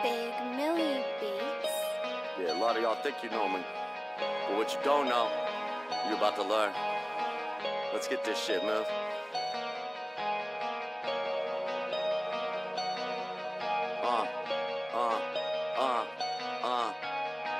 Big Millie Beats. Yeah, a lot of y'all think you know me, but what you don't know, you're about to learn. Let's get this shit moved. Uh, uh, uh, uh.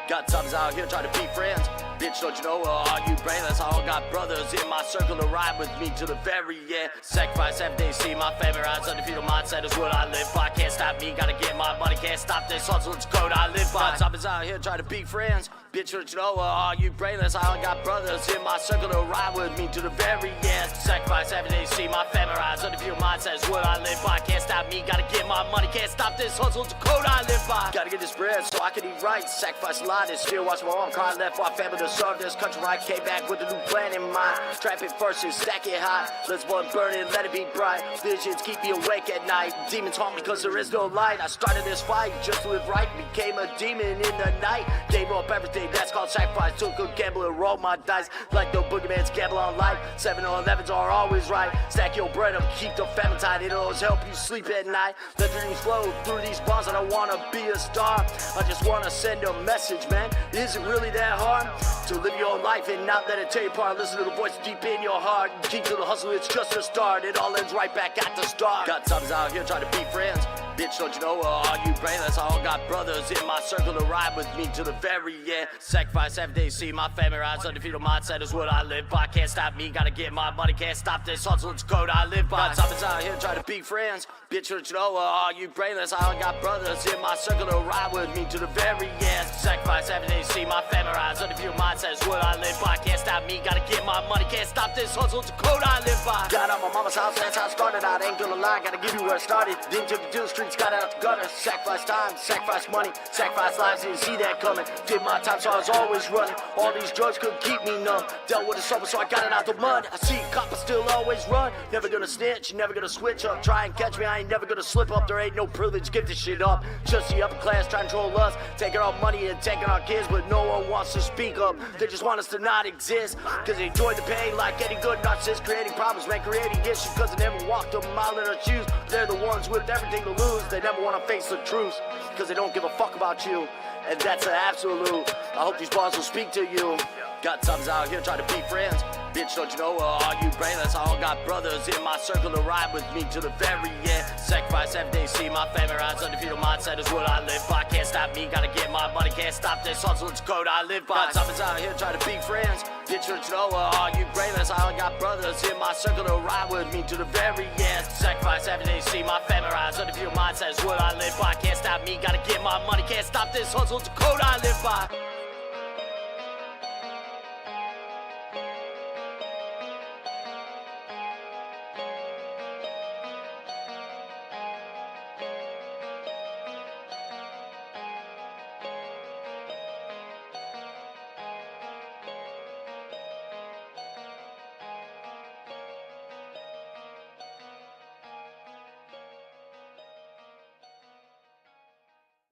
Got tubs out here trying to be friends. Bitch, don't you know, are you brainless? I all got brothers in my circle to ride with me to the very end. Sacrifice every day, see my family rise. Undefeated mindset is what I live by. Can't stop me, gotta get my money. Can't stop this hustle, it's code I live by. Got tubs out here trying to be friends. Bitch, don't you know, are you brainless? I all got brothers in my circle to ride with me to the very end. Sacrifice every day, see my family rise. Undefeated mindset is what I live by. Can't stop me, gotta get my money. Can't stop this hustle, it's a code I live by. Gotta get this bread so I can eat right. Sacrifice a lot and still watch my mom cry. Left my family to serve this country right. Came back with a new plan in mind. Trap it first and stack it high. Let's burn it, let it be bright. Visions keep me awake at night. Demons haunt me cause there is no light. I started this fight just to live right. Became a demon in the night. Gave up everything, that's called sacrifice. Took a gamble and rolled my dice. Like the boogeyman's gamble on life. 7 or 11s are always right. Stack your bread up, keep the family tight. It'll always help you sleep at night. Let the dreams flow through these bars. I don't wanna be a star. I just wanna send a message, man. Is it really that hard to live your life and not let it tear you apart? Listen to the voice deep in your heart. Keep to the hustle, it's just a start. It all ends right back at the start. Got tubs out here trying to be friends. Bitch, don't you know, are you brainless? I all got brothers in my circle to ride with me to the very end. Sacrifice every day, see my family rise. Undefeated mindset is what I live by. Can't stop me, gotta get my money. Can't stop this hustle, it's code I live by. Got tubs out here trying to be friends. Bitch, don't you know, are you brainless? I all got brothers in my circle to ride with me to the very end. Sacrifice every day, see my family rise. Undefeated mindset is what I live by. Can't stop me, gotta get my money. Can't stop this hustle, it's a code I live by. Got out my mama's house, that's how I started out. Ain't gonna lie, gotta give you where I started. Then took to the streets, got out the gutter. Sacrifice time, sacrifice money, sacrifice lives, didn't see that coming. Did my time, so I was always running. All these drugs couldn't keep me numb. Dealt with the summer, so I got it out the mud. I see a cop, I still always run. Never gonna snitch, never gonna switch up. Try and catch me, I ain't never gonna slip up. There ain't no privilege, give this shit up. Just the upper class trying to control us. Taking our money and taking our kids, but no one wants to speak up. They just want us to not exist, cause they enjoy the pain like any good narcissist. Creating problems, man, creating issues, cause they never walked a mile in our shoes. They're the ones with everything to lose. They never wanna face the truth, cause they don't give a fuck about you. And that's an absolute. I hope these bars will speak to you. Got tubs out here trying to be friends. Bitch, don't you know, are you brainless? I all got brothers in my circle to ride with me to the very end. Sacrifice every day, see my family rise. Undefeated mindset is what I live by. Can't stop me, gotta get my money. Can't stop this hustle, it's code I live by. Got tubs out here trying to be friends. Bitch, don't you know, are you brainless? I all got brothers in my circle to ride with me to the very end. Sacrifice every day, see my family rise. Undefeated mindset is what I live by. Can't stop me, gotta get my money. Can't stop this hustle, it's a code I live by.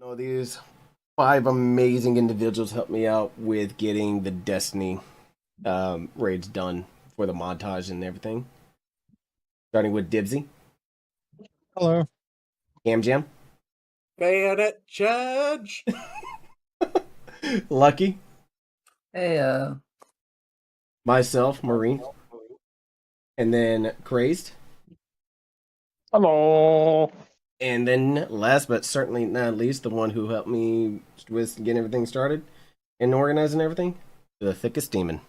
No, these 5 amazing individuals helped me out with getting the Destiny raids done for the montage and everything. Starting with Dibsy, Hello. Cam Jam, Bayonet Judge. Lucky, Hey, myself, Marine, and then Crazed. Hello. And then last but certainly not least, the one who helped me with getting everything started and organizing everything, the Thickest Demon.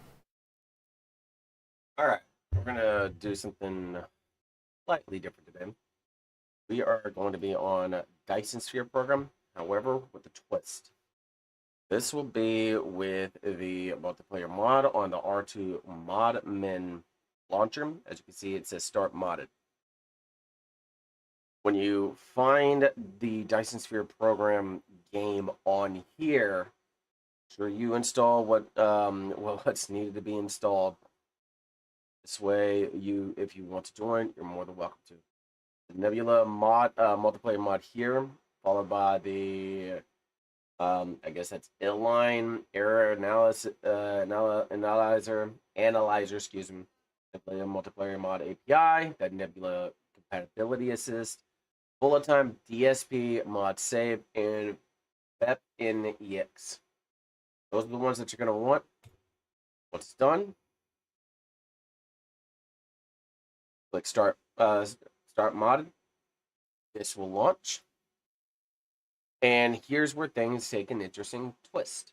Alright, we're going to do something slightly different today. We are going to be on Dyson Sphere program, however, with a twist. This will be with the multiplayer mod on the R2 Modmin launcher. As you can see, it says Start Modded. When you find the Dyson Sphere program game on here, sure you install what's needed to be installed. This way, if you want to join, you're more than welcome to. The Nebula mod multiplayer mod here, followed by the I guess that's inline error analyzer, excuse me. Nebula multiplayer mod API, that Nebula compatibility assist. bullet time, DSP, mod save, and VEP in EX. Those are the ones that you're going to want. Once it's done, click start modded. This will launch. And here's where things take an interesting twist.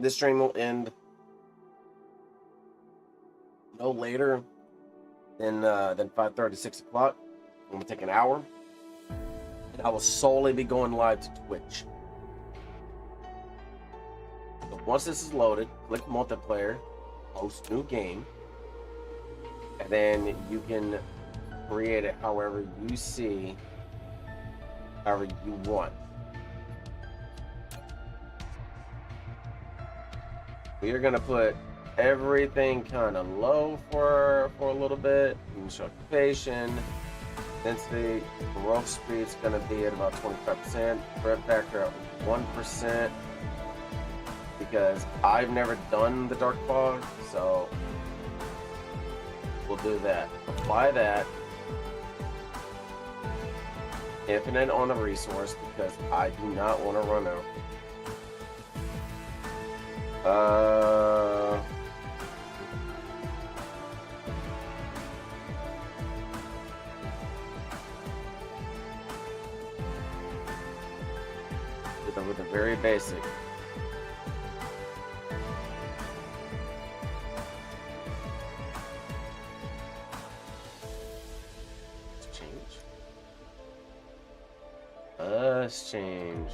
This stream will end no later than 5:30, 6 o'clock. It will take an hour. And I will solely be going live to Twitch. So once this is loaded, click multiplayer, host new game, and then you can create it however you see, however you want. We are gonna put everything kind of low for a little bit. Initial occupation, density, growth speed is gonna be at about 25%. Threat factor at 1%. Because I've never done the dark fog, so we'll do that. Apply that. Infinite on the resource because I do not want to run out. With the very basic. Let's change. Let's change.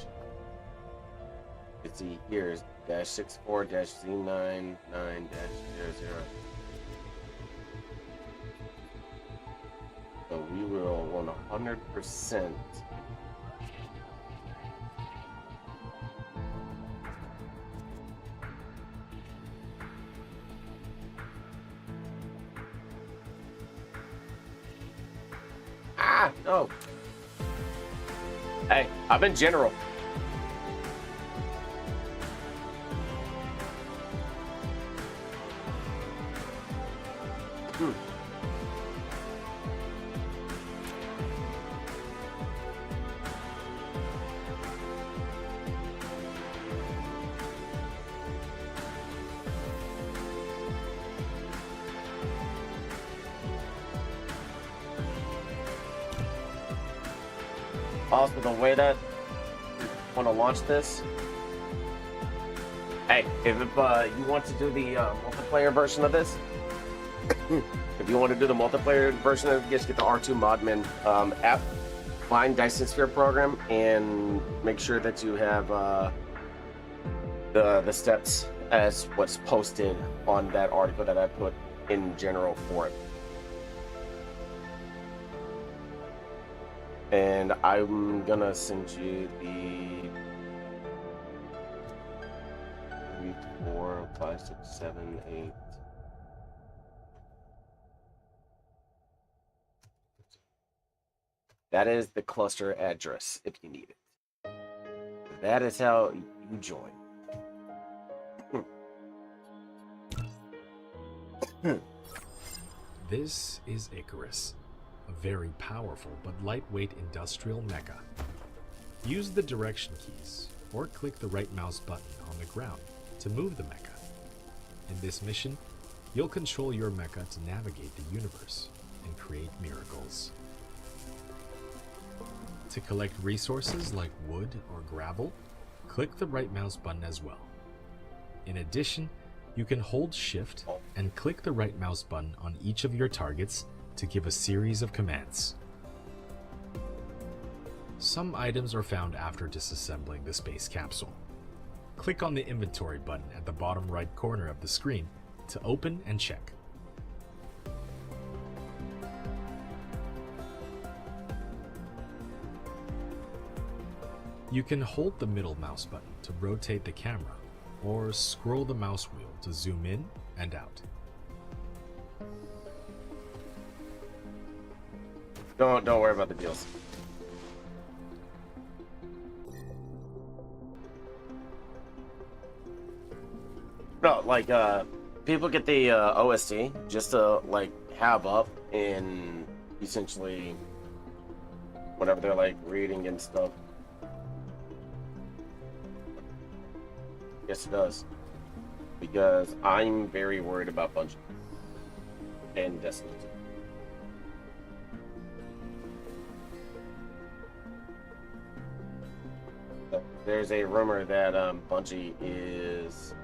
Let's see, here's -64-Z99-00. So we will want 100%. Ah, no. Hey, I'm in general. Also, the way that you want to launch this, hey, if you want to do the multiplayer version of this, if you want to do the multiplayer version of it, just get the R2 Modman app, find Dyson Sphere program, and make sure that you have the steps as what's posted on that article that I put in general for it. And I'm gonna send you the 3, 4, 5, 6, 7, 8. That is the cluster address if you need it. That is how you join. This is Icarus, a very powerful but lightweight industrial mecha. Use the direction keys or click the right mouse button on the ground to move the mecha. In this mission, you'll control your mecha to navigate the universe and create miracles. To collect resources like wood or gravel, click the right mouse button as well. In addition, you can hold Shift and click the right mouse button on each of your targets to give a series of commands. Some items are found after disassembling the space capsule. Click on the inventory button at the bottom right corner of the screen to open and check. You can hold the middle mouse button to rotate the camera, or scroll the mouse wheel to zoom in and out. Don't worry about the deals. No, like people get the OST just to like have up in essentially whenever they're like reading and stuff. Yes, it does. Because I'm very worried about Bungie and Destiny 2. There's a rumor that Bungie is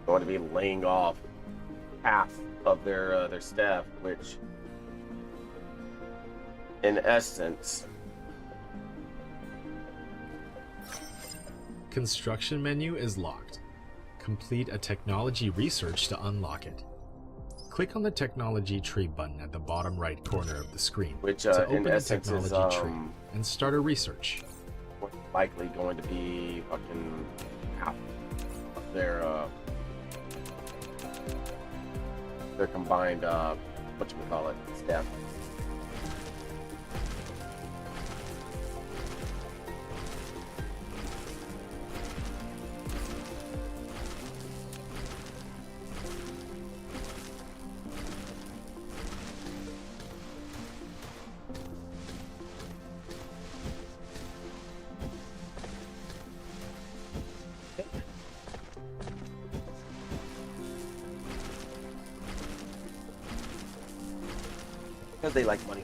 going to be laying off half of their staff, which, in essence, Construction menu is locked. Complete a technology research to unlock it. Click on the technology tree button at the bottom right corner of the screen which to open in the essence is technology tree and start a research. likely going to be fucking half of their combined whatchamacallit staff. Because they like money.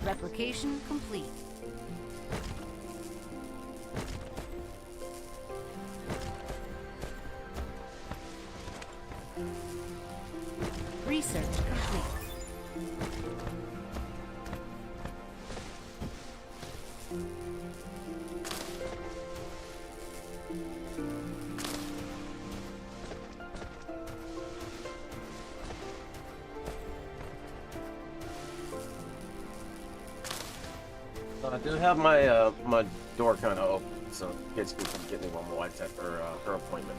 Replication complete. Research complete. I do have my my door kind of open, so kids can come get me while my wife's at her appointment.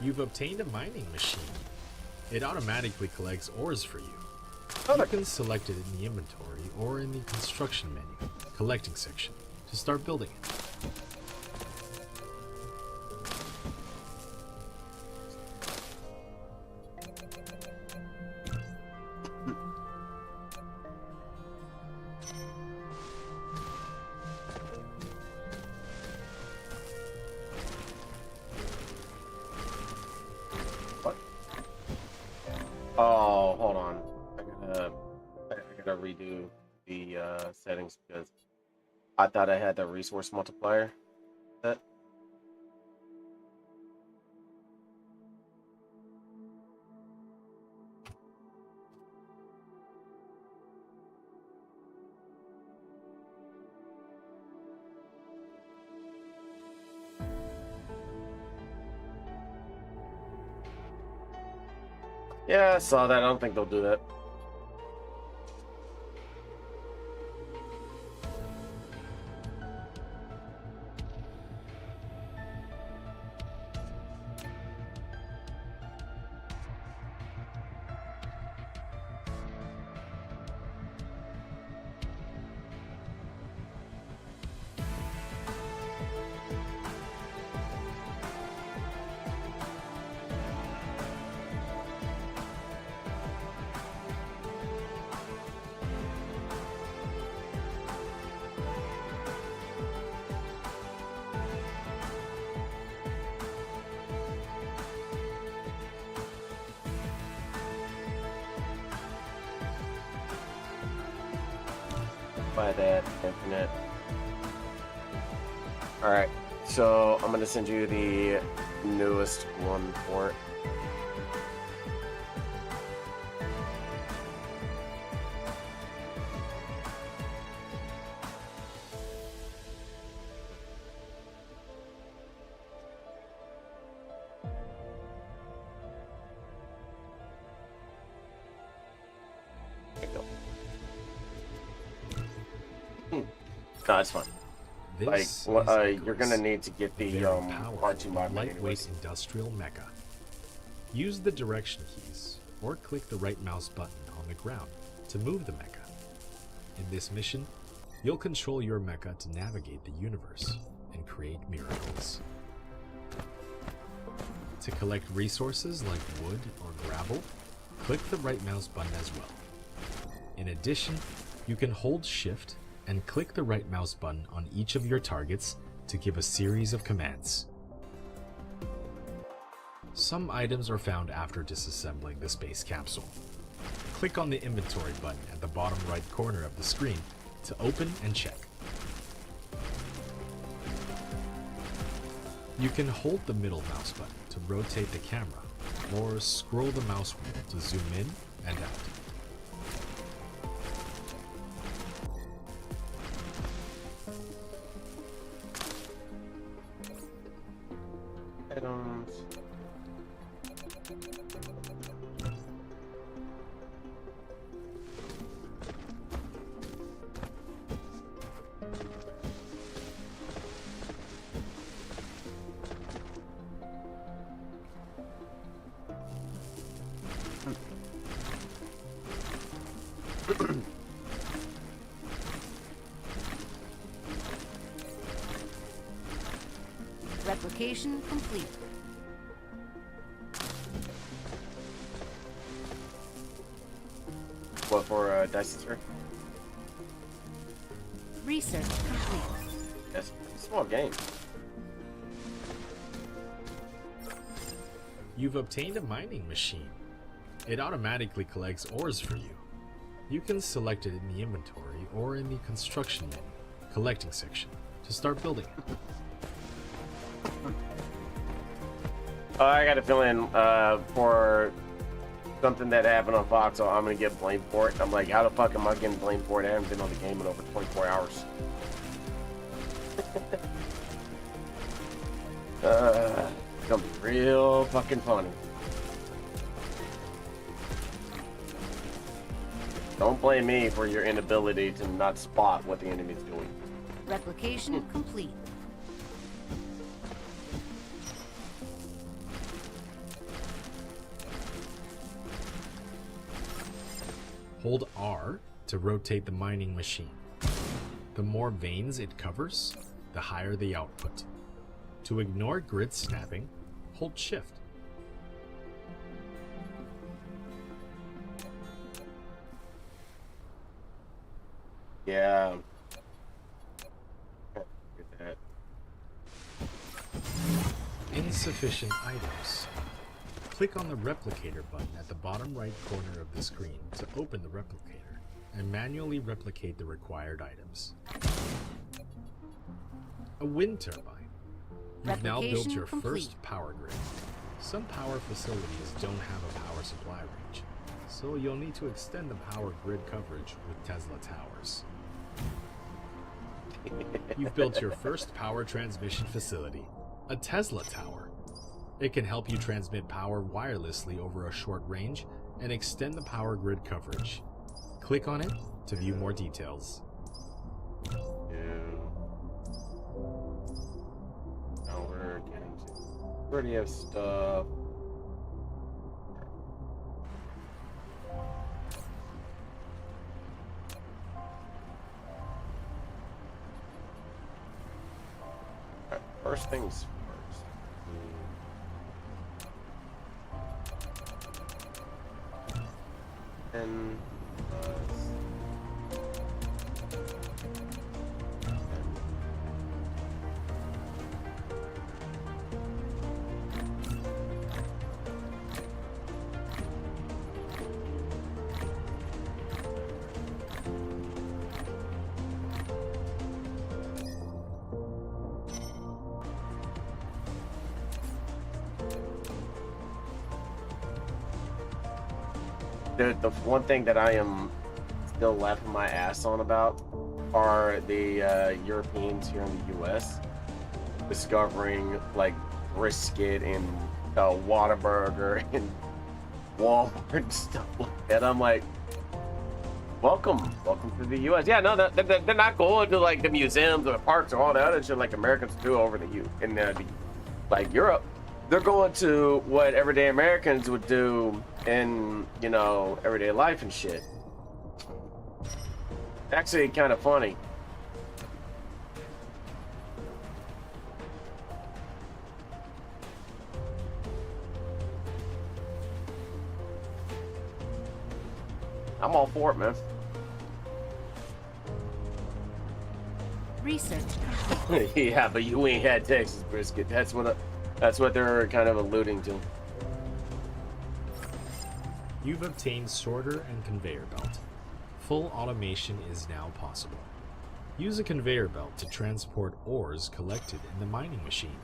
You've obtained a mining machine. It automatically collects ores for you. Oh, You can select it in the inventory or in the construction menu, collecting section, to start building it. What? Oh, hold on. I gotta redo the settings because I thought I had the resource multiplier set. Yeah, I saw that. I don't think they'll do that. Buy that infinite. Alright, so I'm gonna send you the newest one for it. There you go. No, it's fine. This Like, is you're gonna need to get the very R2 powerful, mod lightweight anyways. industrial mecha. Use the direction keys or click the right mouse button on the ground to move the mecha. In this mission, you'll control your mecha to navigate the universe and create miracles. To collect resources like wood or gravel, click the right mouse button as well. In addition, you can hold Shift and click the right mouse button on each of your targets to give a series of commands. Some items are found after disassembling the space capsule. Click on the inventory button at the bottom right corner of the screen to open and check. You can hold the middle mouse button to rotate the camera, or scroll the mouse wheel to zoom in and out. Items. Replication complete. What for Dyson Sphere? Research complete. That's a small game. You've obtained a mining machine. It automatically collects ores for you. You can select it in the inventory or in the construction menu, collecting section, to start building it. I got a feeling for something that happened on Foxhole, I'm gonna get blamed for it. I'm like, how the fuck am I getting blamed for it? I haven't been on the game in over 24 hours. It's gonna be real fucking funny. Don't blame me for your inability to not spot what the enemy's doing. Replication complete. Hold R to rotate the mining machine. The more veins it covers, the higher the output. To ignore grid snapping, hold Shift. Yeah. Get that. Insufficient items. Click on the replicator button at the bottom right corner of the screen to open the replicator and manually replicate the required items. A wind turbine. You've now built Replication your complete. first power grid. Some power facilities don't have a power supply range, so you'll need to extend the power grid coverage with Tesla towers. You've built your first power transmission facility, a Tesla tower. It can help you transmit power wirelessly over a short range and extend the power grid coverage. Click on it to view more details. Now we're getting to pretty stuff. Alright, first things first. And the one thing that I am still laughing my ass on about are the Europeans here in the U.S. discovering like brisket and Whataburger and Walmart and stuff like that. I'm like, welcome to the U.S. Yeah, no, they're not going to like the museums or the parks or all that other shit like Americans do over in like Europe. They're going to what everyday Americans would do in, you know, everyday life and shit. Actually, kind of funny. I'm all for it, man. Research. Yeah, but you ain't had Texas brisket. That's what they're kind of alluding to. You've obtained sorter and conveyor belt. Full automation is now possible. Use a conveyor belt to transport ores collected in the mining machine.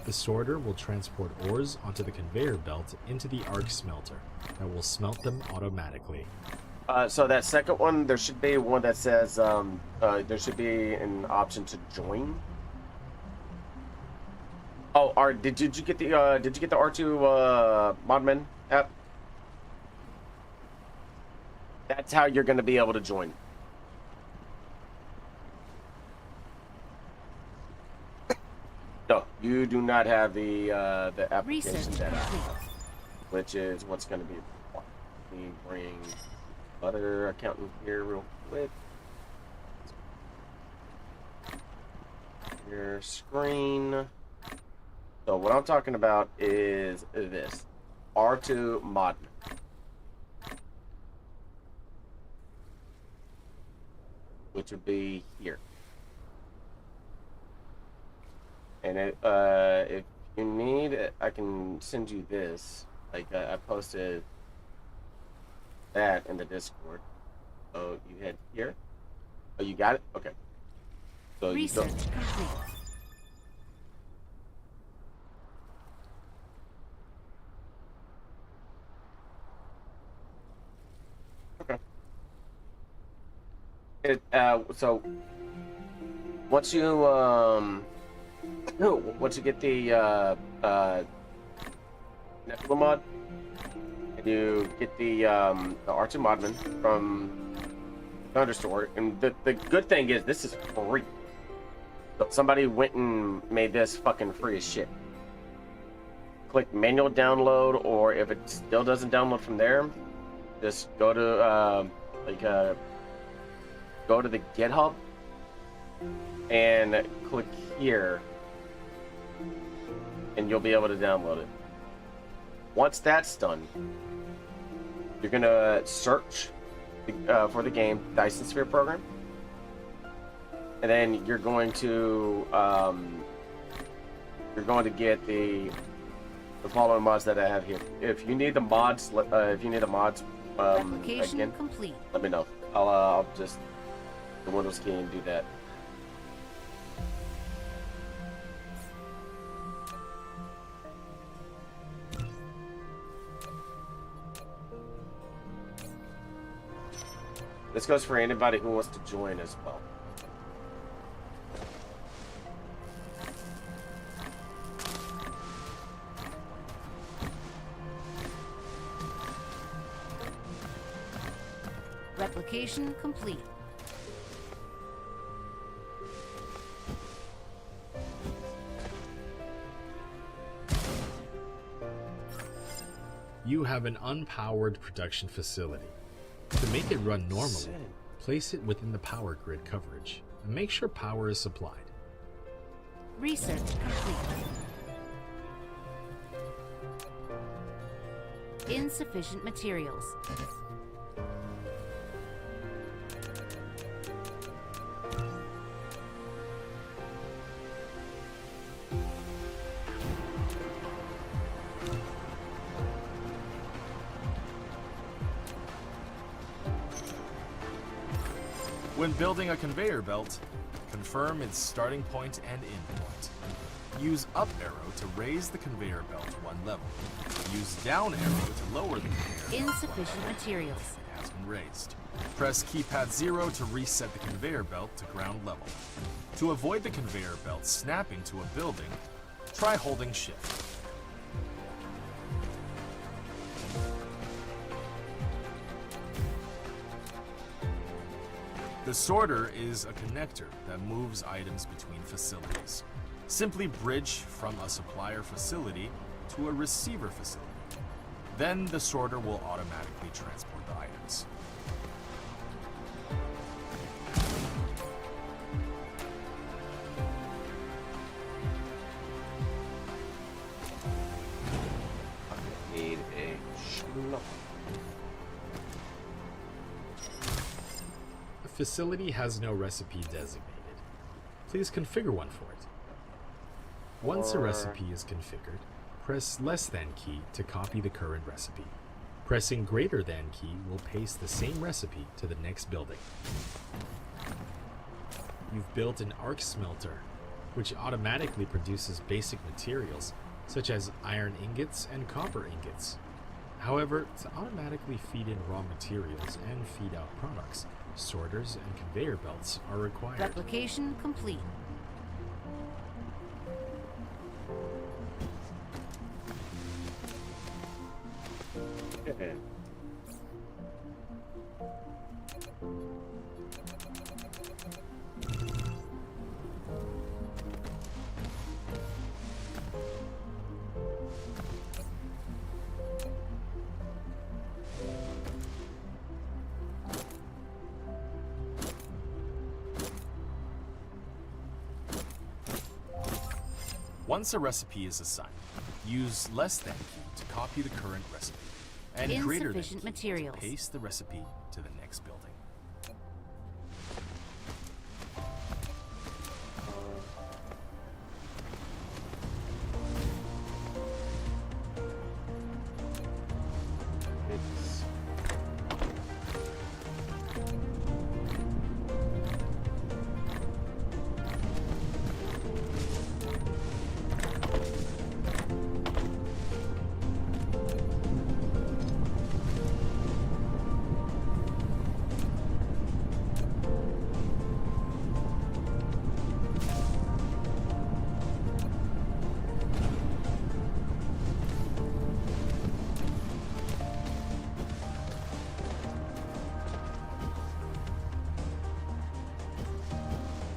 The sorter will transport ores onto the conveyor belt into the arc smelter that will smelt them automatically. So that second one, there should be one that says there should be an option to join. Oh, did you get the R2 Modman app? That's how you're going to be able to join. No, you do not have the application Research that I complete. have, which is what's going to be. Let me bring other accountant here real quick. Your screen. So what I'm talking about is this R2 Modman. Which would be here. And if you need, I can send you this. Like I posted that in the Discord. So you head here. Oh, you got it? Okay. So Research you go. complete. Okay. So once you get the Nebula mod, and you get the R2 Modman from Thunderstore, and the good thing is this is free. So somebody went and made this fucking free as shit. Click manual download, or if it still doesn't download from there, just go to go to the GitHub and click here, and you'll be able to download it. Once that's done, you're gonna search for the game Dyson Sphere program, and then you're going to get the following mods that I have here. If you need the mods, Replication again, complete. let me know. I'll just the Windows key and do that. This goes for anybody who wants to join as well. Replication complete. You have an unpowered production facility. To make it run normally, place it within the power grid coverage and make sure power is supplied. Research complete. Insufficient materials. When building a conveyor belt, confirm its starting point and end point. Use up arrow to raise the conveyor belt one level. Use down arrow to lower the conveyor belt. Insufficient materials. It has been raised. Press keypad 0 to reset the conveyor belt to ground level. To avoid the conveyor belt snapping to a building, try holding shift. The sorter is a connector that moves items between facilities. Simply bridge from a supplier facility to a receiver facility. Then the sorter will automatically transport the items. I need a schnook. The facility has no recipe designated. Please configure one for it. Once a recipe is configured, press less than key to copy the current recipe. Pressing greater than key will paste the same recipe to the next building. You've built an arc smelter, which automatically produces basic materials such as iron ingots and copper ingots. However, to automatically feed in raw materials and feed out products, sorters and conveyor belts are required. Replication complete. Okay. Once a recipe is assigned, use less than key to copy the current recipe, and greater than Insufficient key materials. to paste the recipe to the next building.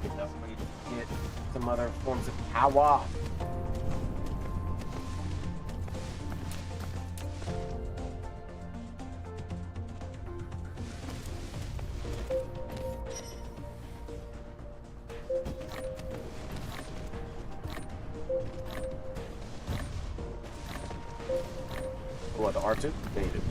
It's enough way to get some other forms of power. What, the R2? Native.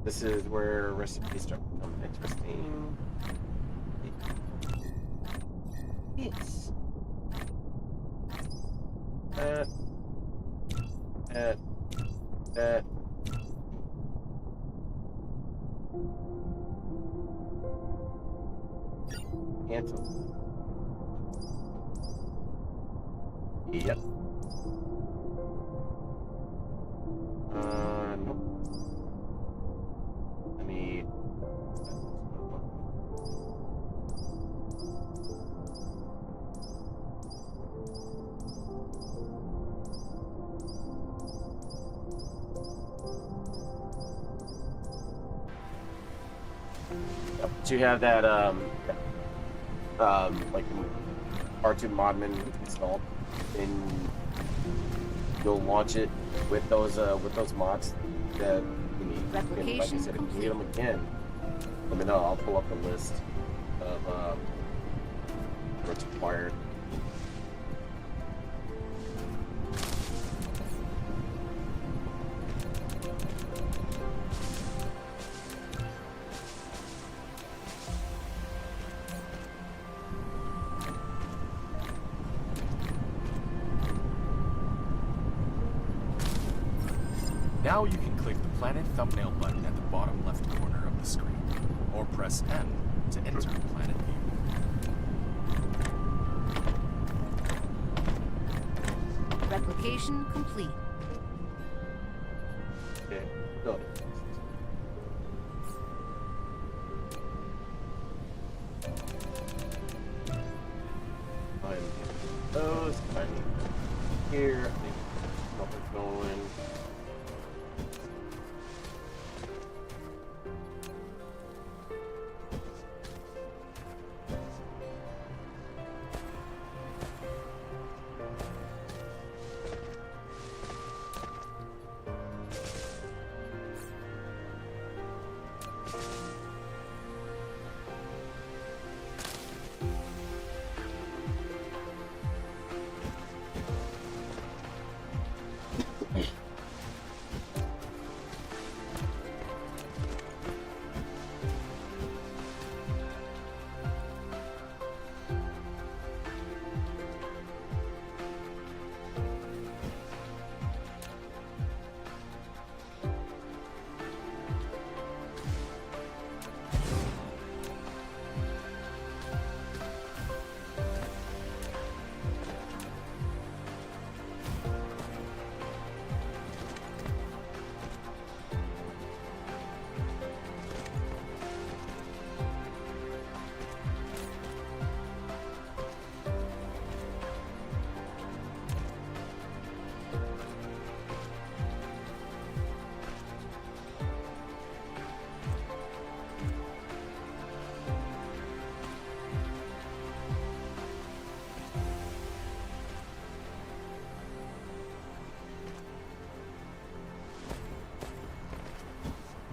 This is where recipes start to become interesting. Yes. That. Cancel. Yep. Nope. I need. Do you have that like R2 modmin installed in you'll launch it with those mods that you need. And like I Replication said, if you need complete. them again, let me know. I'll pull up the list of what's required. Now you can click the planet thumbnail button at the bottom left corner of the screen, or press M to enter planet view. Replication complete. Okay, go. Those kind of here. I think nothing's going.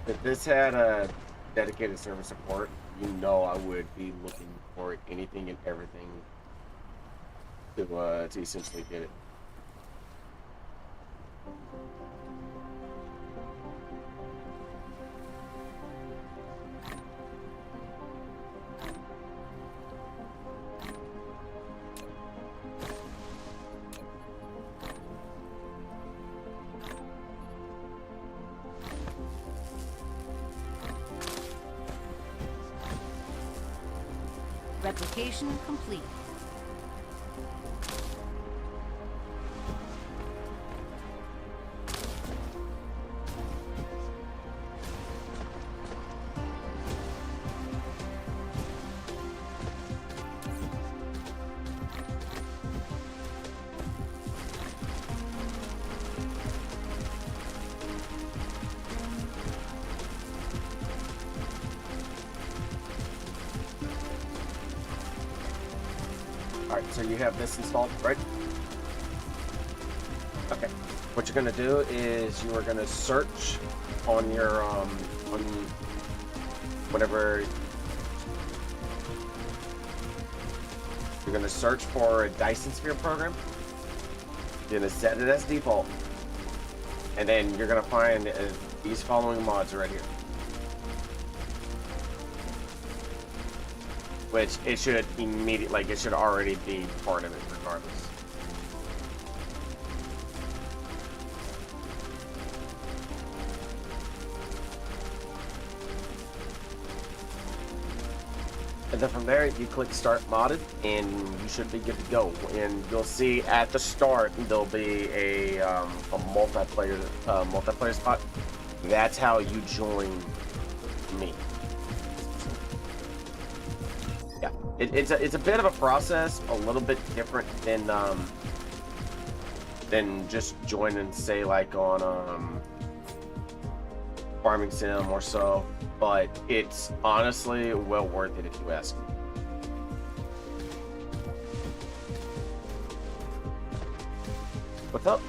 If this had a dedicated server support, you know I would be looking for anything and everything to essentially get it. Replication complete. Alright, so you have this installed, right? Okay. What you're gonna do is you are gonna search on your on whatever you're gonna search for a Dyson Sphere program. You're gonna set it as default. And then you're gonna find these following mods right here. Which it should immediately, like, it should already be part of it regardless. And then from there, you click Start Modded, and you should be good to go. And you'll see at the start there'll be a multiplayer spot. That's how you join me. Yeah, it's a bit of a process, a little bit different than just joining, say, like on Farming Sim or so, but it's honestly well worth it if you ask me. What's up?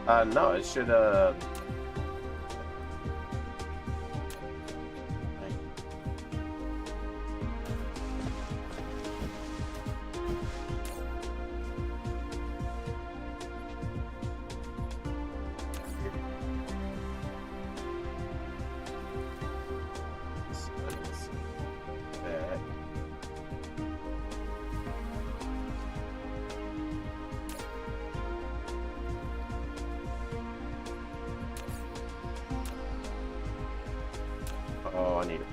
No, it should, oh, I need it.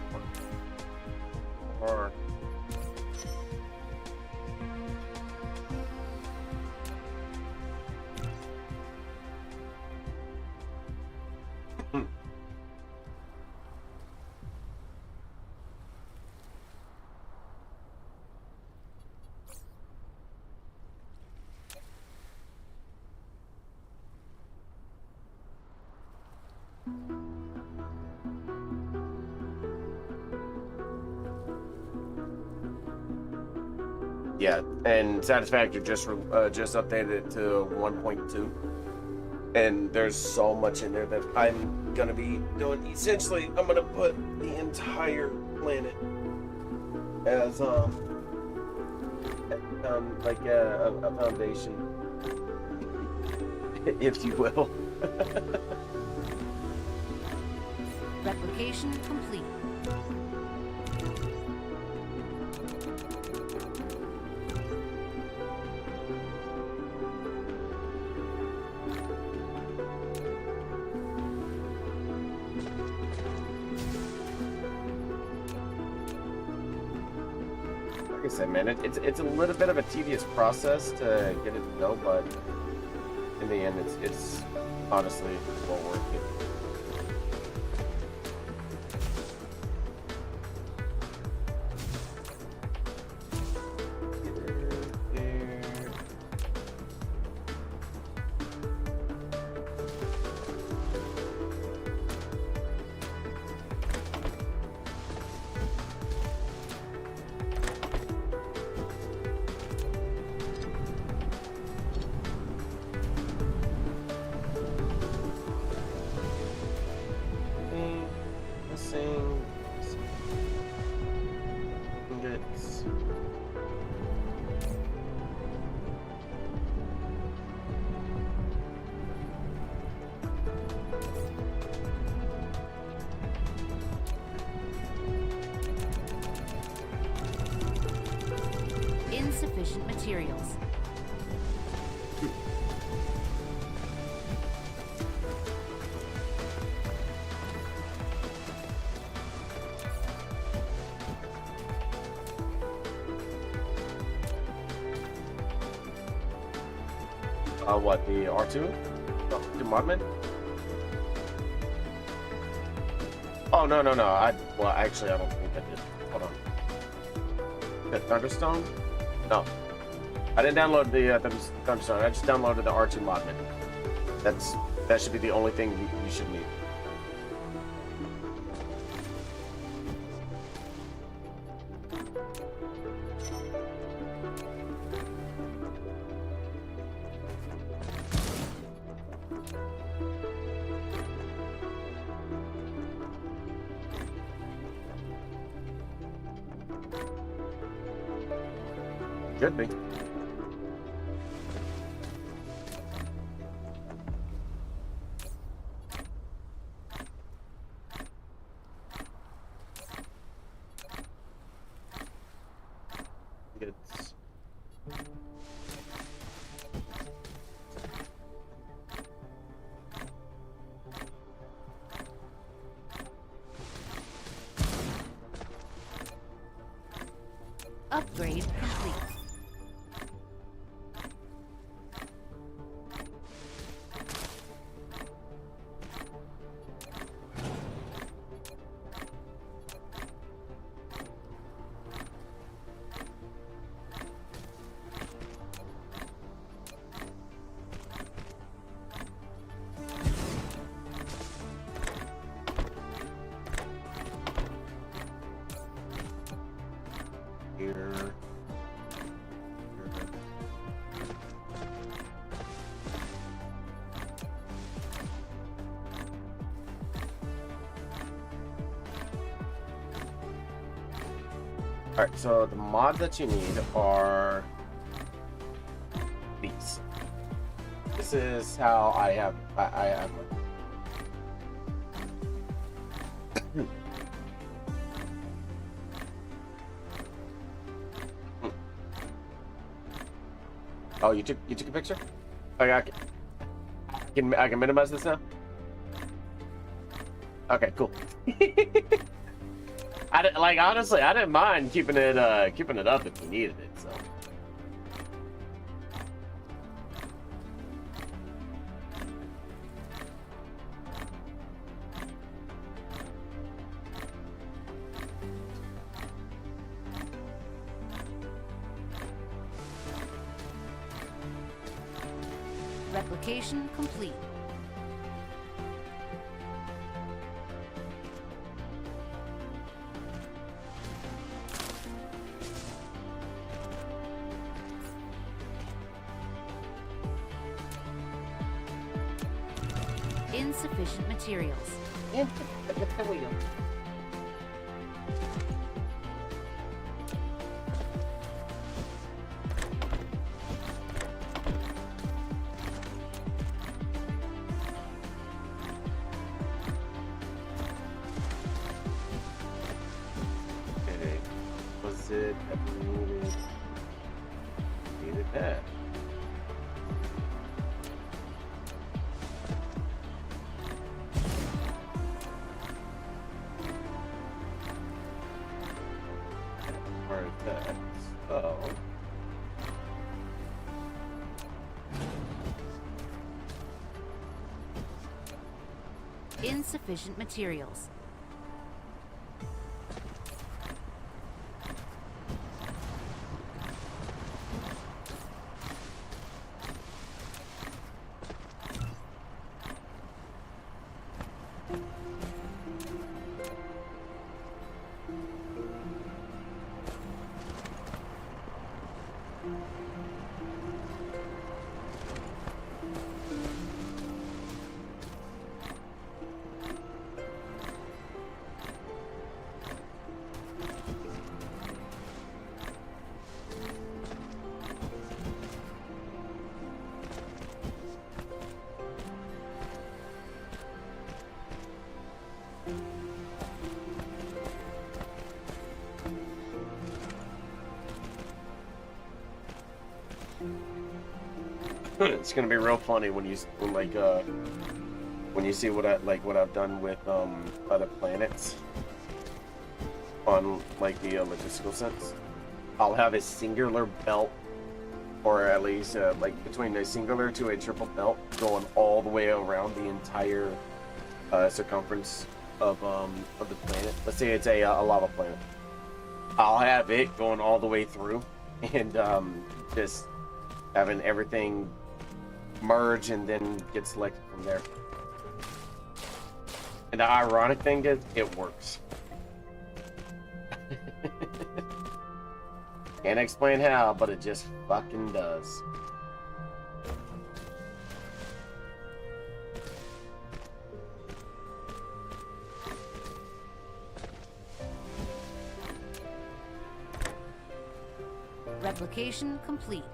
Or yeah, and Satisfactory just updated it to 1.2, and there's so much in there that I'm gonna be doing. Essentially, I'm gonna put the entire planet as like a foundation, if you will. Replication complete. Like I said, man, it's a little bit of a tedious process to get it to go, but in the end, it's honestly well worth it. Insufficient materials. What, the R2? The Modman? Oh, no. Well, actually, I don't think I did. Hold on. The Thunderstone? No. I didn't download the Thunderstone. I just downloaded the R2 Modman. That should be the only thing you should need. Should be. It's Upgrade complete. Alright, so the mods that you need are these. This is how I have my. Oh, you took a picture? Okay, I can minimize this now. Okay, cool. Honestly, I didn't mind keeping it up if we needed it. So. Replication complete. Insufficient materials. Okay, was it that we needed that? Part of that. So. Insufficient materials. It's gonna be real funny when you see what I've done with other planets on like the logistical sense. I'll have a singular belt, or at least like between a singular to a triple belt, going all the way around the entire circumference of the planet. Let's say it's a lava planet. I'll have it going all the way through, and just having everything merge and then get selected from there. And the ironic thing is, it works. Can't explain how, but it just fucking does. Replication complete.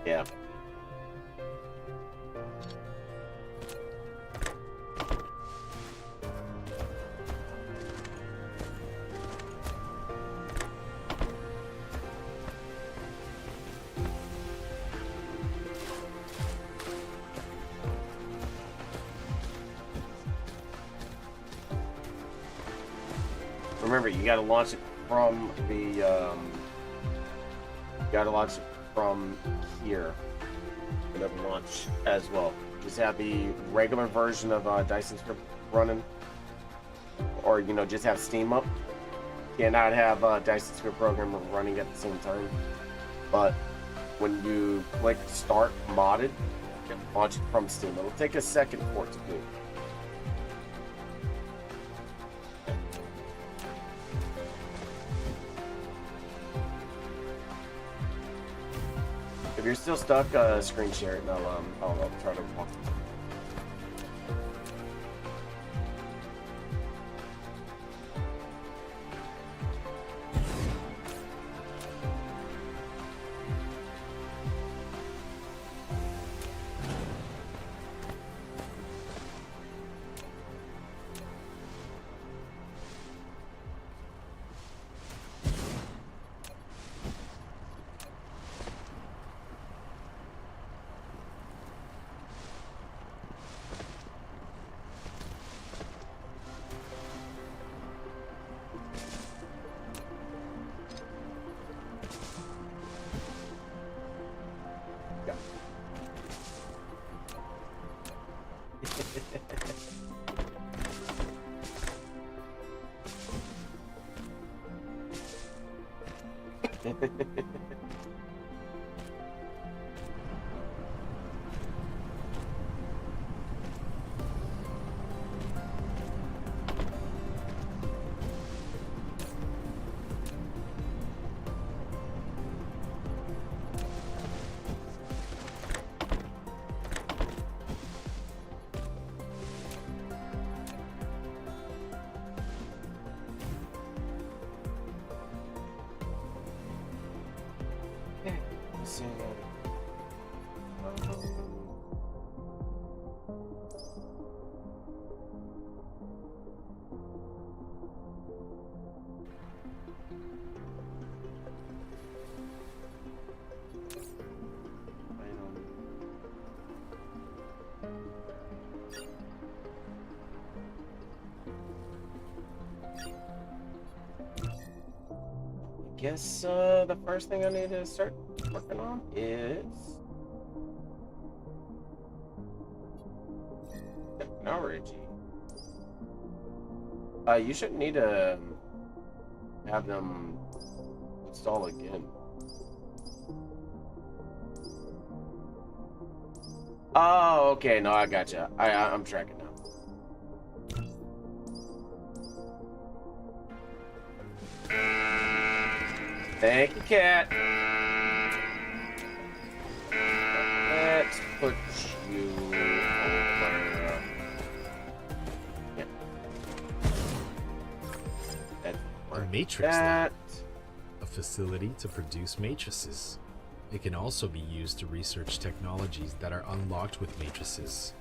Yeah. Remember, you gotta launch it from the, you gotta launch it from here. Whatever launch as well. Just have the regular version of Dyson script running, or just have Steam up. Cannot have Dyson script program running at the same time. But when you click Start Modded, you can launch it from Steam. It'll take a second for it to do. If you're still stuck, screen share it and I'll try to walk. Guess the first thing I need to start working on is technology. You shouldn't need to have them install again. Oh, okay. No, I gotcha. I'm tracking now. Thank you, cat. Let's put you over. Yeah. A matrix lab, a facility to produce matrices. It can also be used to research technologies that are unlocked with matrices.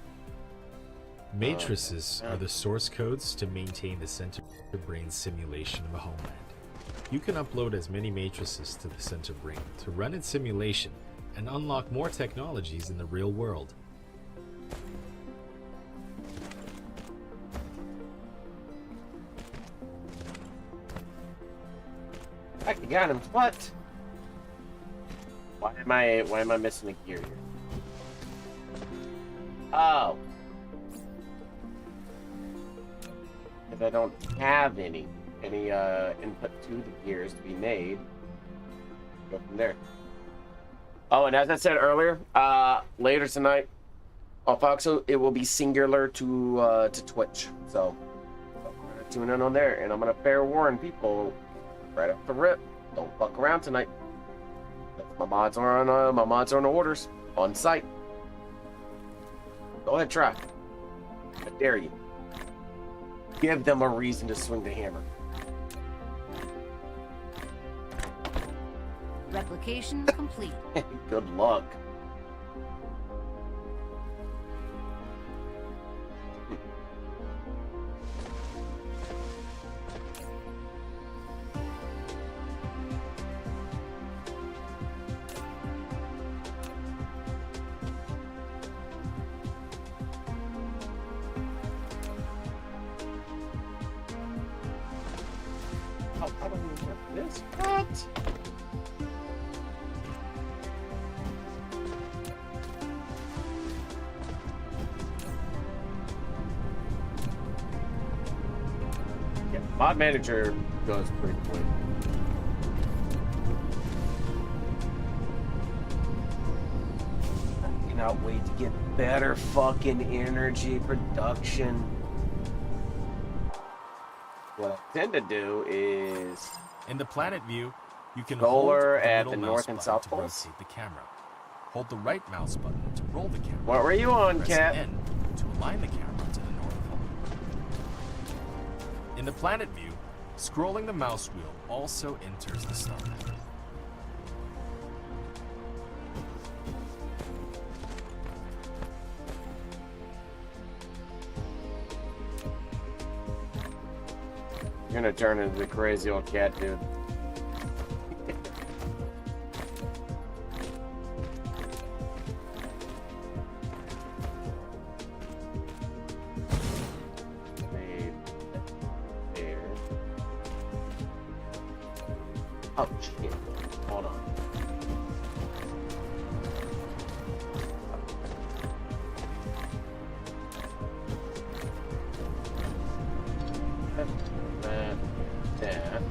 Matrices are the source codes to maintain the center brain simulation of a homeland. You can upload as many matrices to the center brain to run its simulation and unlock more technologies in the real world. I got him. What? Why am I missing a gear here? Oh. Because I don't have any input to the gears to be made. Go from there. Oh, and as I said earlier, later tonight, Foxo, it will be singular to Twitch. So tune in on there, and I'm gonna fair warn people right off the rip. Don't fuck around tonight. My mods are on orders on site. Go ahead, try. I dare you. Give them a reason to swing the hammer. Replication complete. Good luck. Oh, I don't even want this. What? Yeah, mod manager goes pretty quick. I cannot wait to get better fucking energy production. What I tend to do is In the planet view, you can Solar hold the at middle the mouse north and button south to poles. rotate the camera. hold the right mouse button to roll the camera. What were you on, Press Cat? N to align the camera to the North Pole. In the planet view, scrolling the mouse wheel also enters the star map. You're gonna turn into the crazy old cat, dude. There. Oh shit. Hold on. That.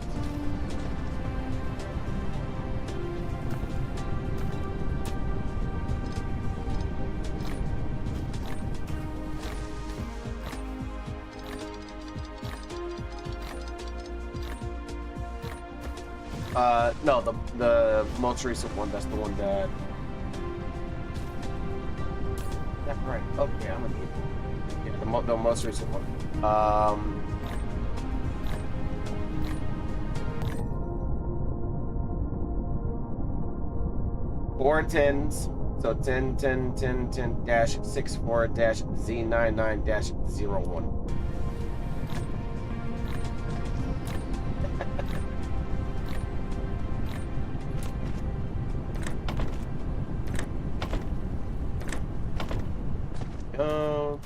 No, the most recent one. That's the one that. That's right. Okay, I'm gonna get. Yeah, the most recent one. Four tens, so 10-10-10-10-64-Z99-01. Go.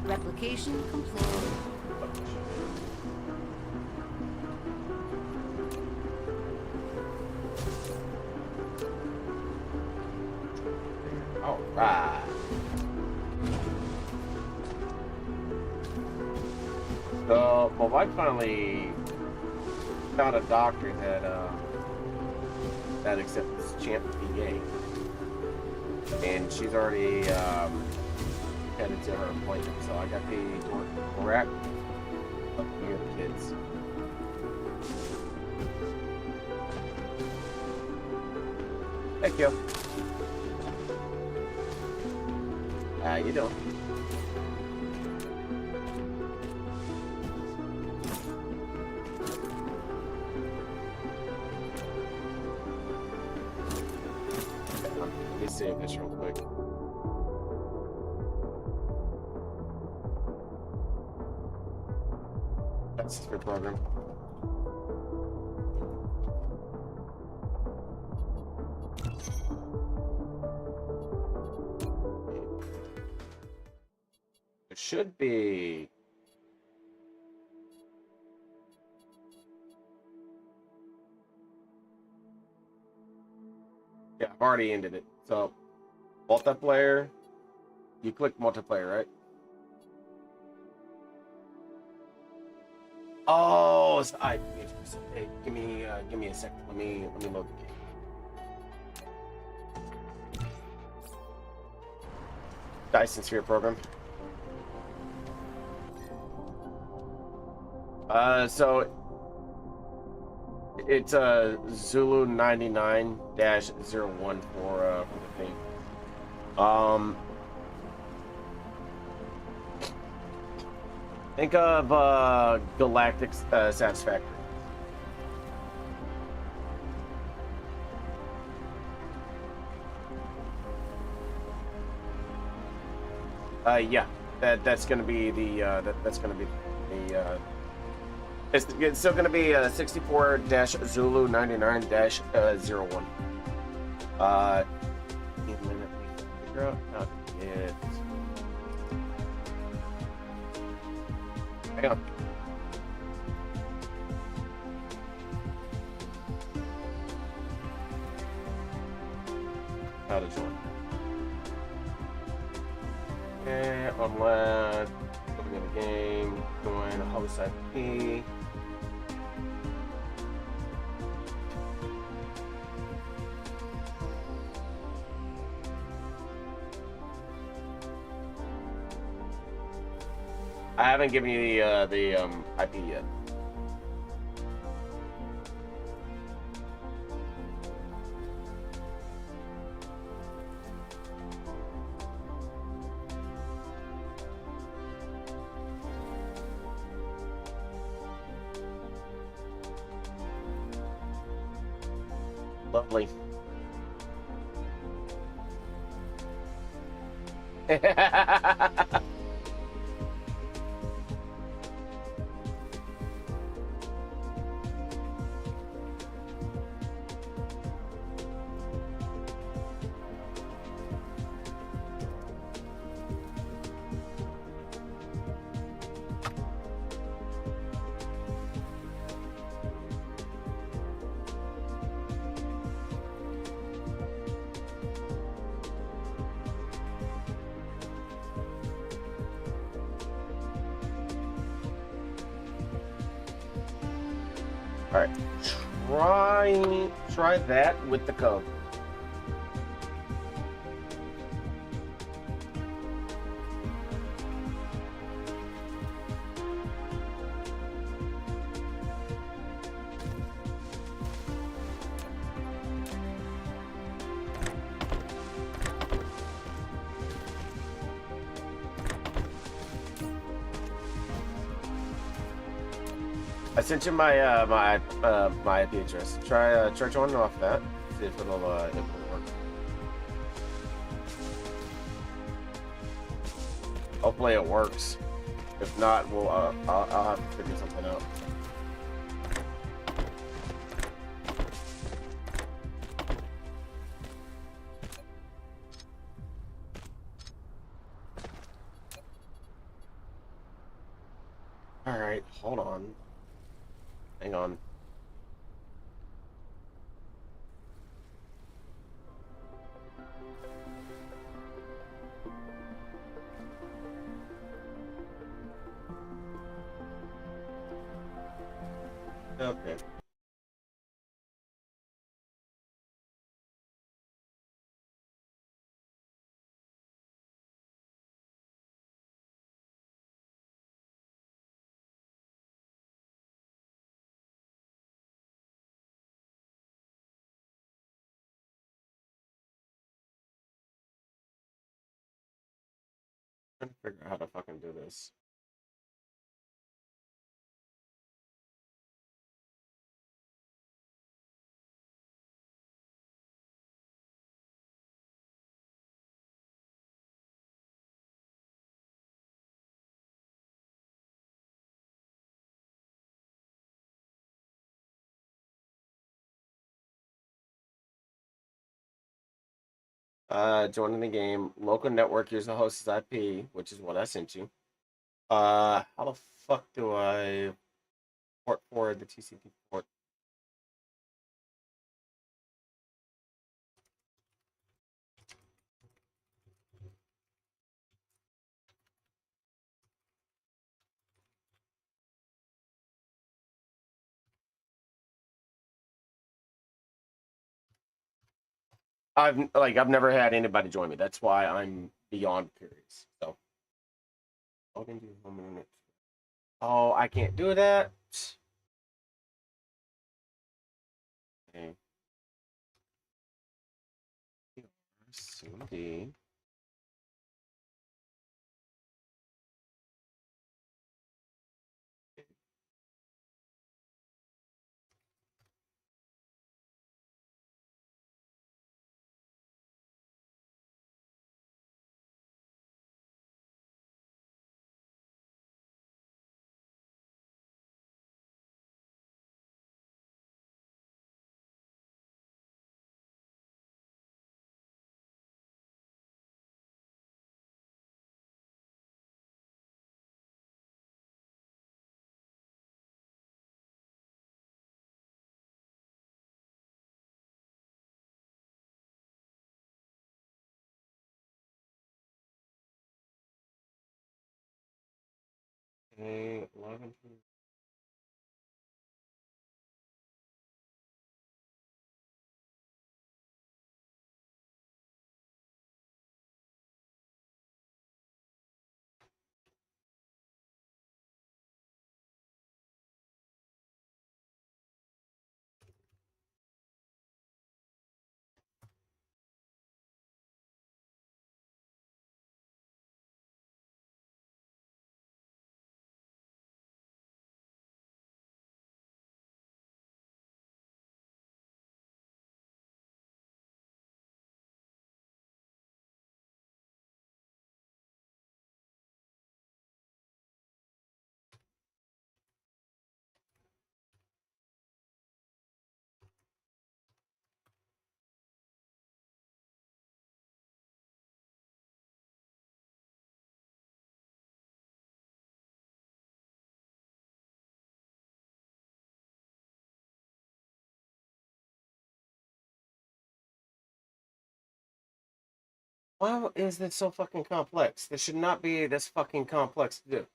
Replication complete. All right. So my wife finally found a doctor that accepts Champ PA, and she's already headed to her appointment. So I got the correct up here, kids. Thank you. How you doing? Let me save this real quick. That's your program. It should be. Yeah, I've already ended it. So, multiplayer. You click multiplayer, right? Oh, it's, hey, give me a second. Let me load the game. Dyson Sphere program. So it's Zulu 99-01 for the thing. Think of Galactic Satisfactory. Yeah, that's gonna be the that's gonna be the it's still gonna be 64-Zulu 99-01. Give me a minute. Figure out how to get. Hang on. How to join. Okay, unless looking at the game, join host IP. I haven't given you the IP yet. Lovely. All right, try that with the code. I sent you my my IP address. Try joining off that. See if it'll work. Hopefully it works. If not, we'll I'll have to figure something out. All right, hold on. Hang on. Okay. Trying to figure out how to fucking do this. Joining the game. Local network, use the host's IP, which is what I sent you. How the fuck do I port forward the TCP port? I've never had anybody join me. That's why I'm beyond curious. So log into home internet. Oh, I can't do that. Okay. CMD. Okay, log into Why is this so fucking complex? This should not be this fucking complex to do.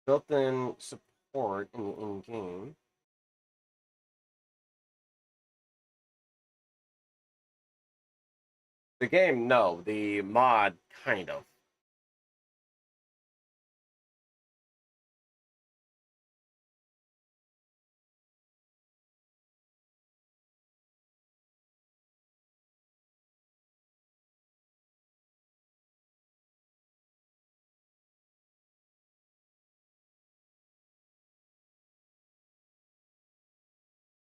Built-in support in game. The game, no. The mod, kind of.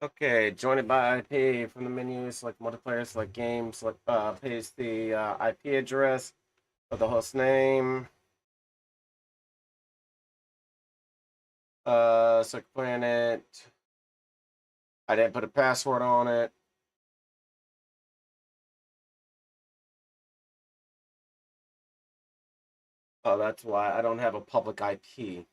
Okay, joined by IP from the menu. Select multiplayer, select game, select paste the IP address of the host name. Select planet. I didn't put a password on it. Oh, that's why I don't have a public IP.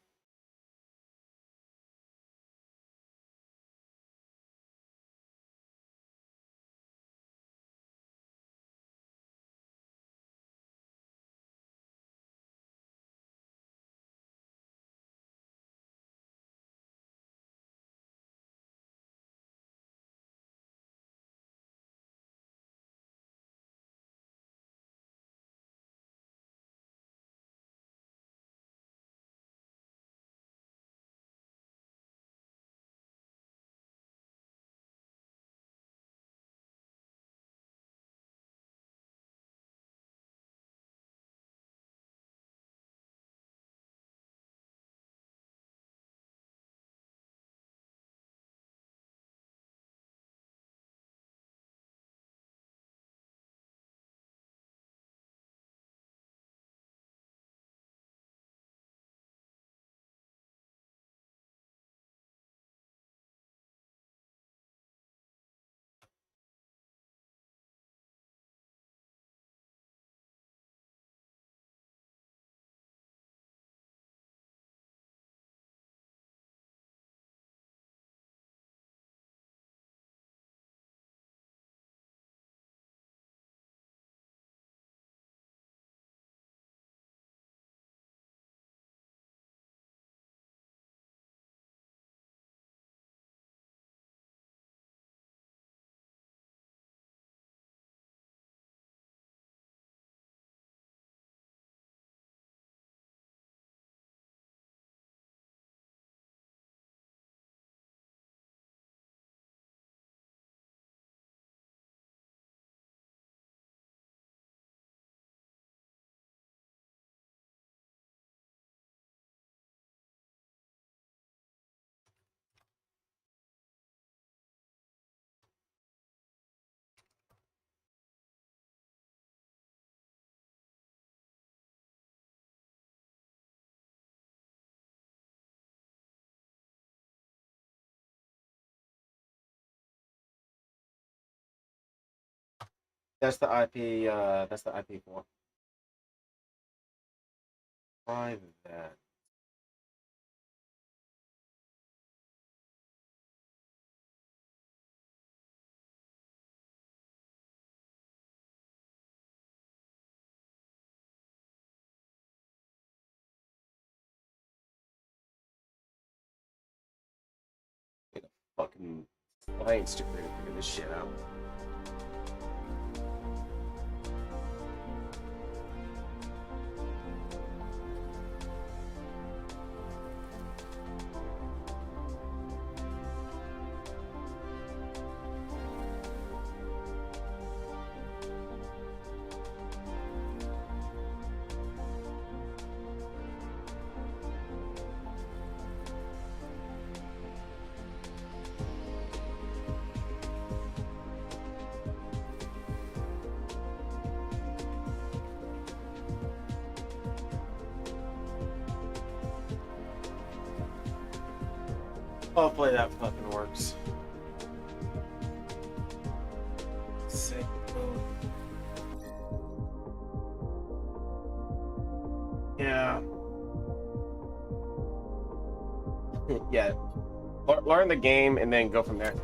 That's the IP. That's the IP for. Try that. Get a fucking science degree to figure this shit out. Hopefully that fucking works. Sick. Yeah. Yeah, learn the game and then go from there.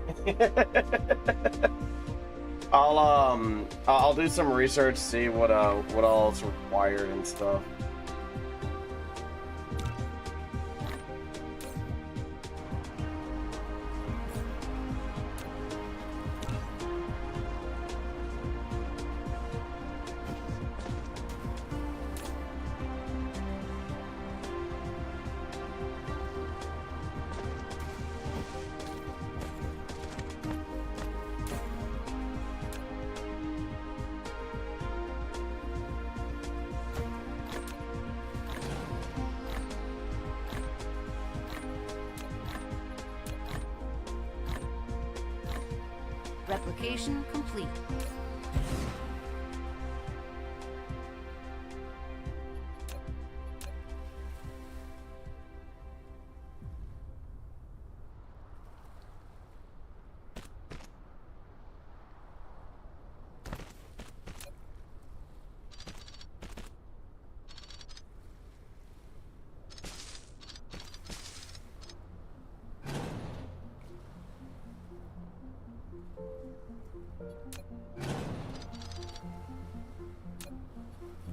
I'll do some research, see what all's required and stuff. Replication complete.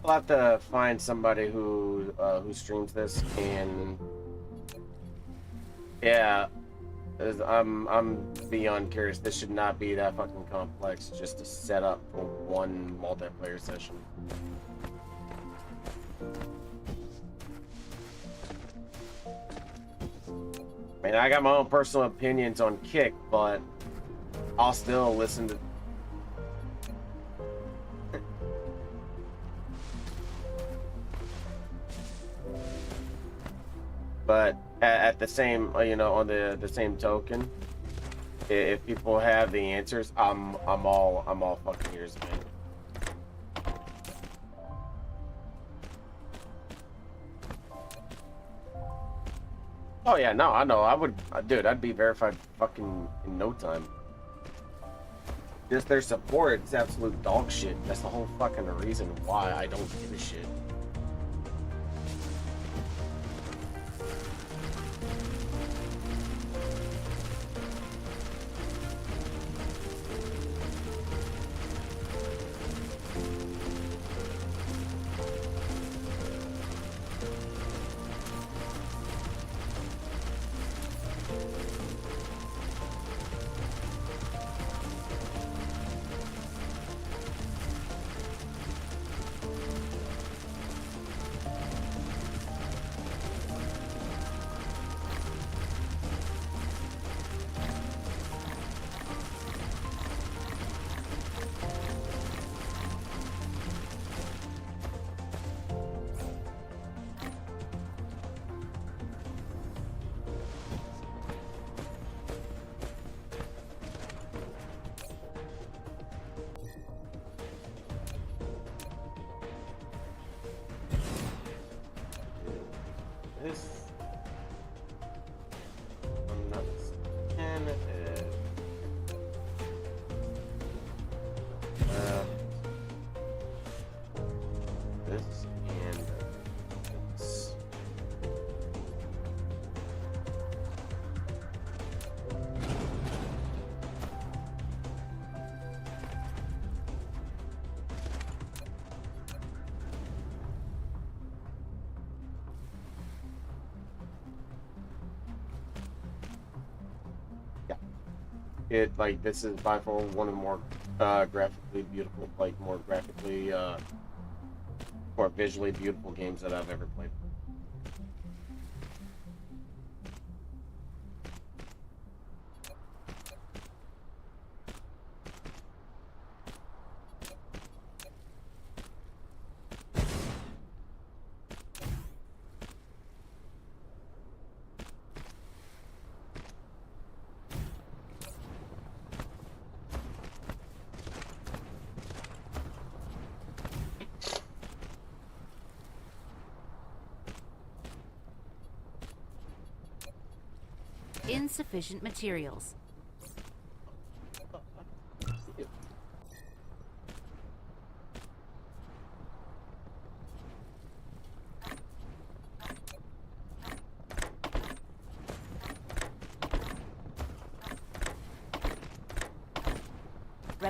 I'll have to find somebody who streams this, and yeah, I'm beyond curious. This should not be that fucking complex just to set up for one multiplayer session. I mean, I got my own personal opinions on Kick, but I'll still listen to. But at the same, on the same token, if people have the answers, I'm all fucking ears, man. Oh yeah, no, I know. I would, dude. I'd be verified fucking in no time. Just their support, it's absolute dog shit. That's the whole fucking reason why I don't give a shit. This, I'm not mistaken, this and this. It, like, this is by far one of the more graphically beautiful, like more graphically more visually beautiful games that I've ever played. Insufficient materials.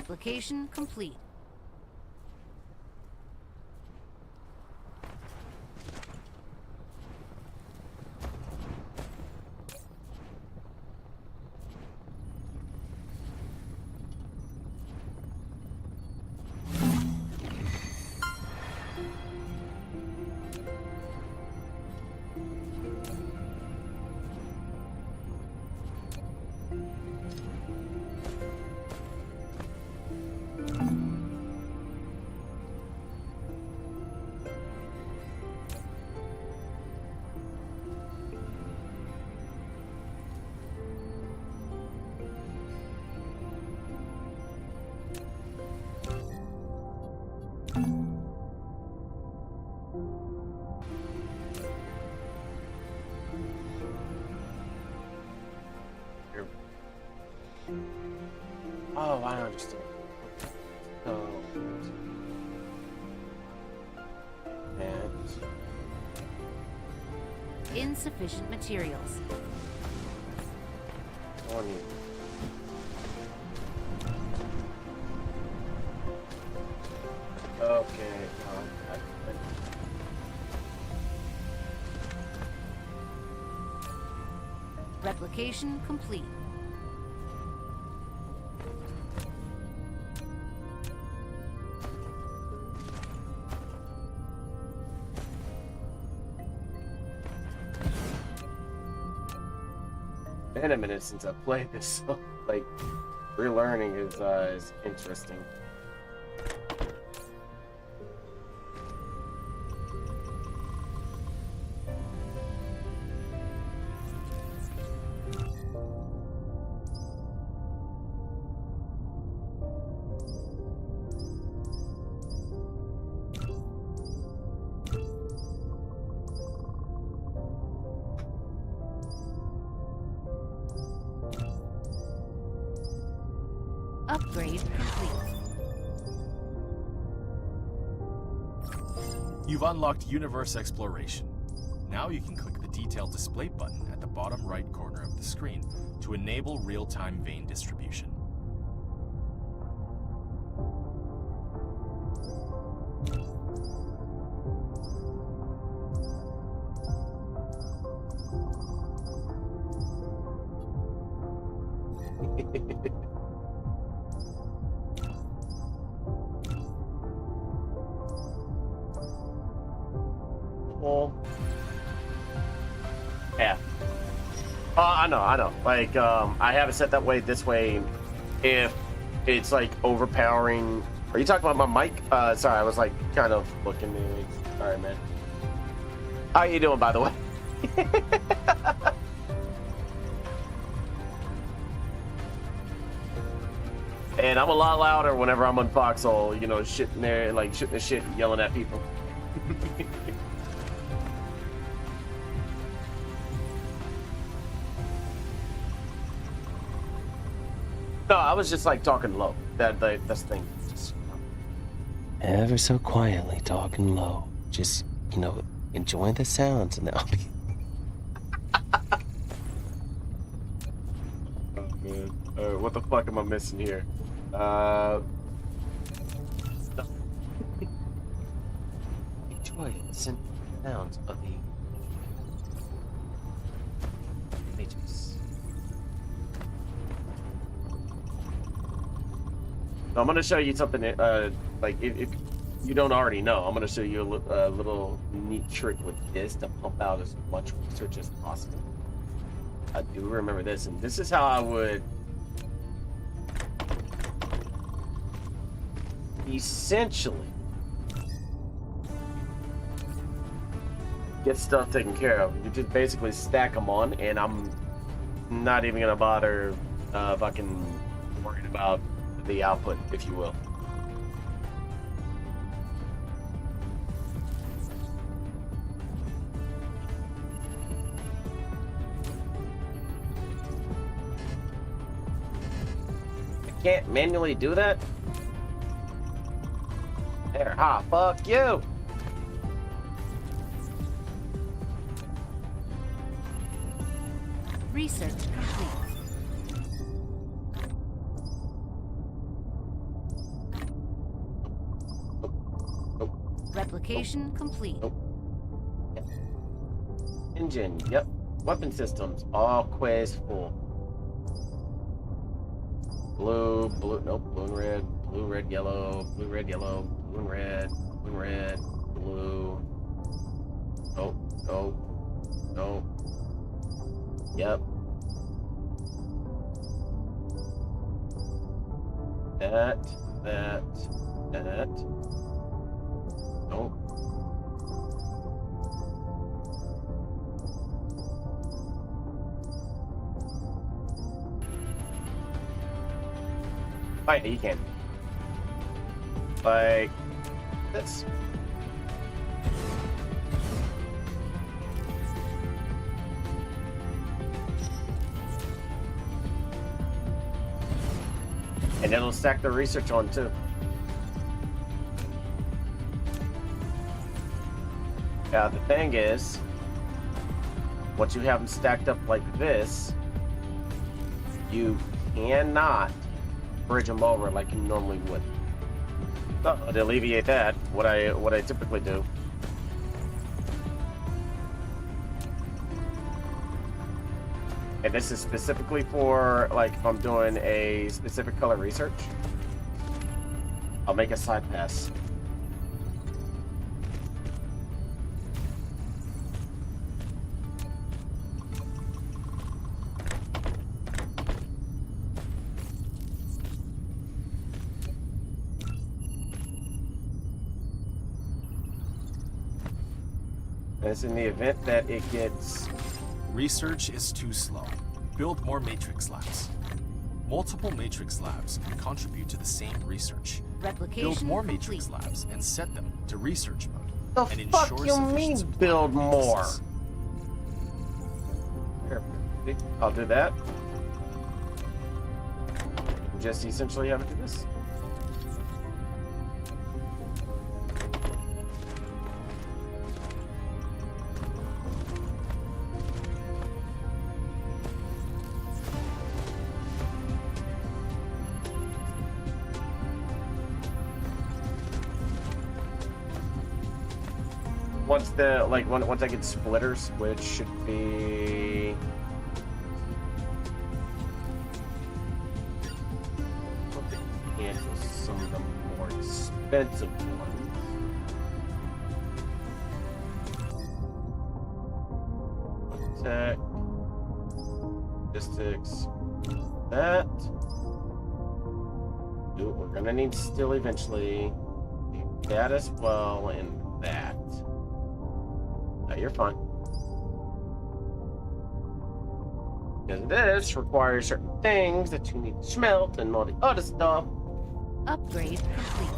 Replication complete. Oh, I understand. Oh. And Insufficient materials. on you. Okay. Replication complete. Been a minute since I played this, so like relearning is interesting. Upgrade complete. You've unlocked Universe Exploration. Now you can click the Detailed Display button at the bottom right corner of the screen to enable real-time vein distribution. Yeah. I know. Like, I have it set that way. This way, if it's like overpowering. Are you talking about my mic? Sorry, I was like kind of looking. Sorry, man. How you doing, by the way? And I'm a lot louder whenever I'm on Foxhole, you know, shitting there, like shooting the shit and yelling at people. No, I was just like talking low. That's the thing. Just, ever so quietly talking low. Just, you know, enjoying the sounds and the Oh man. What the fuck am I missing here? Enjoy the sounds of the pages. So I'm gonna show you something. Like if you don't already know, I'm gonna show you a little neat trick with this to pump out as much research as possible. I do remember this, and this is how I would essentially get stuff taken care of. You just basically stack them on, and I'm not even gonna bother fucking worrying about the output, if you will. I can't manually do that? There, ha, fuck you! Research complete. Replication complete. Oh. Engine, yep. Weapon systems, all quiz full. Blue, nope, blue and red, yellow, blue, red, yellow, blue and red, blue. Oh, no. Yep. That. Nope. Oh, yeah, you can. Like this. And it'll stack the research on too. Now the thing is, once you have them stacked up like this, you cannot bridge them over like you normally would. So, to alleviate that, what I typically do and this is specifically for like if I'm doing a specific color research, I'll make a side pass. As in the event that it gets... Research is too slow. Build more matrix labs. Multiple matrix labs can contribute to the same research. Replication Build more complete. matrix labs and set them to research mode. The and fuck ensure you mean sufficient build supply of more? processes. I'll do that. Just essentially have it do this. Once I get splitters, which should be some of the more expensive ones. Tech, logistics, that. Dude, we're gonna need steel eventually. Need that as well, and that. You're fine. Because this requires certain things that you need to smelt and all the other stuff. Upgrade complete.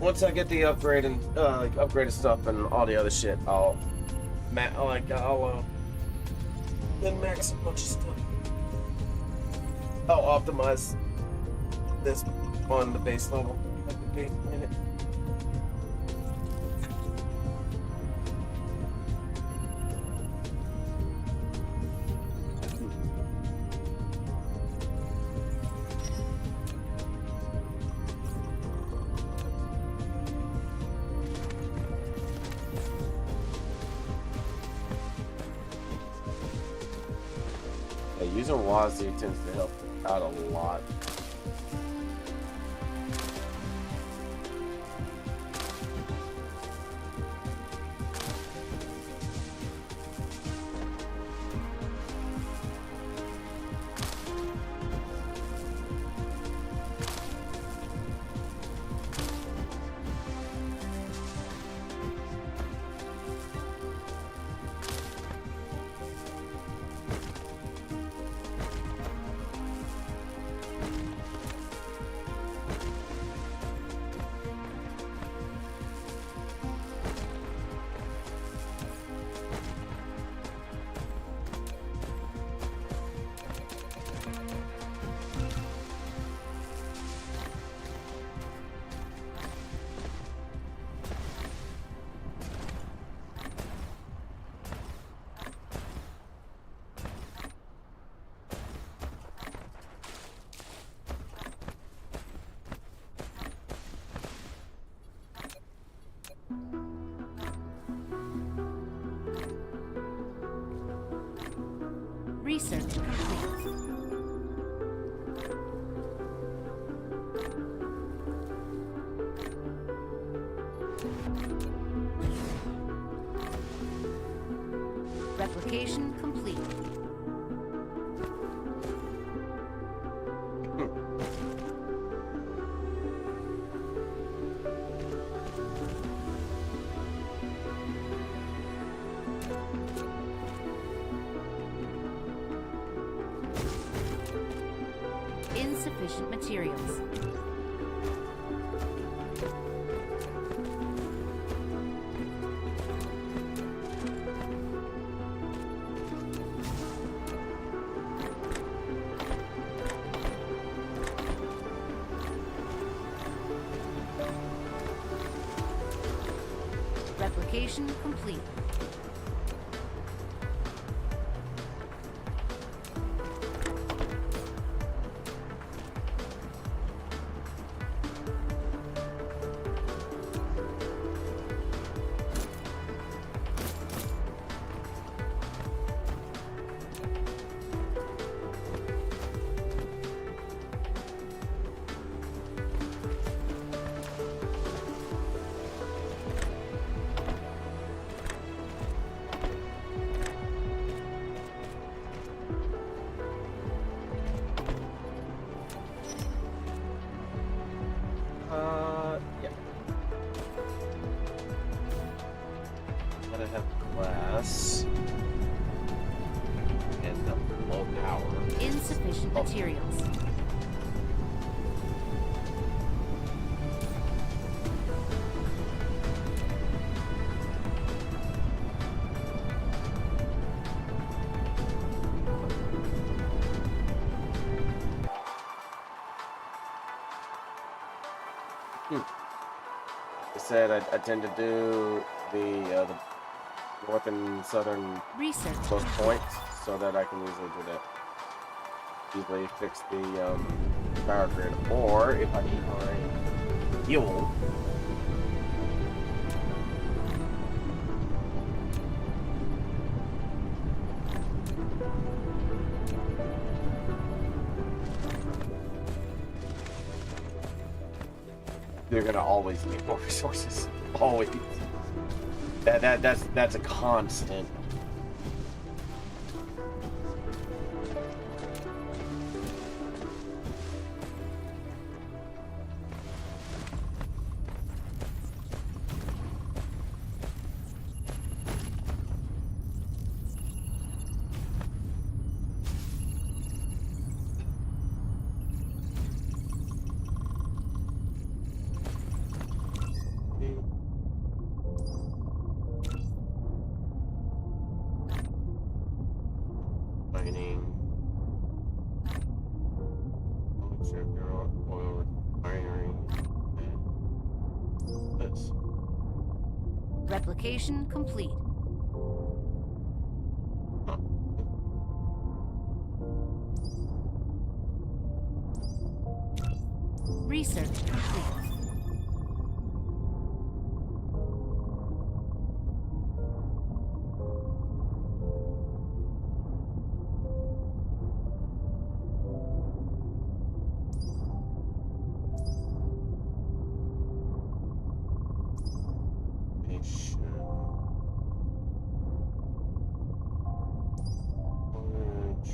Once I get the upgrade and upgraded stuff and all the other shit, I'll then max a bunch of stuff. I'll optimize this on the base level. In it. Using WASD tends to help out a lot. Research complete. Replication complete. Insufficient materials. Replication complete. Yeah. Gotta have glass and the low power. Insufficient materials. I said I tend to do the north and southern Research most complete. points so that I can easily do that. Easily fix the power grid, or if I can find fuel. They're gonna always need more resources. Always. That's a constant. Mining. Oil refinery. And this. Replication complete. Huh. Research complete. Mission. Orange.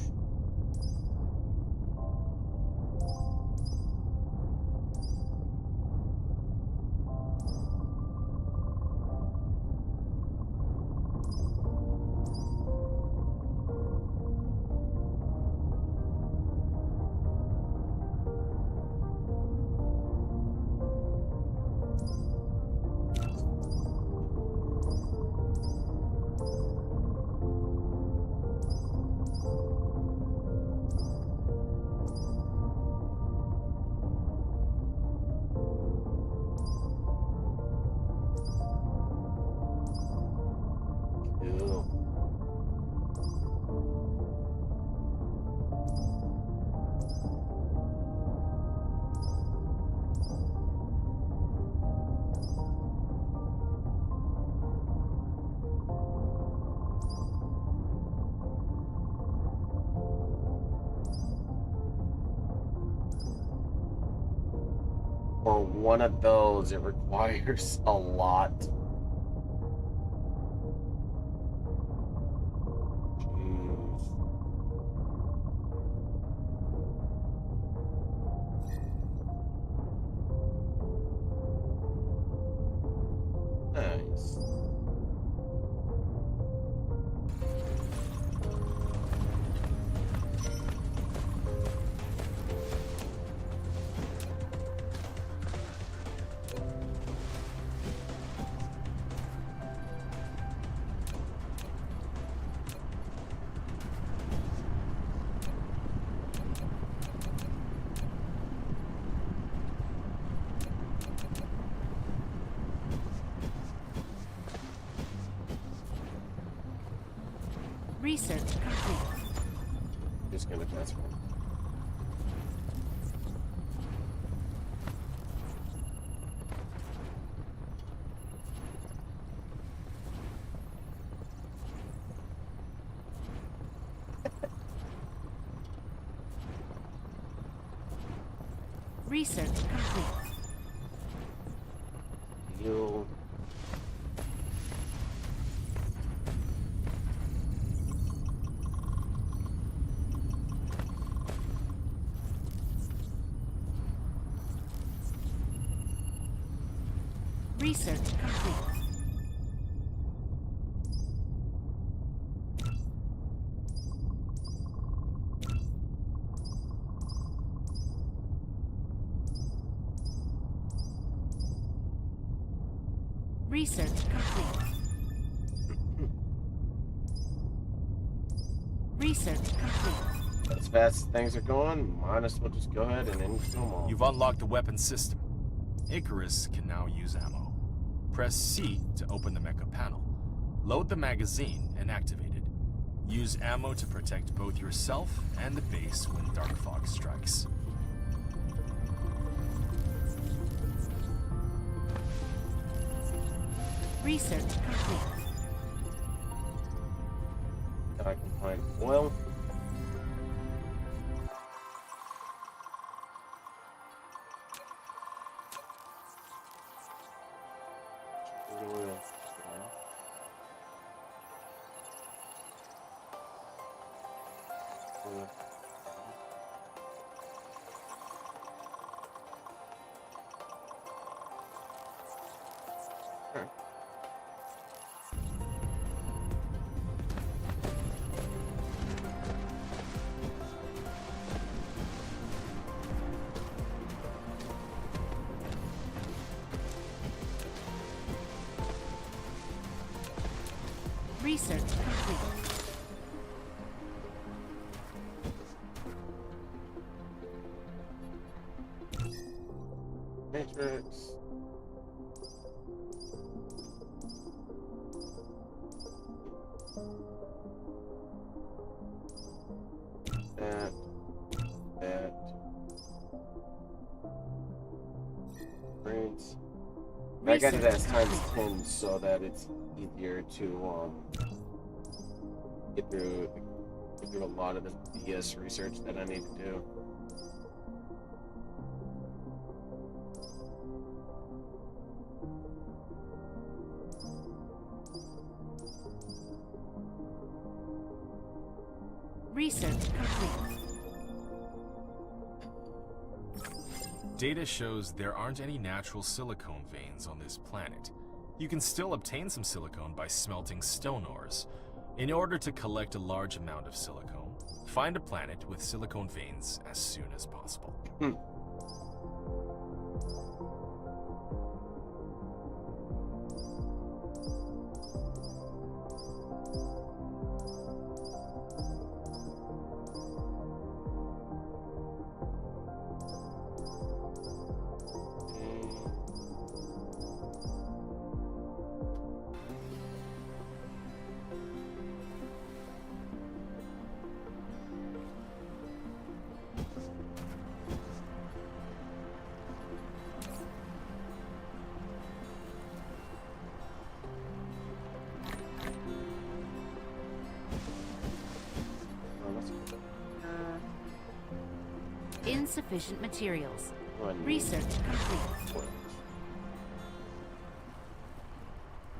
for one of those, it requires a lot. Jeez. Nice. Research complete. Just gonna transfer. Research complete. Heal. Research complete. Research complete. Research complete. As fast as things are going, might as well just go ahead and end them all. You've unlocked the weapon system. Icarus can now use ammo. Press C to open the mecha panel. Load the magazine and activate it. Use ammo to protect both yourself and the base when dark fog strikes. Research complete. That I can find oil. Oil. Oil. Sure. Research complete. Matrix. That. That. Brains. I got it as times 10 so that it's easier to get through a lot of the BS research that I need to do. Research complete. Data shows there aren't any natural silicone veins on this planet. You can still obtain some silicone by smelting stone ores. In order to collect a large amount of silicone, find a planet with silicone veins as soon as possible. Insufficient materials. Research complete.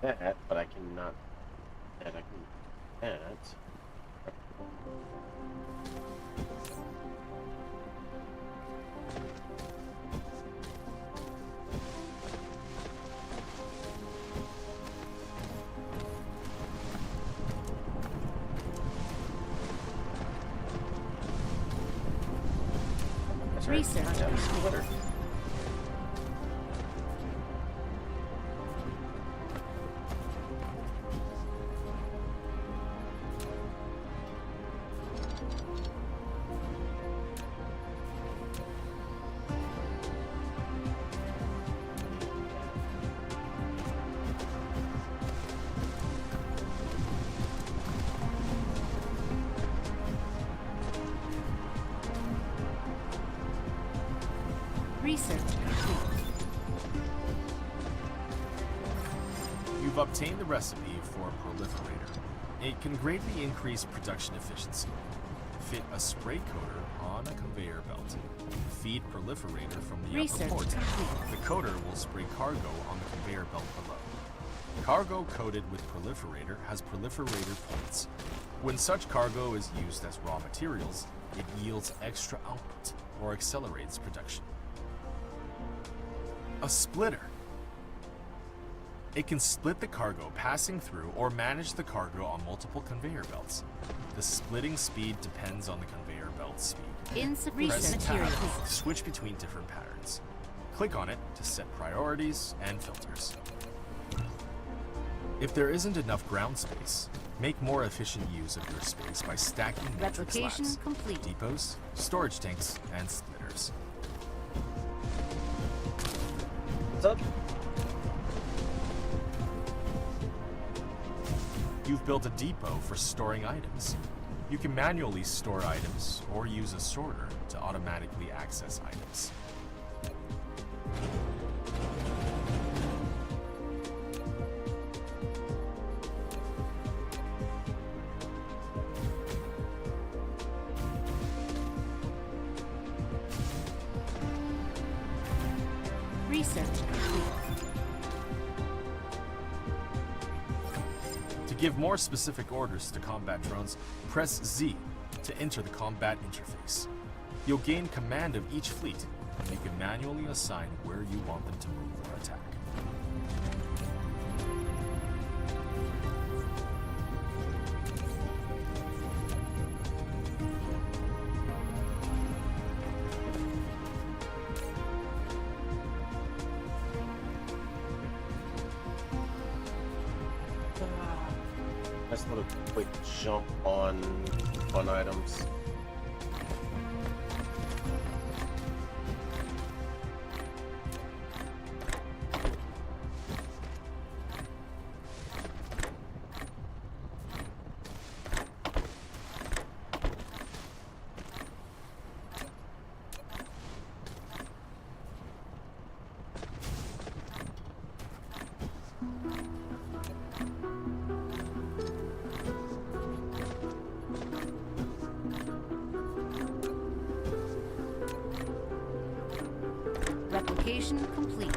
That, but I cannot. That I can. That. That's right. Research I have a splitter. Research complete. You've obtained the recipe for a proliferator. It can greatly increase production efficiency. Fit a spray coater on a conveyor belt. Feed proliferator from the Research upper port. complete. The coater will spray cargo on the conveyor belt below. Cargo coated with proliferator has proliferator points. When such cargo is used as raw materials, it yields extra output or accelerates production. A splitter. It can split the cargo passing through or manage the cargo on multiple conveyor belts. The splitting speed depends on the conveyor belt speed. Insufficient Press tab materials. to switch between different patterns. Click on it to set priorities and filters. If there isn't enough ground space, make more efficient use of your space by stacking matrix Replication slabs, complete. depots, storage tanks, and splitters. What's up? You've built a depot for storing items. You can manually store items or use a sorter to automatically access items. Research complete. To give more specific orders to combat drones, press Z to enter the combat interface. You'll gain command of each fleet, and you can manually assign where you want them to move or attack. Nice little quick jump on fun items. Replication complete.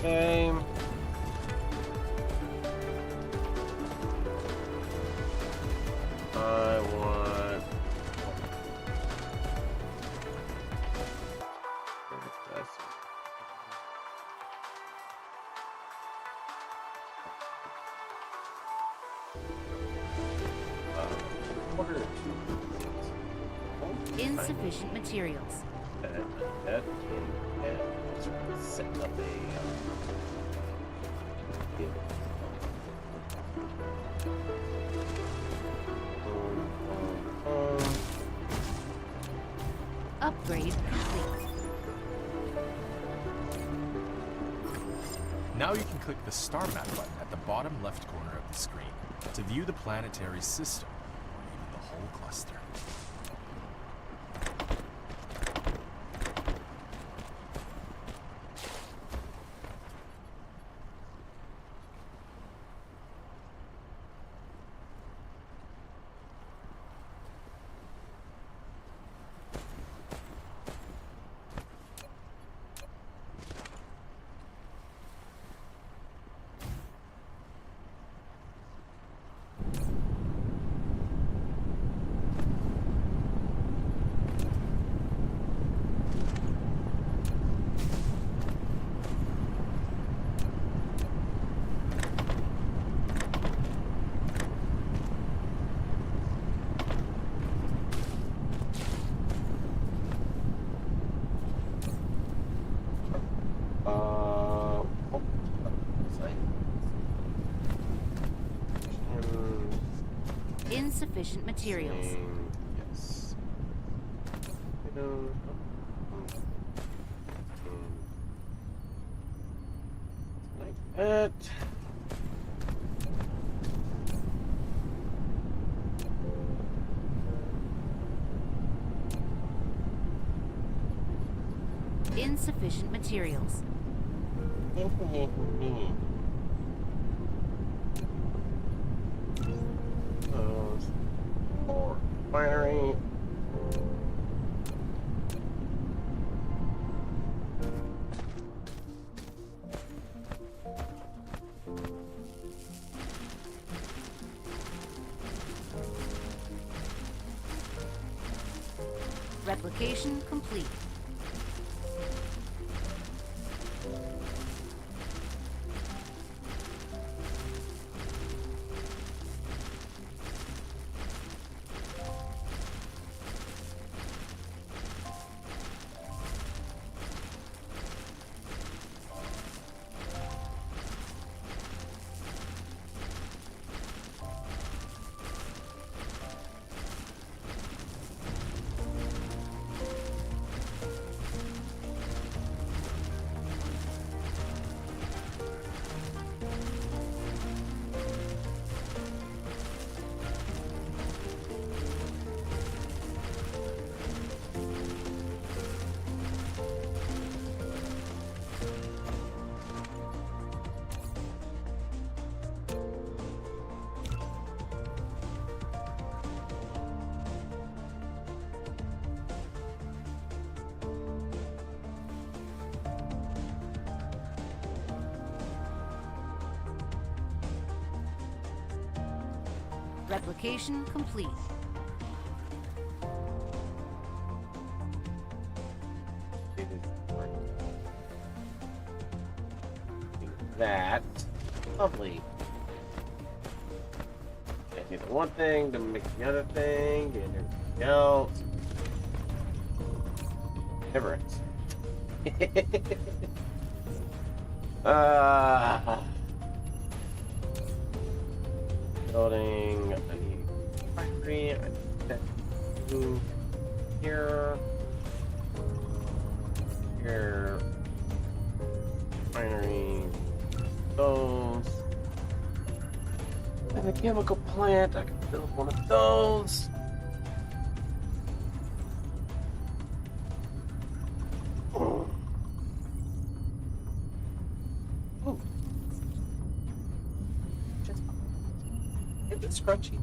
Okay. I want. What are the two? Insufficient materials. That and set up a. Upgrade complete. Now you can click the star map button at the bottom left corner of the screen to view the planetary system, or even the whole cluster. Insufficient materials. Yes. Like that. Insufficient materials. More binary. Replication complete. Replication complete. That. Lovely. Can't do the one thing to make the other thing, and everything else. Never ends. Building a new factory. I need that to here. Here. Refinery. Those. And a chemical plant. I can build one of those. Oh. Oh. Just a bit scrunchy.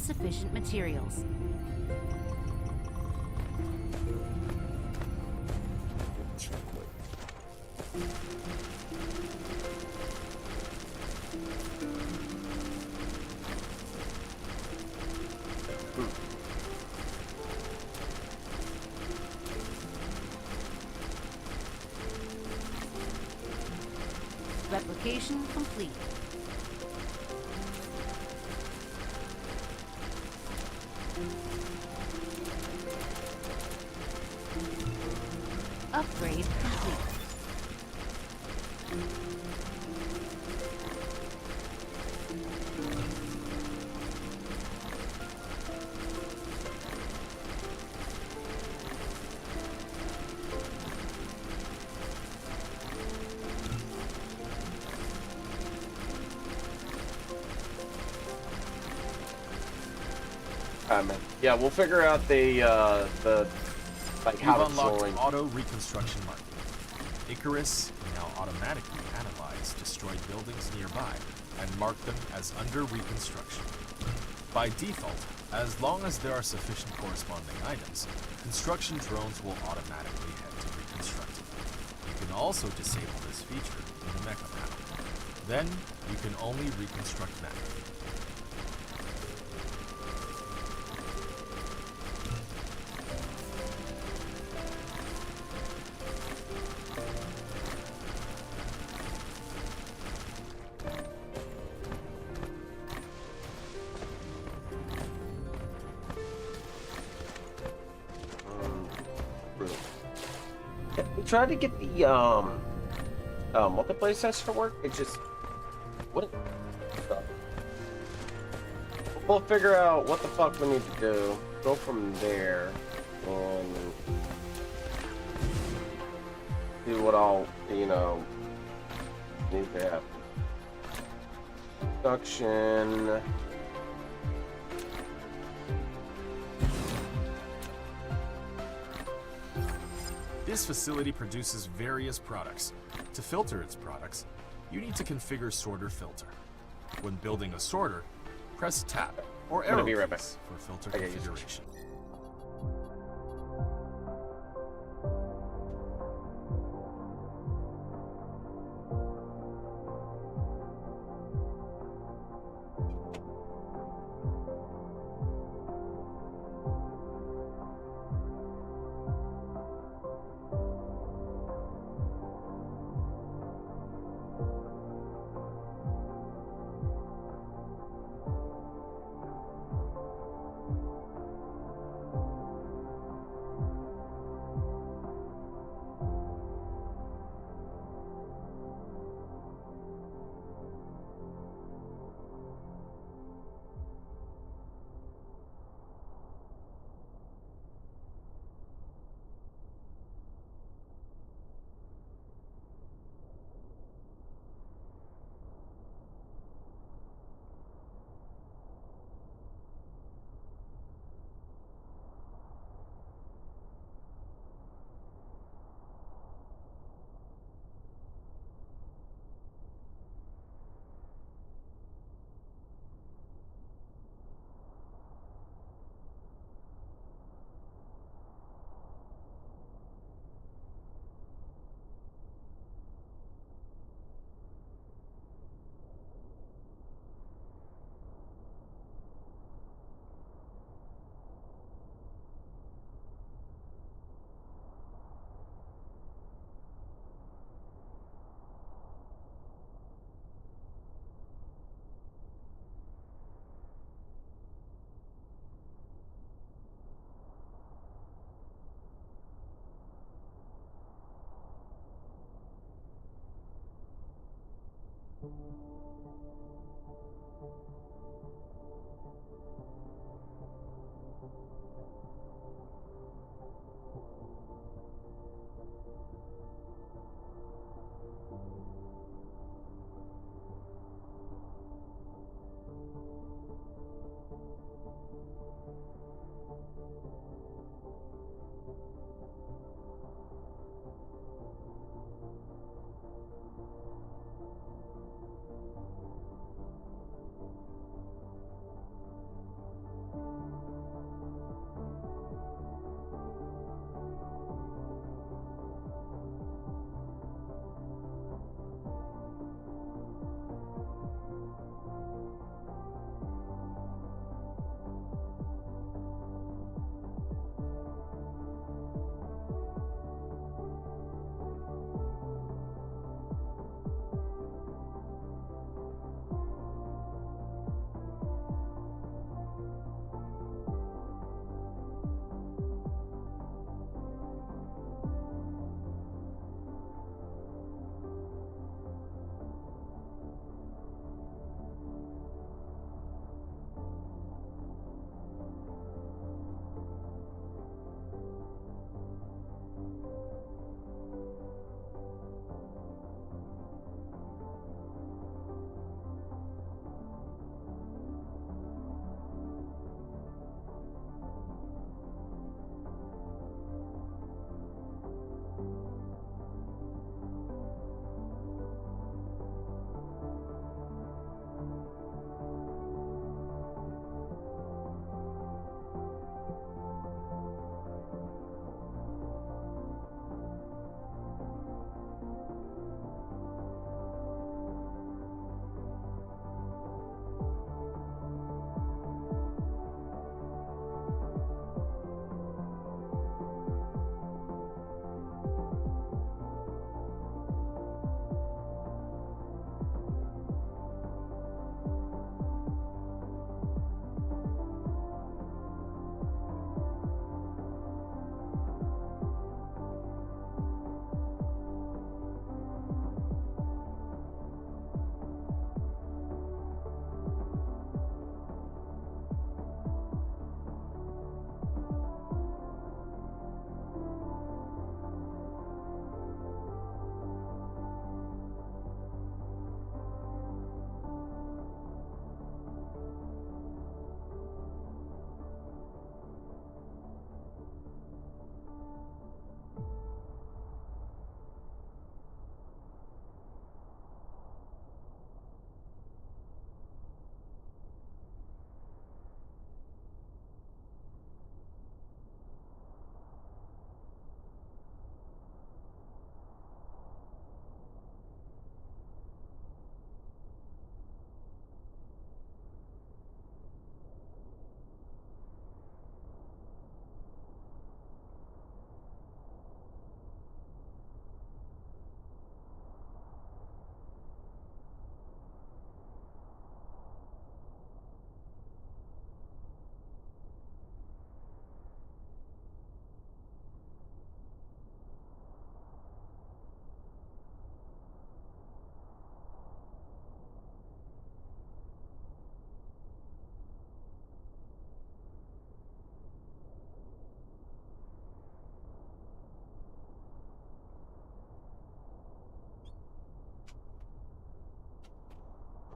Insufficient materials. Replication complete. Upgrade complete. Man. Yeah, we'll figure out the like how You've to unlocked join. auto reconstruction marking. Icarus can now automatically analyze destroyed buildings nearby and mark them as under reconstruction. By default, as long as there are sufficient corresponding items, construction drones will automatically head to reconstruct it. You can also disable this feature in the mecha panel. Then, you can only reconstruct mecha. We tried to get the multiplayer session to work. It just wouldn't. We'll figure out what the fuck we need to do. Go from there and do what I'll, need to happen. Production. This facility produces various products. To filter its products, you need to configure sorter filter. When building a sorter, press tab or I'm gonna arrow be right back. keys for filter Okay, you configuration.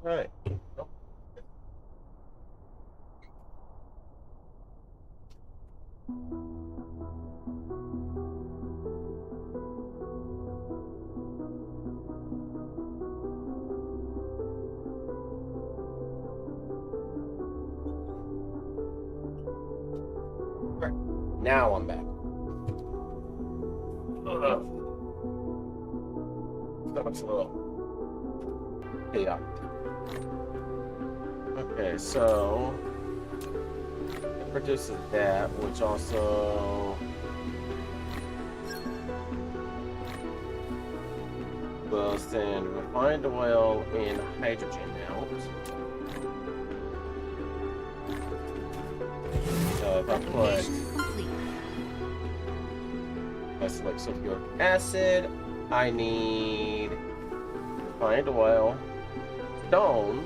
Right. Oh. Right. Now I'm back. Stomach's a little chaotic. Okay, so it produces that, which also will send refined oil and hydrogen out. If I put, Replication complete. if I select sulfuric acid, I need refined oil, stone,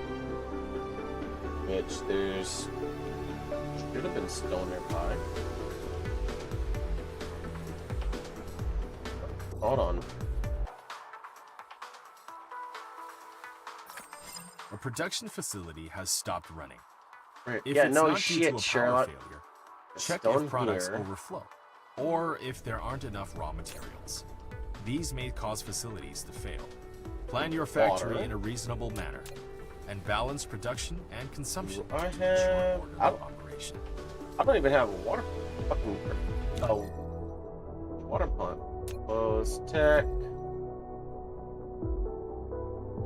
which there's should have been stone nearby. Hold on. A production facility has stopped running. Right. If Yeah, it's no not due shit, to a power Sherlock. failure, check Stone if products here. overflow, or if there aren't enough raw materials. These may cause facilities to fail. Plan your factory Water. in a reasonable manner, and balance production and consumption Do I to ensure have- orderly operation. I don't even have a water fucking water pump. Close tech.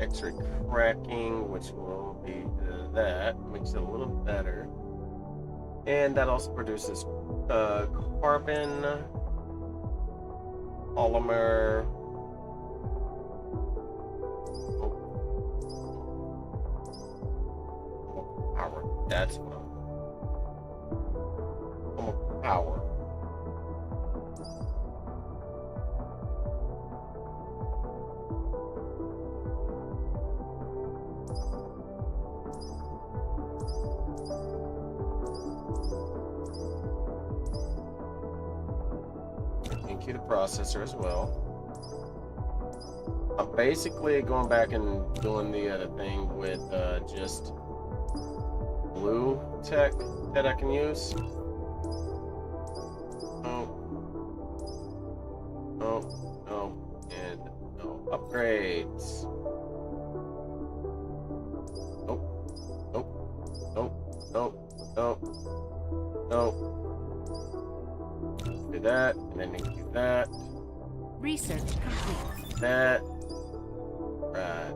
X-ray cracking, which will be that. Makes it a little better. And that also produces carbon, polymer. Oh, power. That's what I'm. Power. Include a processor as well. I'm basically going back and doing the other thing with just blue tech that I can use. No, and no upgrades. Nope. Do that, and then do that. Research complete. That. Right.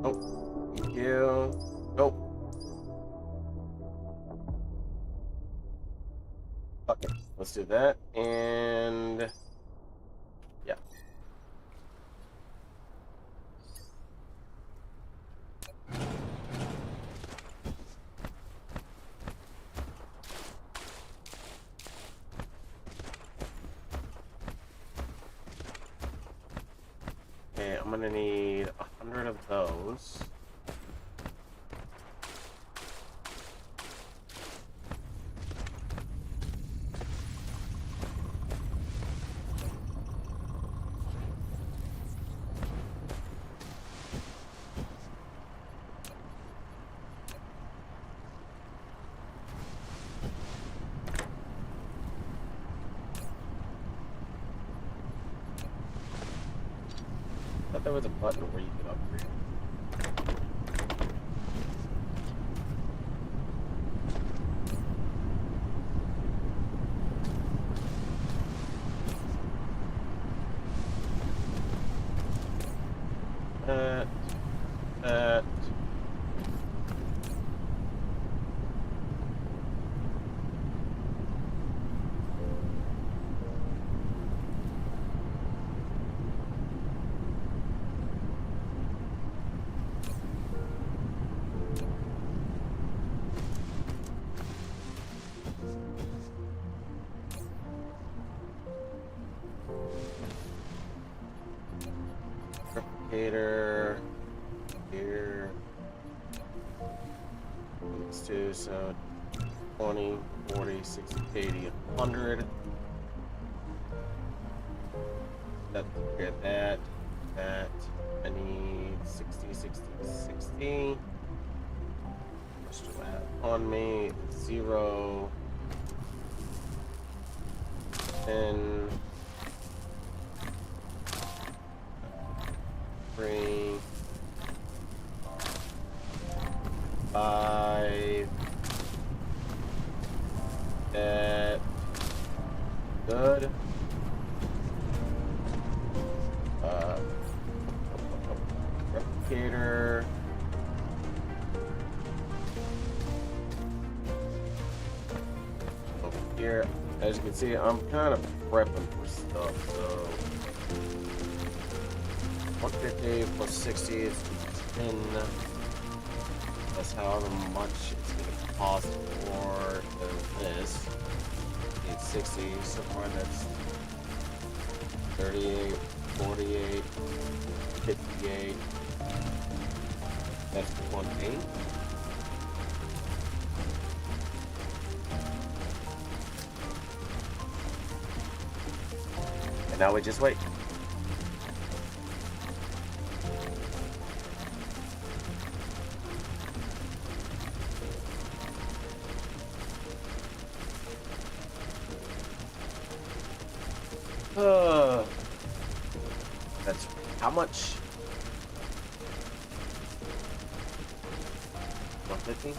Nope. Thank you. Nope. Okay, let's do that, and yeah. Okay, I'm gonna need 100 of those. I thought there was a button where you could upgrade. That. Replicator. Here. Let's do so 20, 40, 60, 80, 100. That, that. I need 60, 60, 60. What do I have on me? 0, 10, 3, 5. That good. Replicator. Over here, as you can see, I'm kind of prepping for stuff. So 150 plus 60 is 10. That's however much it's going to cost for this. It's 60, somewhere that's 38, 48, 58. That's 20. And now we just wait. That's how much? 150?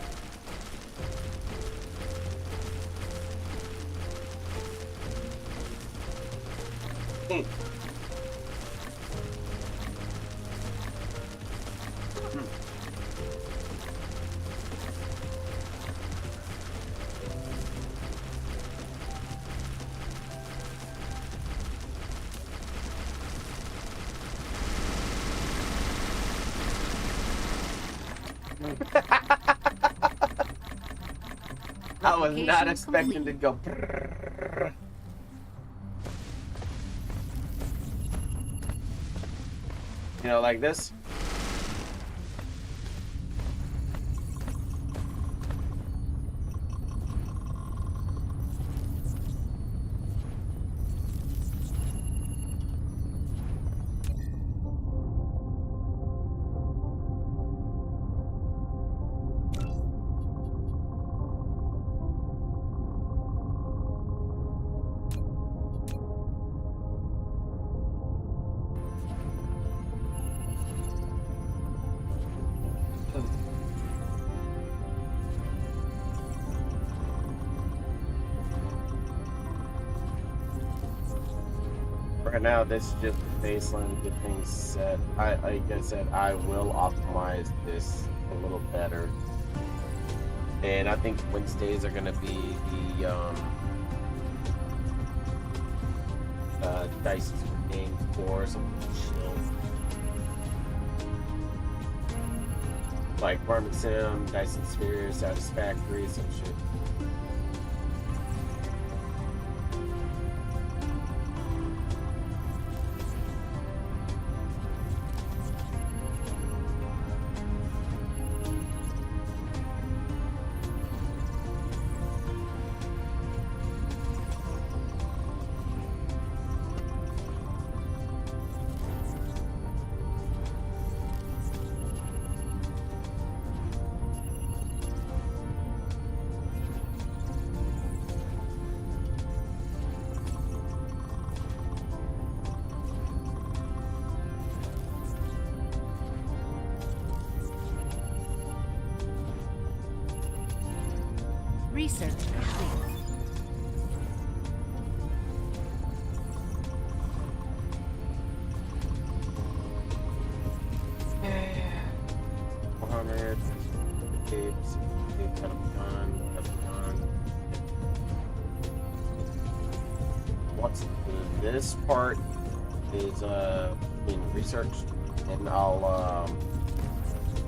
I was not expecting to go. You know, like this. Right now, this is just the baseline to get things set. Like I said, I will optimize this a little better. And I think Wednesdays are going to be the dice game for some chill. Like Farming Sim, Dyson Sphere, Satisfactory, some shit. Research complete. Once this part is being researched, and I'll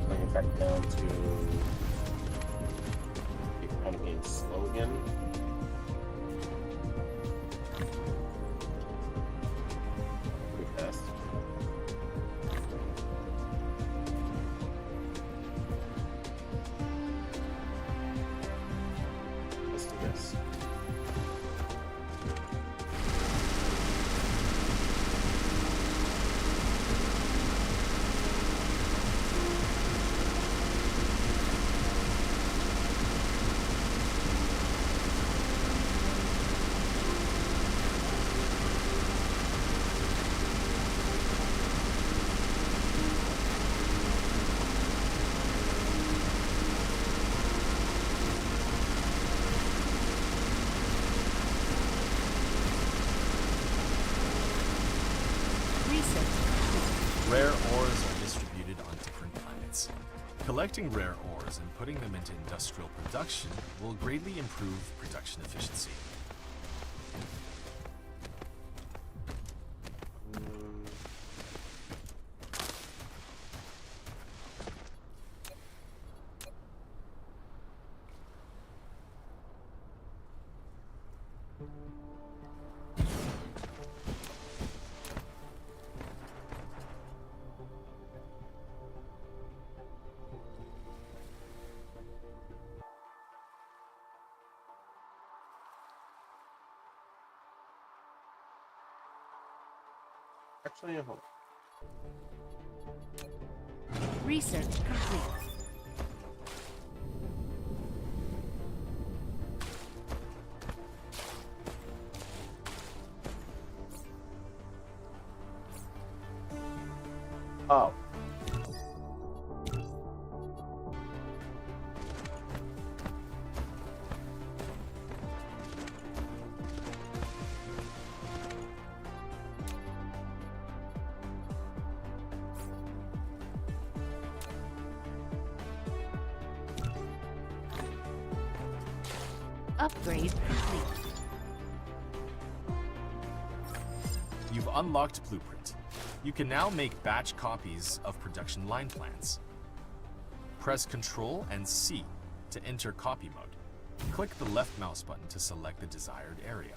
bring it back down to kind of being slow again. Pretty fast. Let's do this. Rare ores are distributed on different planets. Collecting rare ores and putting them into industrial production will greatly improve production efficiency. Actually, hold on. Research complete. Oh. Upgrade complete. You've unlocked Blueprint. You can now make batch copies of production line plans. Press Ctrl and C to enter copy mode. Click the left mouse button to select the desired area.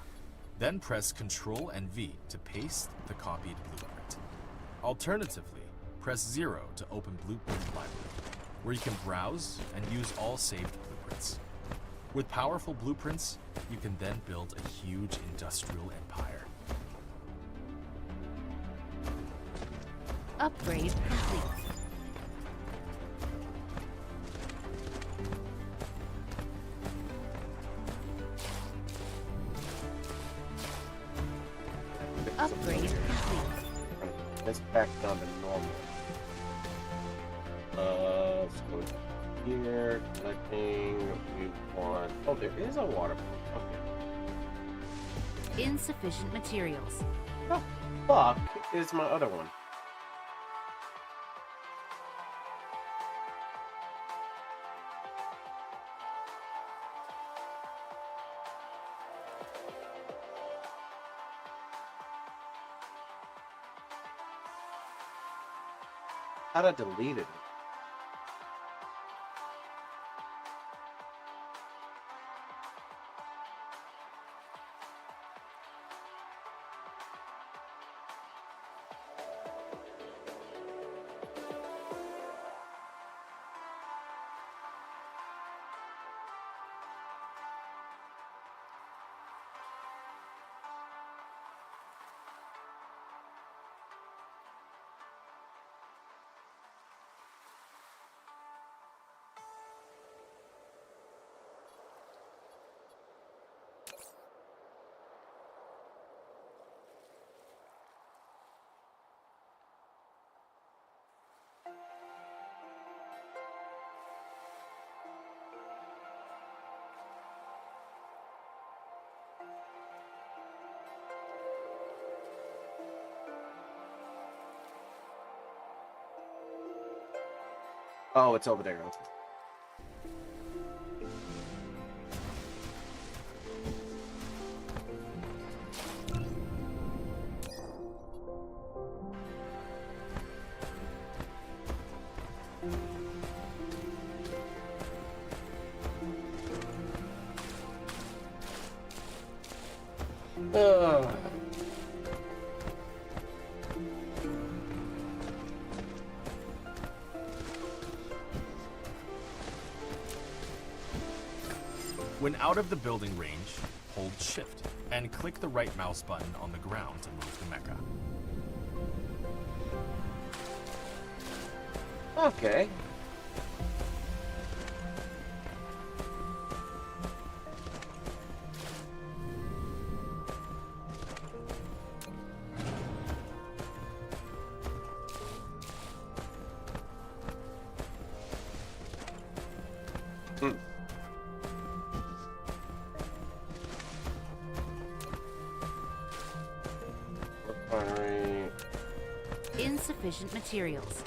Then press Ctrl and V to paste the copied blueprint. Alternatively, press 0 to open Blueprint Library, where you can browse and use all saved blueprints. With powerful blueprints, you can then build a huge industrial empire. Upgrade complete. Upgrade complete. This back down to normal. Let's go here. Collecting. We want. Oh, there is a water pump. Okay. Insufficient materials. The fuck is my other one? How'd I delete it? Oh, it's over there. Okay. Ugh. When out of the building range, hold Shift and click the right mouse button on the ground to move the mecha. Okay. Insufficient Insufficient materials.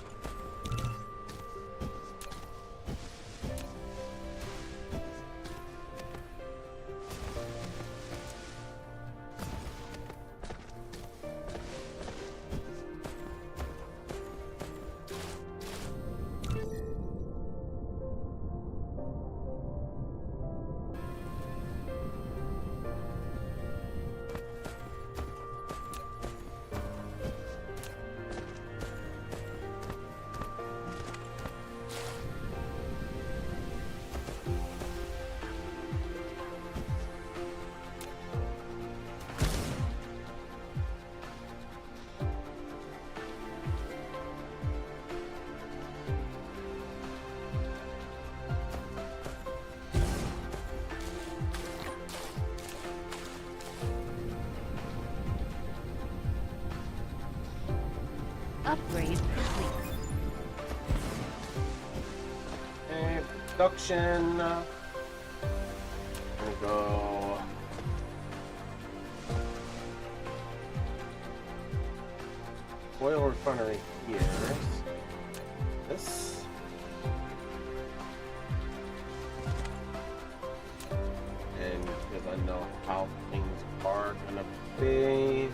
Upgrade complete. Okay, production. Gonna go. Oil refinery here. This. And because I know how things are gonna be.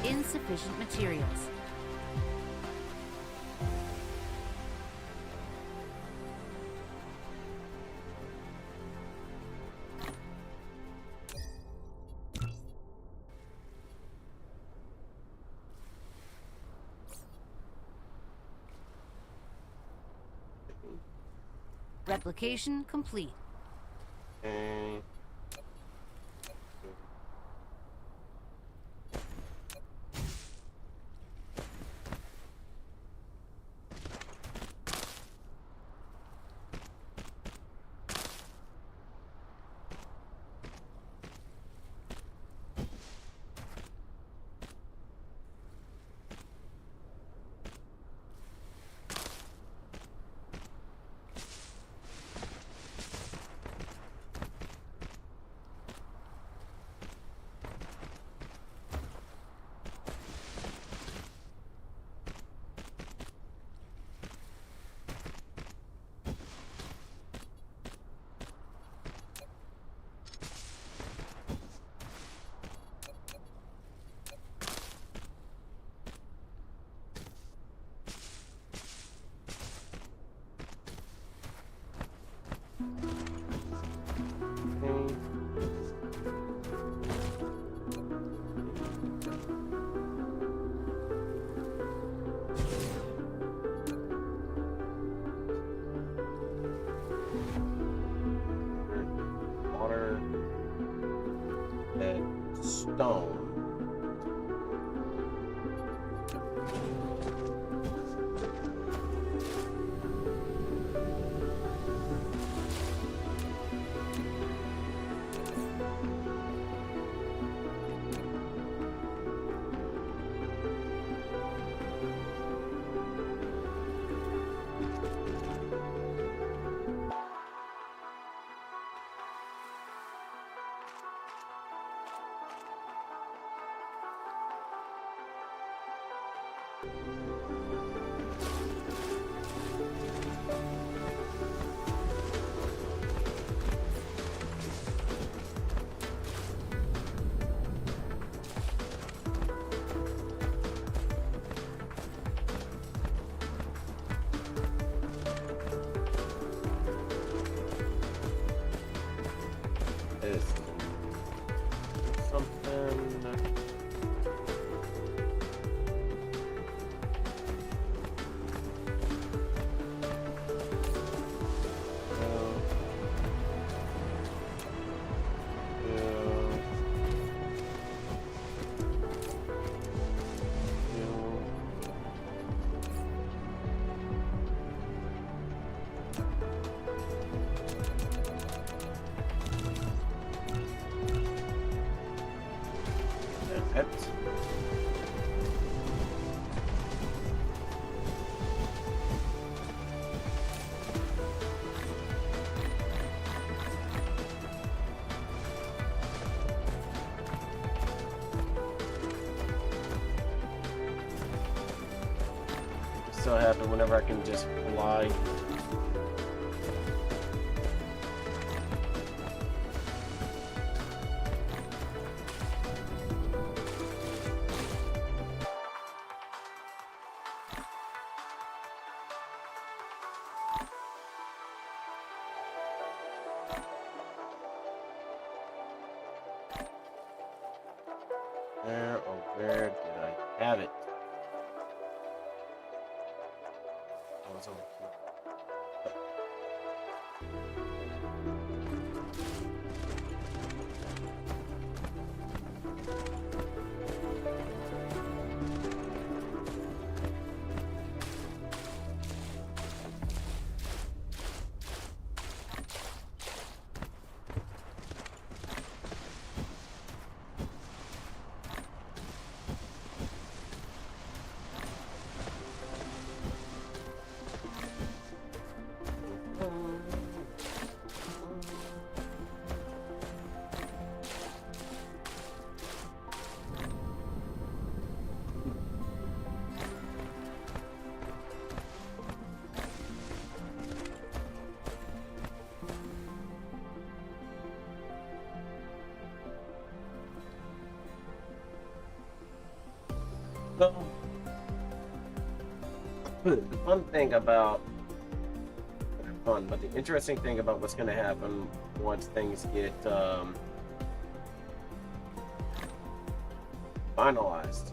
Insufficient materials. Replication complete. Okay. Water and stone. Is something. It. so happy whenever I can just fly. Where, oh, where did I have it? Oh, it's over here. So, the fun thing about fun, but the interesting thing about what's going to happen once things get finalized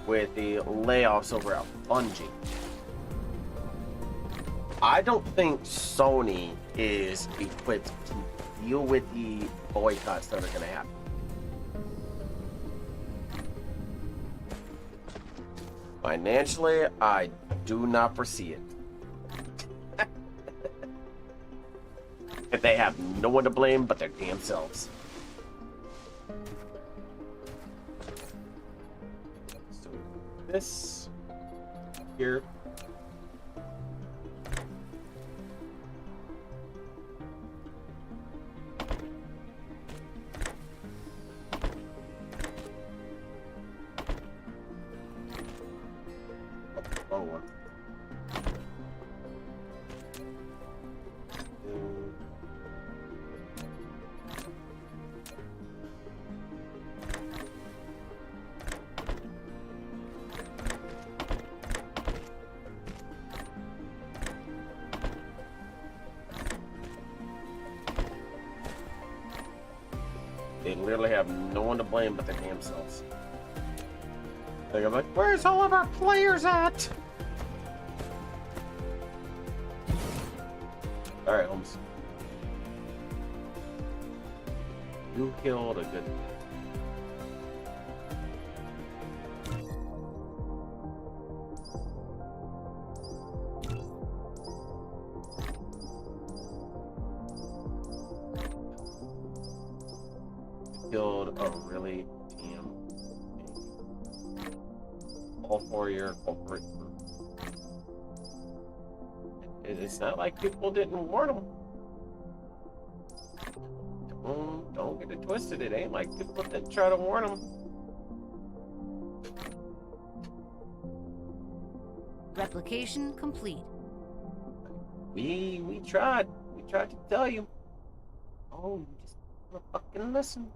with the layoffs over at Bungie. I don't think Sony is equipped to deal with the boycotts that are going to happen. Financially, I do not foresee it. If they have no one to blame but their damn selves. So this here. They literally have no one to blame but their damn selves. They're like, where's all of our players at? Alright, Holmes. You killed a good... Killed a really damn all for your culprit. It's not like people didn't warn them. Don't get it twisted. It ain't like people didn't try to warn them. Replication complete. We tried. We tried to tell you. Oh, you just don't fucking listen.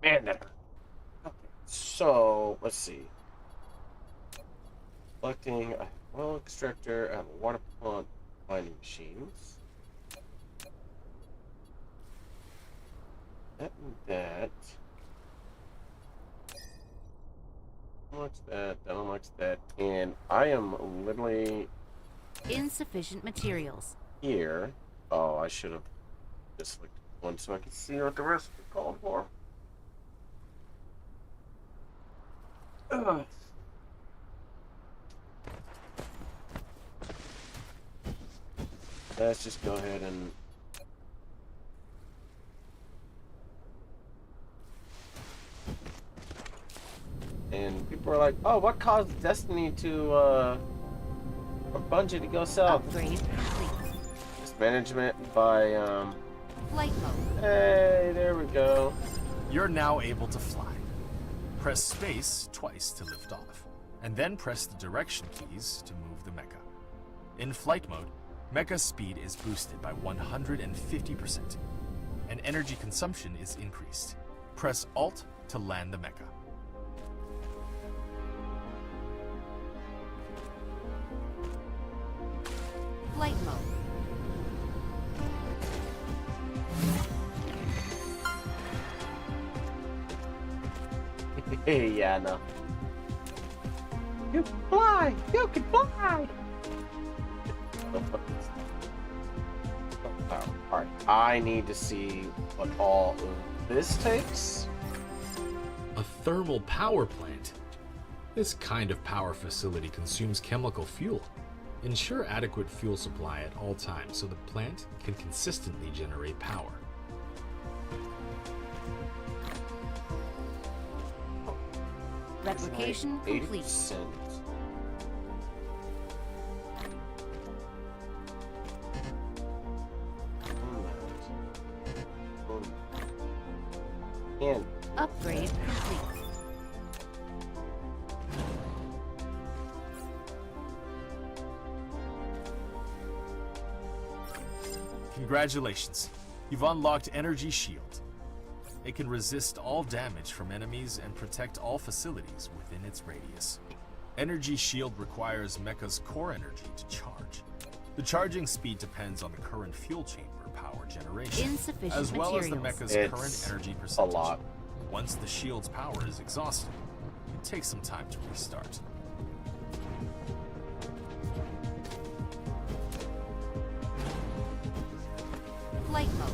Man, that hurt. Okay, so let's see. Collecting a well extractor, I have a water pump, mining machines. That and that. Unlocks that, that unlocks that, and I am literally Insufficient materials. here. Oh, I should have just looked at one so I could see what the rest are called for. Ugh. Let's just go ahead and people are like, oh, what caused Destiny to For Bungie to go south. Upgrade complete. Management by Flight mode. hey, there we go. You're now able to fly. Press space twice to lift off, and then press the direction keys to move the mecha. In flight mode, mecha speed is boosted by 150%, and energy consumption is increased. Press Alt to land the mecha. Flight mode. Hey, yeah, no. You can fly! You can fly! Alright, I need to see what all of this takes. A thermal power plant. This kind of power facility consumes chemical fuel. Ensure adequate fuel supply at all times so the plant can consistently generate power. Replication complete. 80%. And Upgrade complete. Congratulations, you've unlocked Energy Shield. It can resist all damage from enemies and protect all facilities within its radius. Energy Shield requires mecha's core energy to charge. The charging speed depends on the current fuel chamber power generation, Insufficient as well as the materials. mecha's current It's energy a percentage. lot. Once the shield's power is exhausted, it takes some time to restart. Flight mode.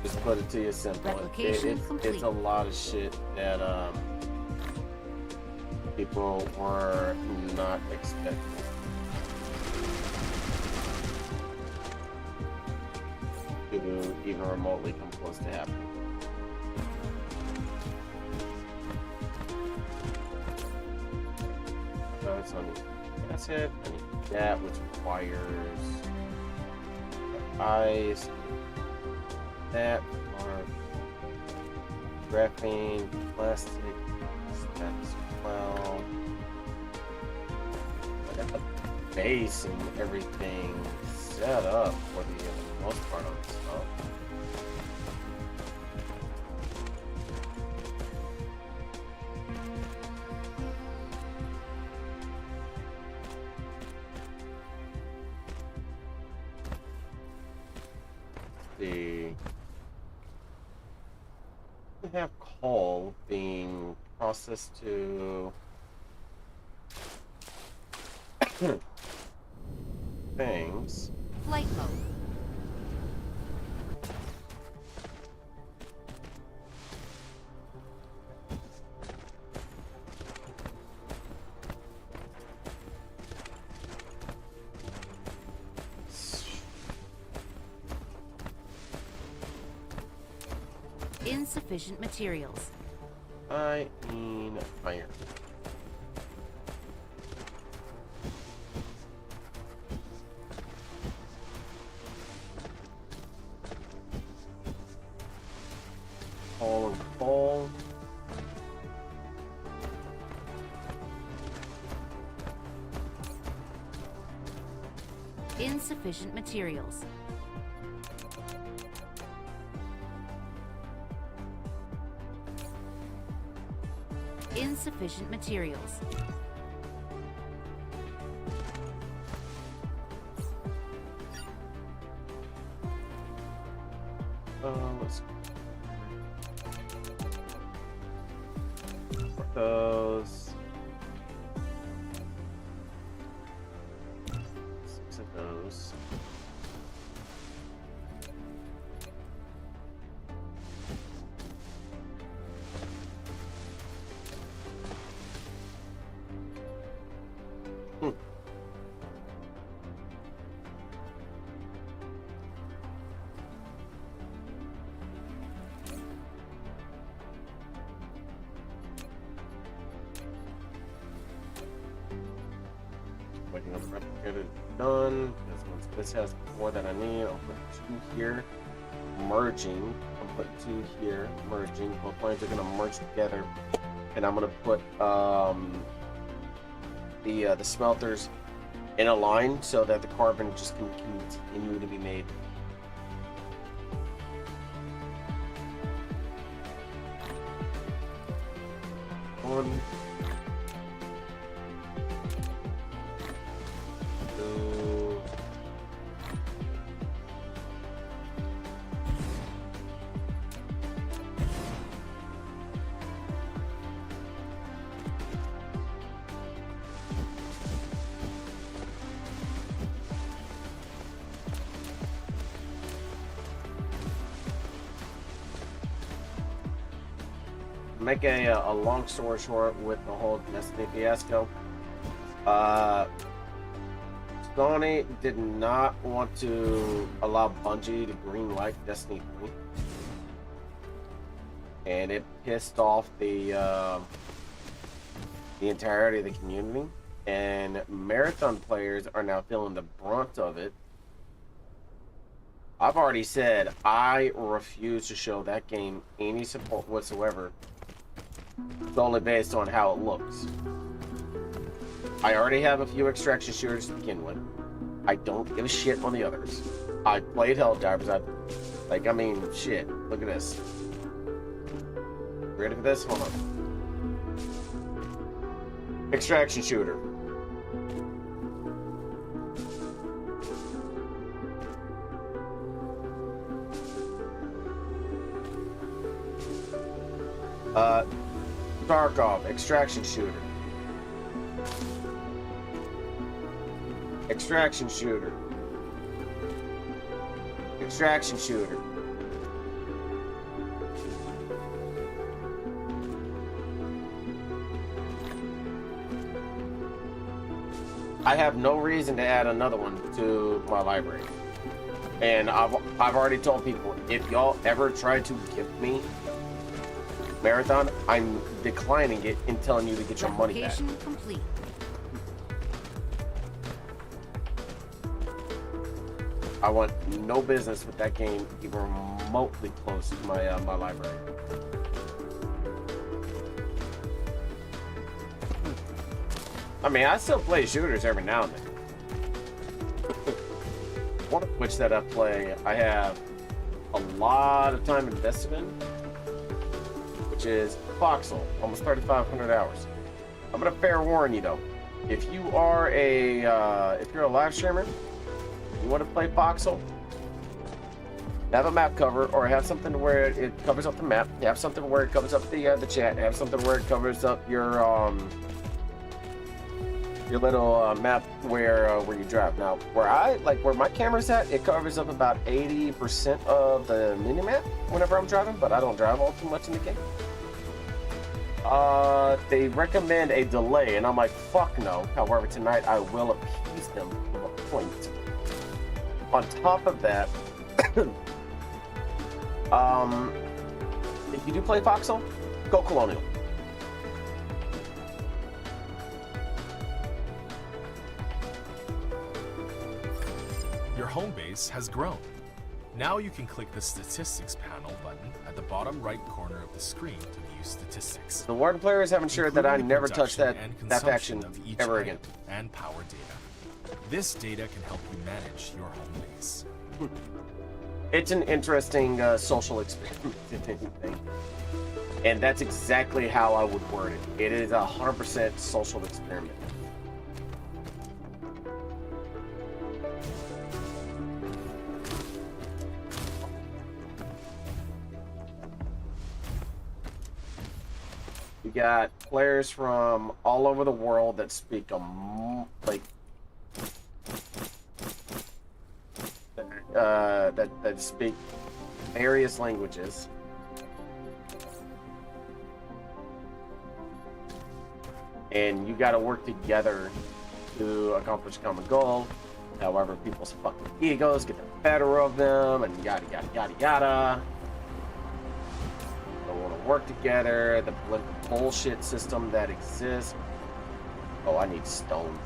just put it to you simple. Replication It's complete. a lot of shit that people were not expecting. To even remotely come close to happening. So that's it. I need that, which requires eyes. That are graphene, plastic, that as well. I got the base and everything set up for the most part on this stuff. The we have coal being processed to things. Flight mode. Insufficient materials. I mean iron. Coal and coal. Insufficient materials. Insufficient materials. Let's put those. 6 of those. the replicator done. This has 4 that I need. I'll put 2 here, merging. I'll put 2 here, merging. Both lines are gonna merge together, and I'm gonna put the smelters in a line so that the carbon just can continue to be made. One, 2. Make a long story short with the whole Destiny fiasco. Sony did not want to allow Bungie to greenlight Destiny 3, and it pissed off the entirety of the community. And Marathon players are now feeling the brunt of it. I've already said I refuse to show that game any support whatsoever. It's only based on how it looks. I already have a few extraction shooters to begin with. I don't give a shit on the others. I played Helldivers. I mean, shit. Look at this. Ready for this? Hold on. Extraction shooter. Tarkov, extraction shooter. Extraction shooter. Extraction shooter. I have no reason to add another one to my library. And I've already told people, if y'all ever try to gift me Marathon, I'm declining it and telling you to get your money back. Application complete. I want no business with that game even remotely close to my my library. I mean, I still play shooters every now and then. One of which that I play, I have a lot of time invested in, which is Foxhole, almost 3,500 hours. I'm gonna fair warn you though, if you are if you're a live streamer, you want to play Foxhole, have a map cover, or have something where it covers up the map. Have something where it covers up the chat. Have something where it covers up your little map where you drive. Now, where my camera's at, it covers up about 80% of the mini map whenever I'm driving, but I don't drive all too much in the game. They recommend a delay, and I'm like, fuck no. However, tonight I will appease them with a point. On top of that, if you do play Foxhole, go Colonial. Your home base has grown. Now you can click the Statistics panel button at the bottom right corner of the screen to view statistics. The Warden players have ensured that I including the never touch production that and faction consumption of each ever item again. and power data. This data can help you manage your home base. It's an interesting social experiment, if anything. And that's exactly how I would word it. It is 100% social experiment. You got players from all over the world that speak that speak various languages. And you got to work together to accomplish a common goal. However, people's fucking egos get the better of them, and yada yada yada yada. They want to work together. The political bullshit system that exists. Oh, I need stone.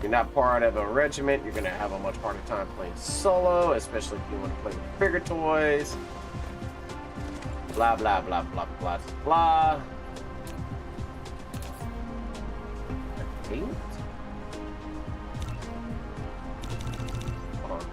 you're not part of a regiment, you're gonna have a much harder time playing solo, especially if you want to play with bigger toys. Blah blah blah blah blah blah. I think. Hold on.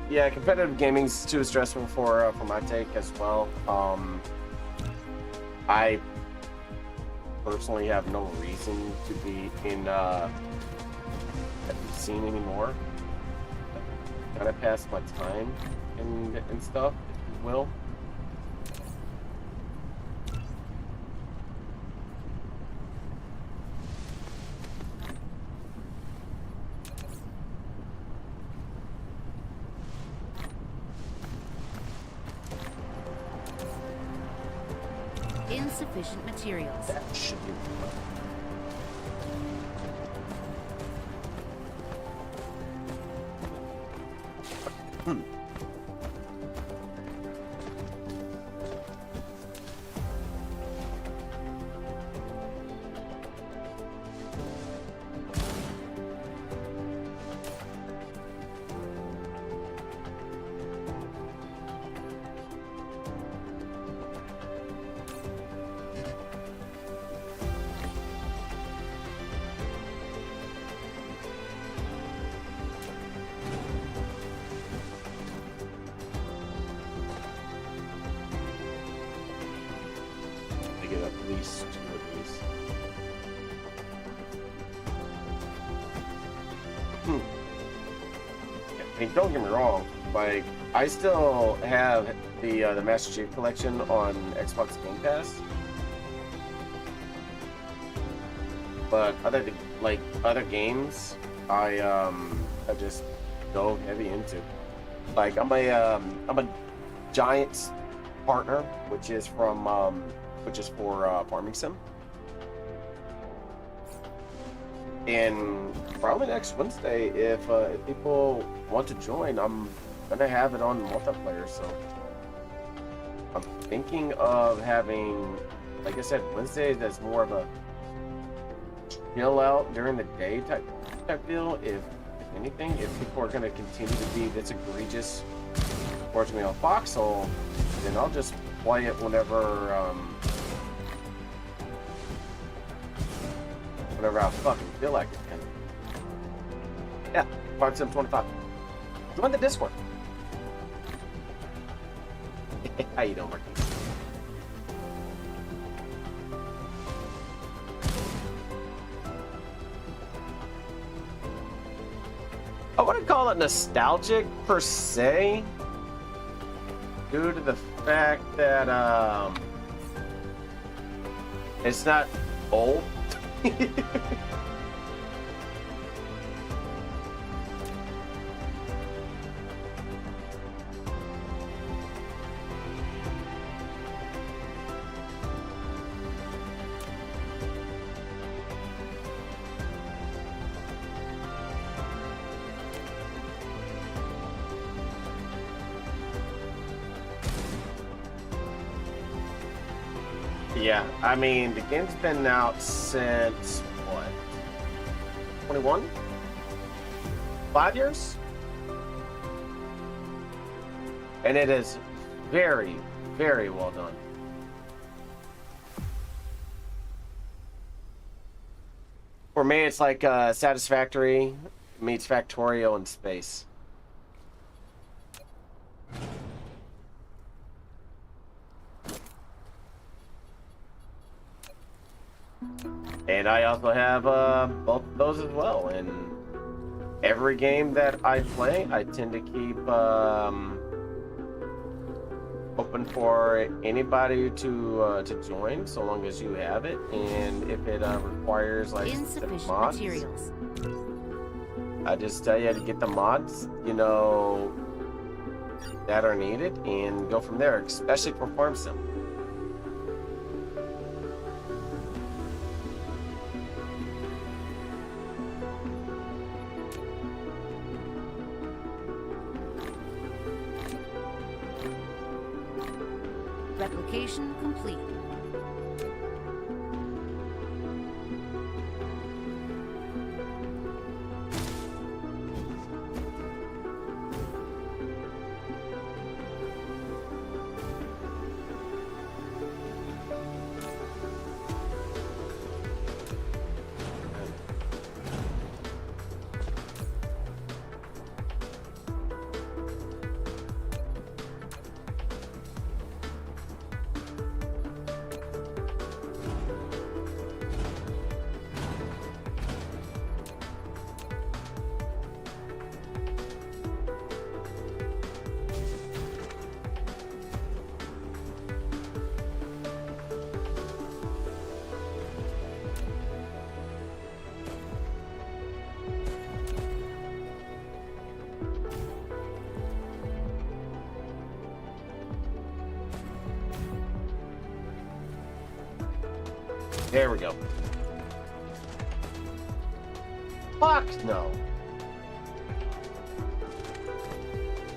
Yeah, competitive gaming's too stressful for my take as well. I personally have no reason to be in the scene anymore. Kind of past my time and stuff, if you will. Insufficient materials. That should be. At least two of these. I mean, don't get me wrong. Like, I still have the Master Chief Collection on Xbox Game Pass, but other games, I just go heavy into. Like, I'm a Giants partner, which is for Farming Sim. And probably next Wednesday, if people want to join, I'm gonna have it on multiplayer. So I'm thinking of having, like I said, Wednesdays as more of a chill out during the day type deal. If anything, if people are gonna continue to be this egregious towards me on Foxhole, then I'll just play it whenever I fucking feel like it. Yeah, Farm Sim 25. Join the Discord. How you doing, Marquis? I wouldn't call it nostalgic per se, due to the fact that it's not old. Yeah, I mean, the game's been out since, what, 21? 5 years? And it is very, very well done. For me, it's like Satisfactory meets Factorio in space. And I also have both of those as well. And every game that I play, I tend to keep open for anybody to join, so long as you have it. And if it requires like Insufficient mods, materials. I just tell you to get the mods, you know, that are needed, and go from there. Especially for farm sim. Replication complete. There we go. Fuck no.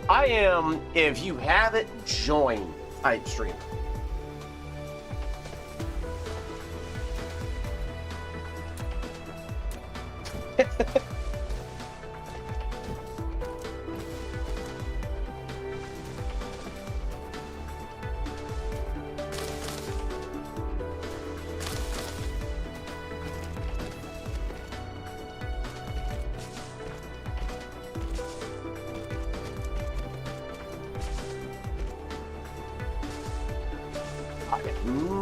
I am, if you haven't joined type stream.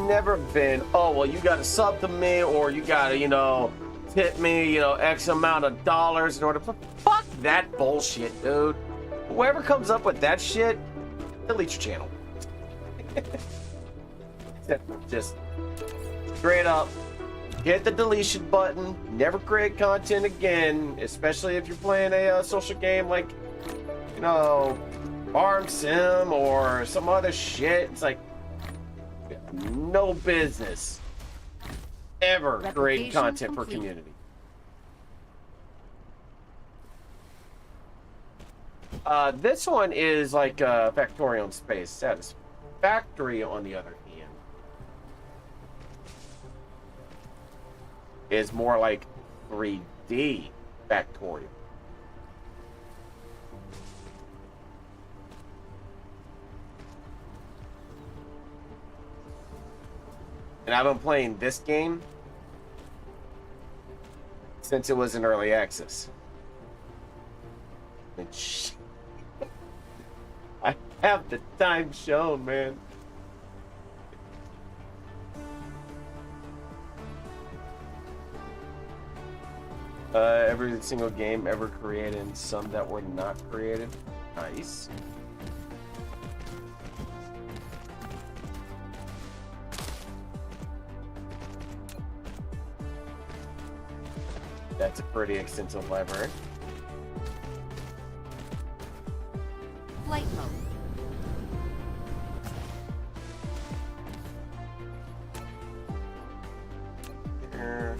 Never been, oh, well, you got to sub to me, or you got to, you know, tip me, you know, X amount of dollars in order to... Fuck that bullshit, dude. Whoever comes up with that shit, delete your channel. Just straight up, hit the deletion button, never create content again, especially if you're playing a social game like, you know, Farm Sim or some other shit. It's like, no business ever creating content for community. This one is like Factorio in space. Satisfactory, on the other hand, is more like 3D Factorio. And I've been playing this game since it was in early access. And I have the time shown, man. Every single game ever created and some that were not created. Nice. That's a pretty extensive library. Flight mode. Here.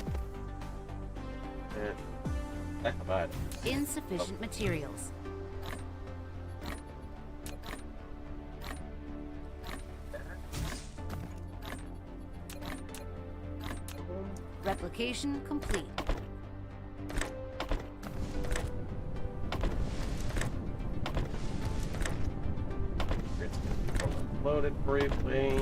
Heck of items. Insufficient materials. Replication complete. Loaded briefly.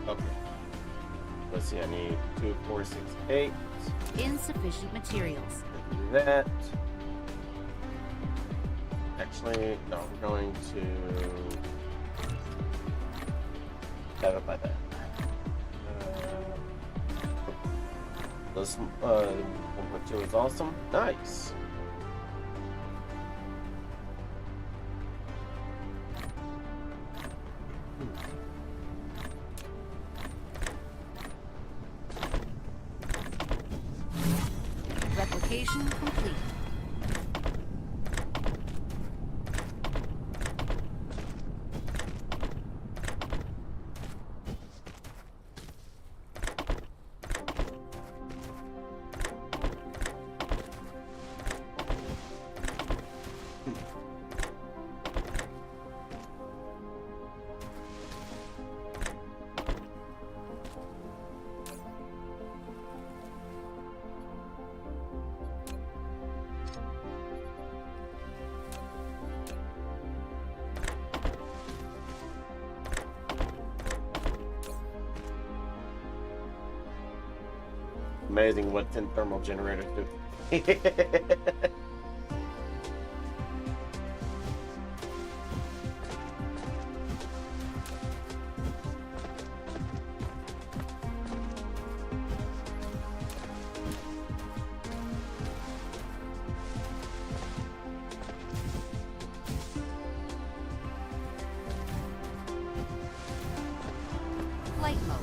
Okay. Let's see, I need 2, 4, 6, 8. Insufficient materials. Do that. Actually, no, we're going to have it by that. This 1.2 is awesome. Nice. Replication complete. Amazing what 10 thermal generators do. Flight mode.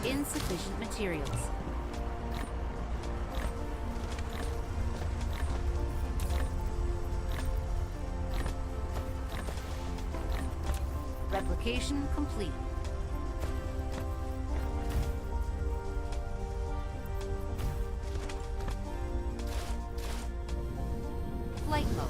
Insufficient materials. Replication complete. Flight mode.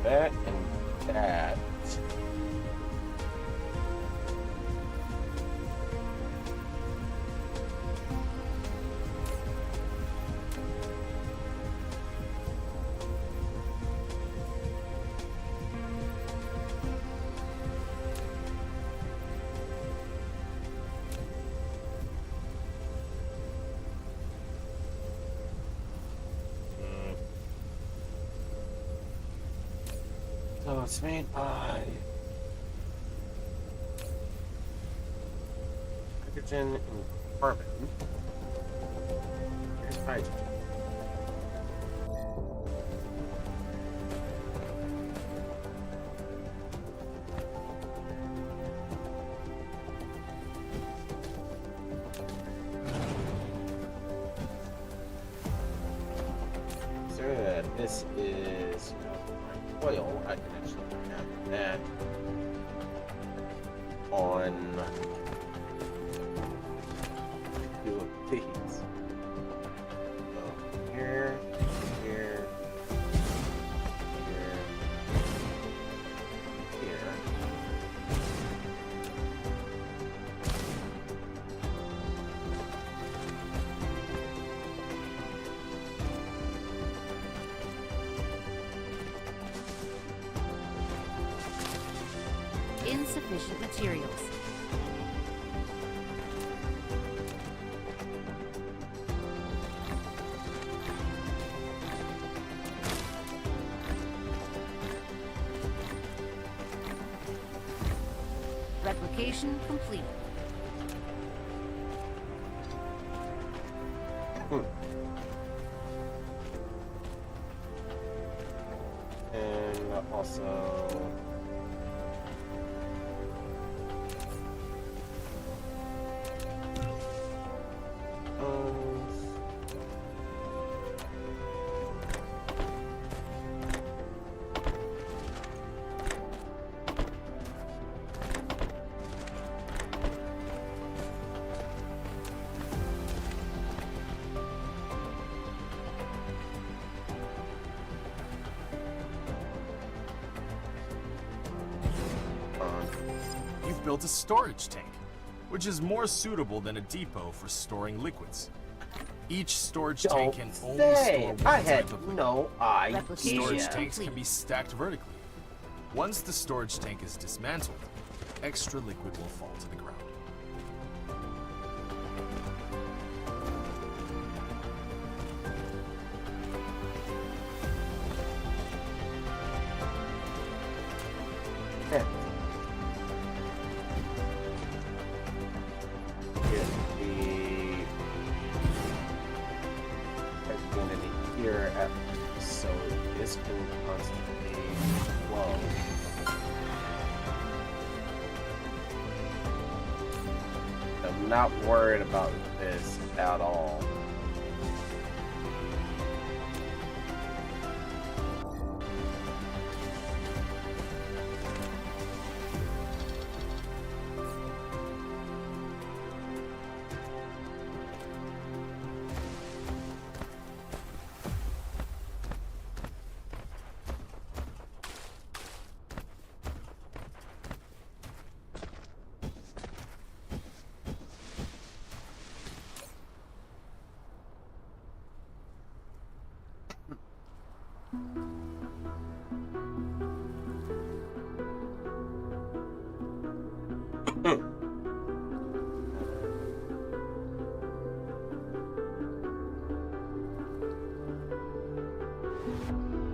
that and that. So it's made by hydrogen and carbon. Here's hydrogen. So this is oil. I can actually have that on two of these. So here, here, here, here. Insufficient materials. Replication complete. And also You've built a storage tank, which is more suitable than a depot for storing liquids. Each storage tank can only store one I had type of liquid. no idea. Replication Storage tanks complete. can be stacked vertically. Once the storage tank is dismantled, extra liquid will fall to the ground. Get the identity here at so this can constantly flow. I'm not worried about this at all.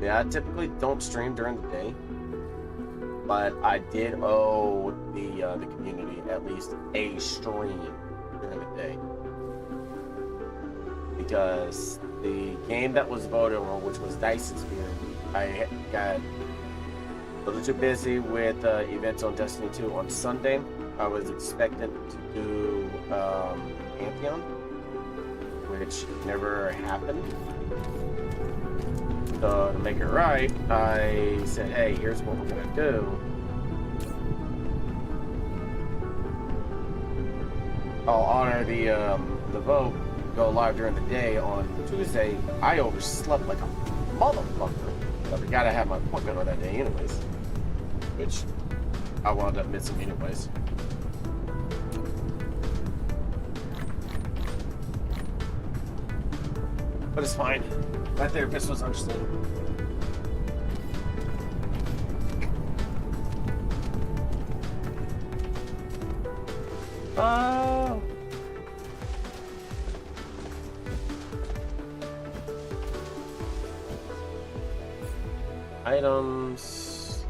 Yeah, I typically don't stream during the day, but I did owe the community at least a stream during the day because the game that was voted on, which was Dyson Sphere, I got a little too busy with events on Destiny 2 on Sunday. I was expectant to do Pantheon, which never happened. So to make it right, I said, hey, here's what we're gonna do. I'll honor the vote, go live during the day on Tuesday. I overslept like a motherfucker. But I gotta have my appointment on that day anyways. Which I wound up missing anyways. But it's fine. My therapist was understanding. Oh. Items.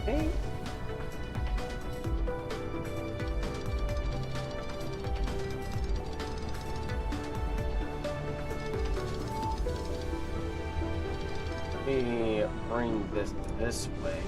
Okay. Let me bring this way.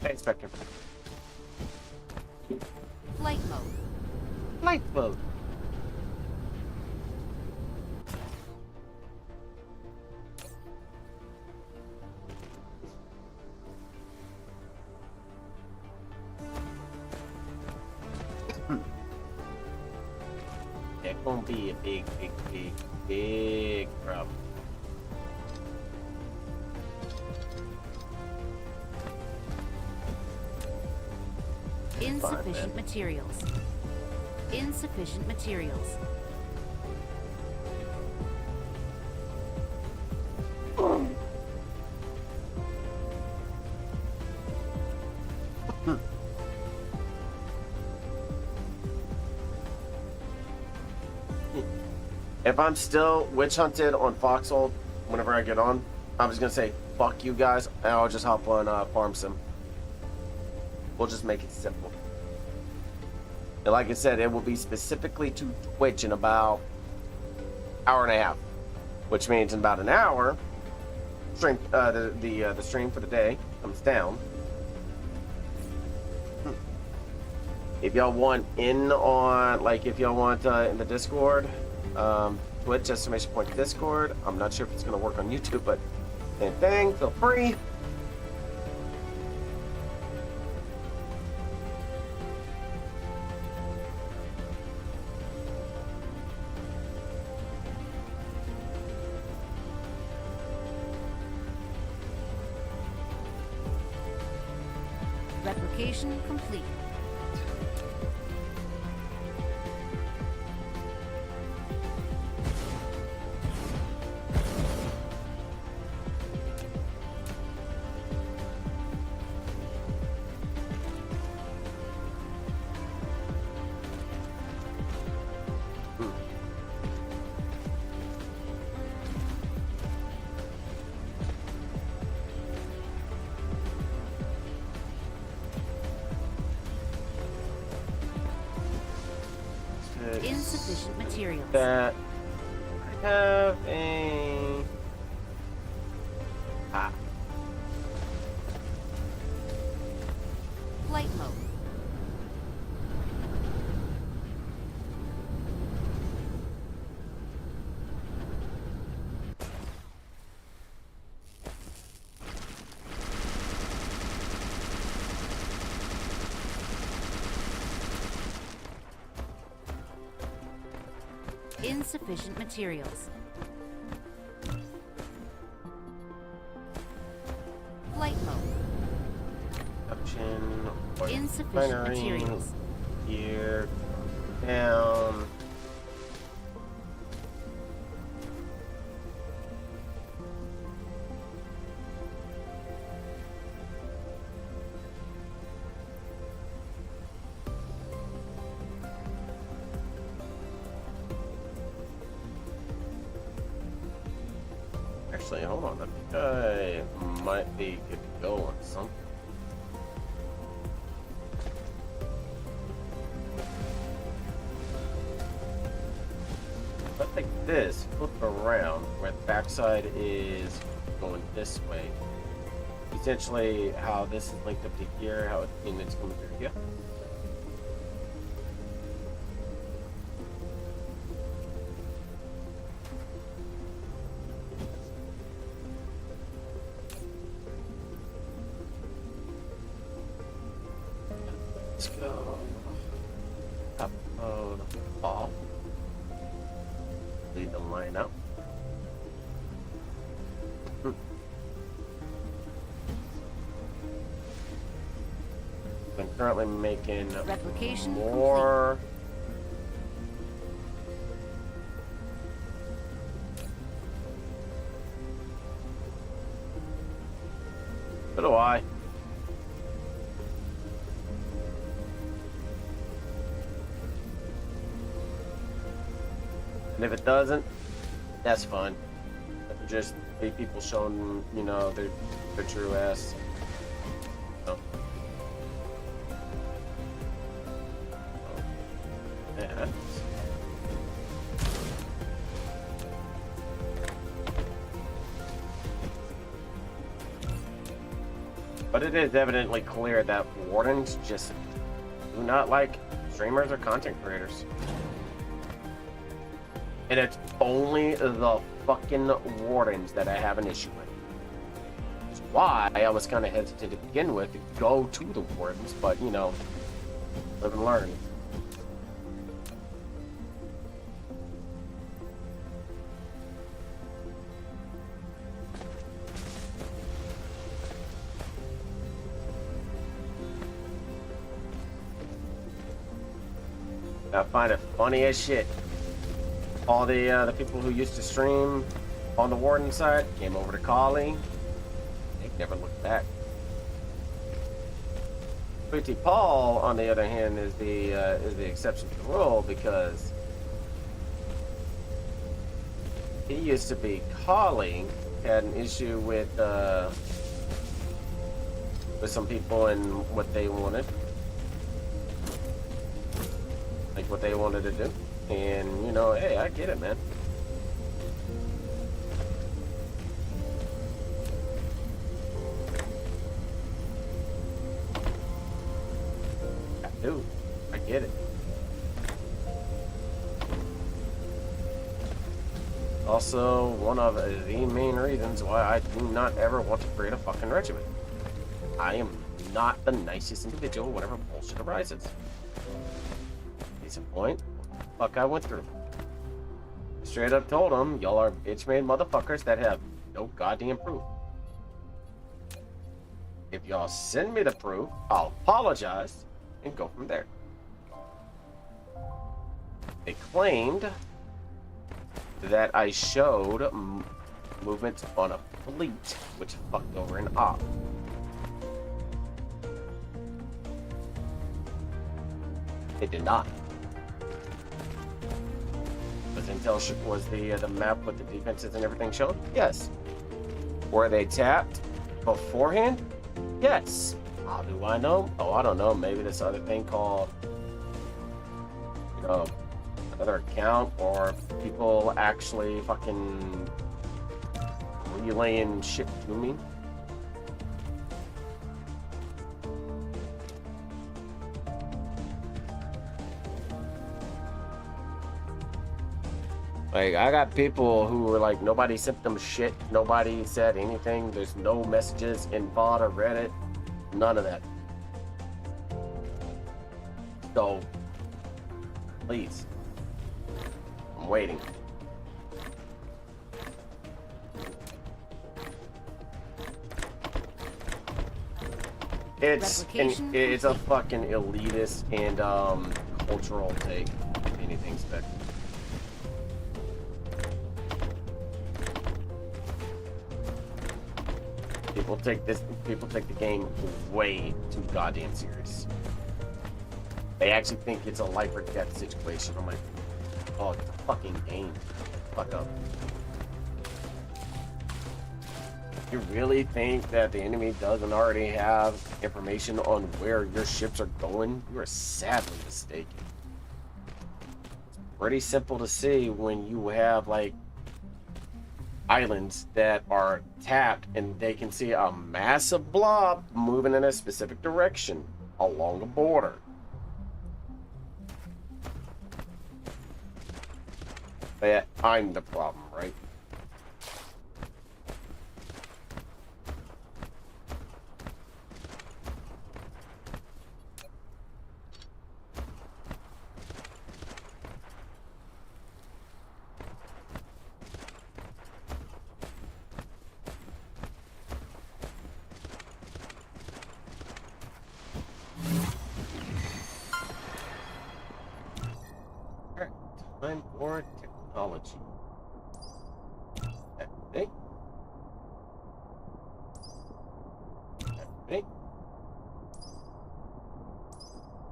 Hey, Inspector. Flight mode. Flight mode. That's gonna be a big problem. Insufficient materials. Insufficient materials. If I'm still witch hunted on Foxhole whenever I get on, I was gonna say fuck you guys, and I'll just hop on Farm Sim. We'll just make it simple. And like I said, it will be specifically to Twitch in about hour and a half, which means in about an hour, stream the stream for the day comes down. If y'all want in on, like, if y'all want in the Discord, Twitch exclamation point Discord. I'm not sure if it's gonna work on YouTube, but same thing. Feel free. Replication complete. Insufficient materials. That I have a Flight mode. Insufficient materials. Flight mode. Production. Insufficient refinery, materials. Here. Down. Actually, hold on. I think I might be good to go on something. If I take this, flip around, where the backside is going this way. Essentially, how this is linked up to here, how it's coming through here. Let's go. Upload all. Lead the line out. I'm currently making Replication more. So do I. And if it doesn't, that's fine. Just be people showing, you know, their true ass. So. Yeah. But it is evidently clear that wardens just do not like streamers or content creators. And it's only the fucking wardens that I have an issue with. That's why I was kind of hesitant to begin with to go to the wardens, but you know, live and learn. I find it funny as shit. All the people who used to stream on the Warden side came over to Calling. They never looked back. Pretty Paul, on the other hand, is the exception to the rule because he used to be Calling, had an issue with some people and what they wanted. Like what they wanted to do. And, you know, hey, I get it, man. I do. I get it. Also, one of the main reasons why I do not ever want to create a fucking regiment. I am not the nicest individual whenever bullshit arises. Case in point, what the fuck I went through. Straight up told them, y'all are bitch-made motherfuckers that have no goddamn proof. If y'all send me the proof, I'll apologize and go from there. They claimed that I showed movement on a fleet, which fucked over an op. It did not. Was intel was the map with the defenses and everything shown? Yes. Were they tapped beforehand? Yes. How do I know? Oh, I don't know. Maybe this other thing called, you know, another account, or people actually fucking relaying shit to me. Like, I got people who were like, nobody sent them shit, nobody said anything, there's no messages in bot or Reddit, none of that. So, please, I'm waiting. It's a fucking elitist and cultural take, if anything spec. People take the game way too goddamn serious. They actually think it's a life or death situation. I'm like, oh, it's a fucking game. Fuck up. You really think that the enemy doesn't already have information on where your ships are going? You are sadly mistaken. It's pretty simple to see when you have like islands that are tapped and they can see a massive blob moving in a specific direction along the border. But I'm the problem, right? Time for technology. Activate. Activate.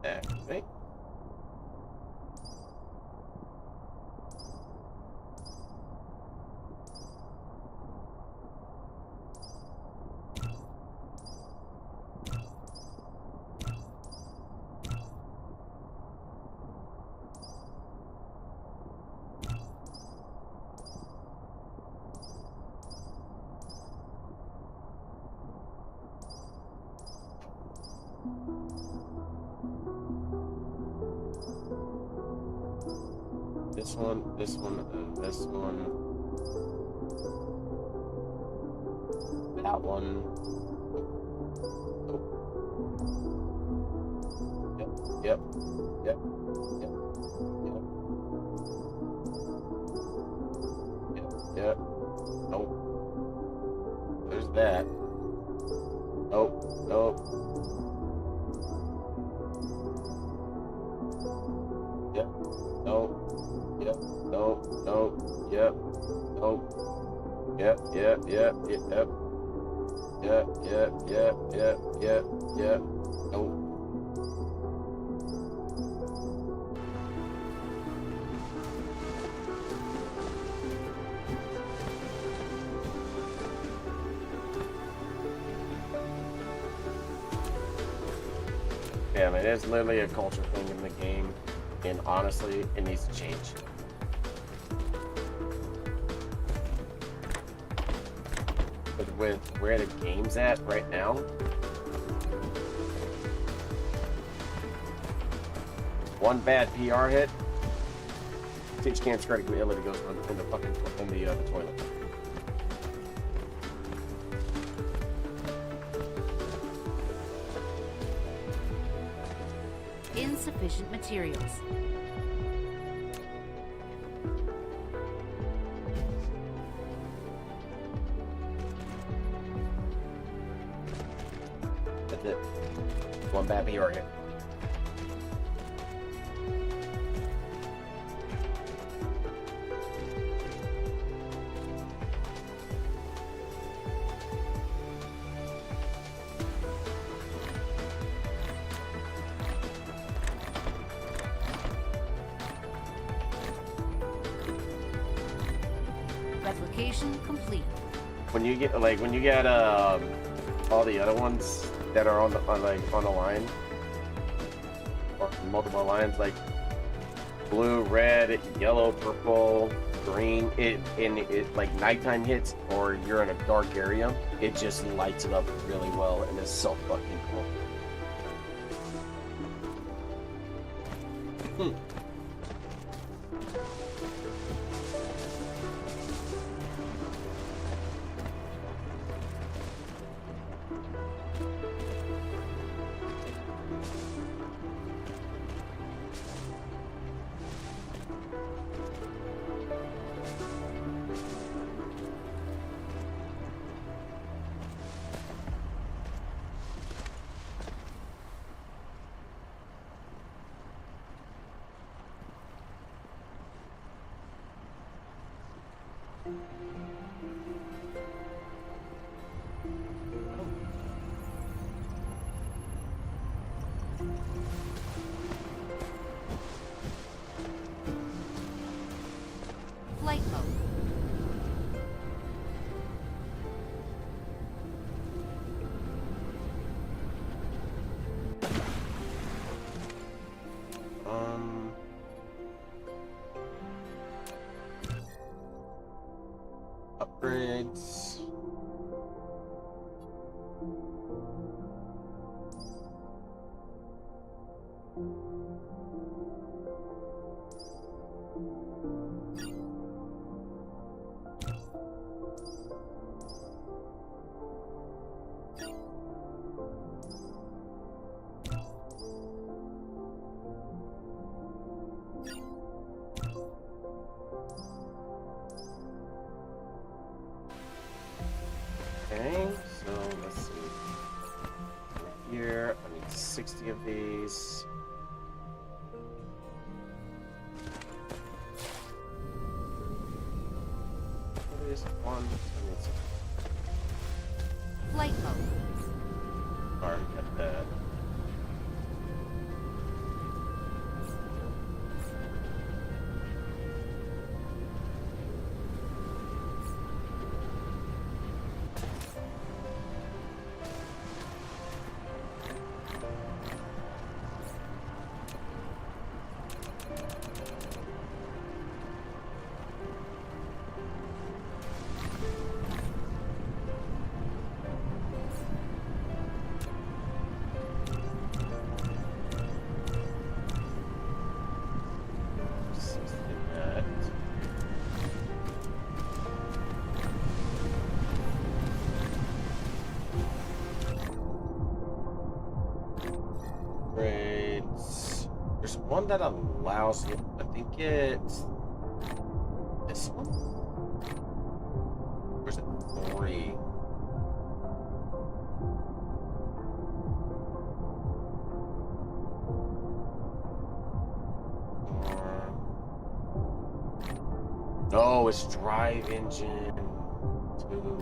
Activate. This one, this one, this one. That one. Yep, yep, yep, yep, yep, yep. Nope. There's that. Nope, nope. Yep, nope. Yep, nope, nope, yep, nope, yep, yep, yep, yep, yep, yep, yep, yep, yep, yep, nope. Yeah, man, it's literally a culture thing in the game, and honestly, it needs to change. But with where the game's at right now, one bad PR hit, Teach Camp's critical ability goes in the fucking the toilet. Insufficient materials. That's it. One bad PR hit. Replication complete. When you get all the other ones that are on the line or multiple lines like blue, red, yellow, purple, green, it like nighttime hits or you're in a dark area, it just lights it up really well and it's so fucking cool. Okay, so let's see. Here, I need 60 of these. What is one? I need some. Flight mode. Already got that. Great. There's one that allows you, I think it's this one? Where's it? 3. No, it's drive engine 2.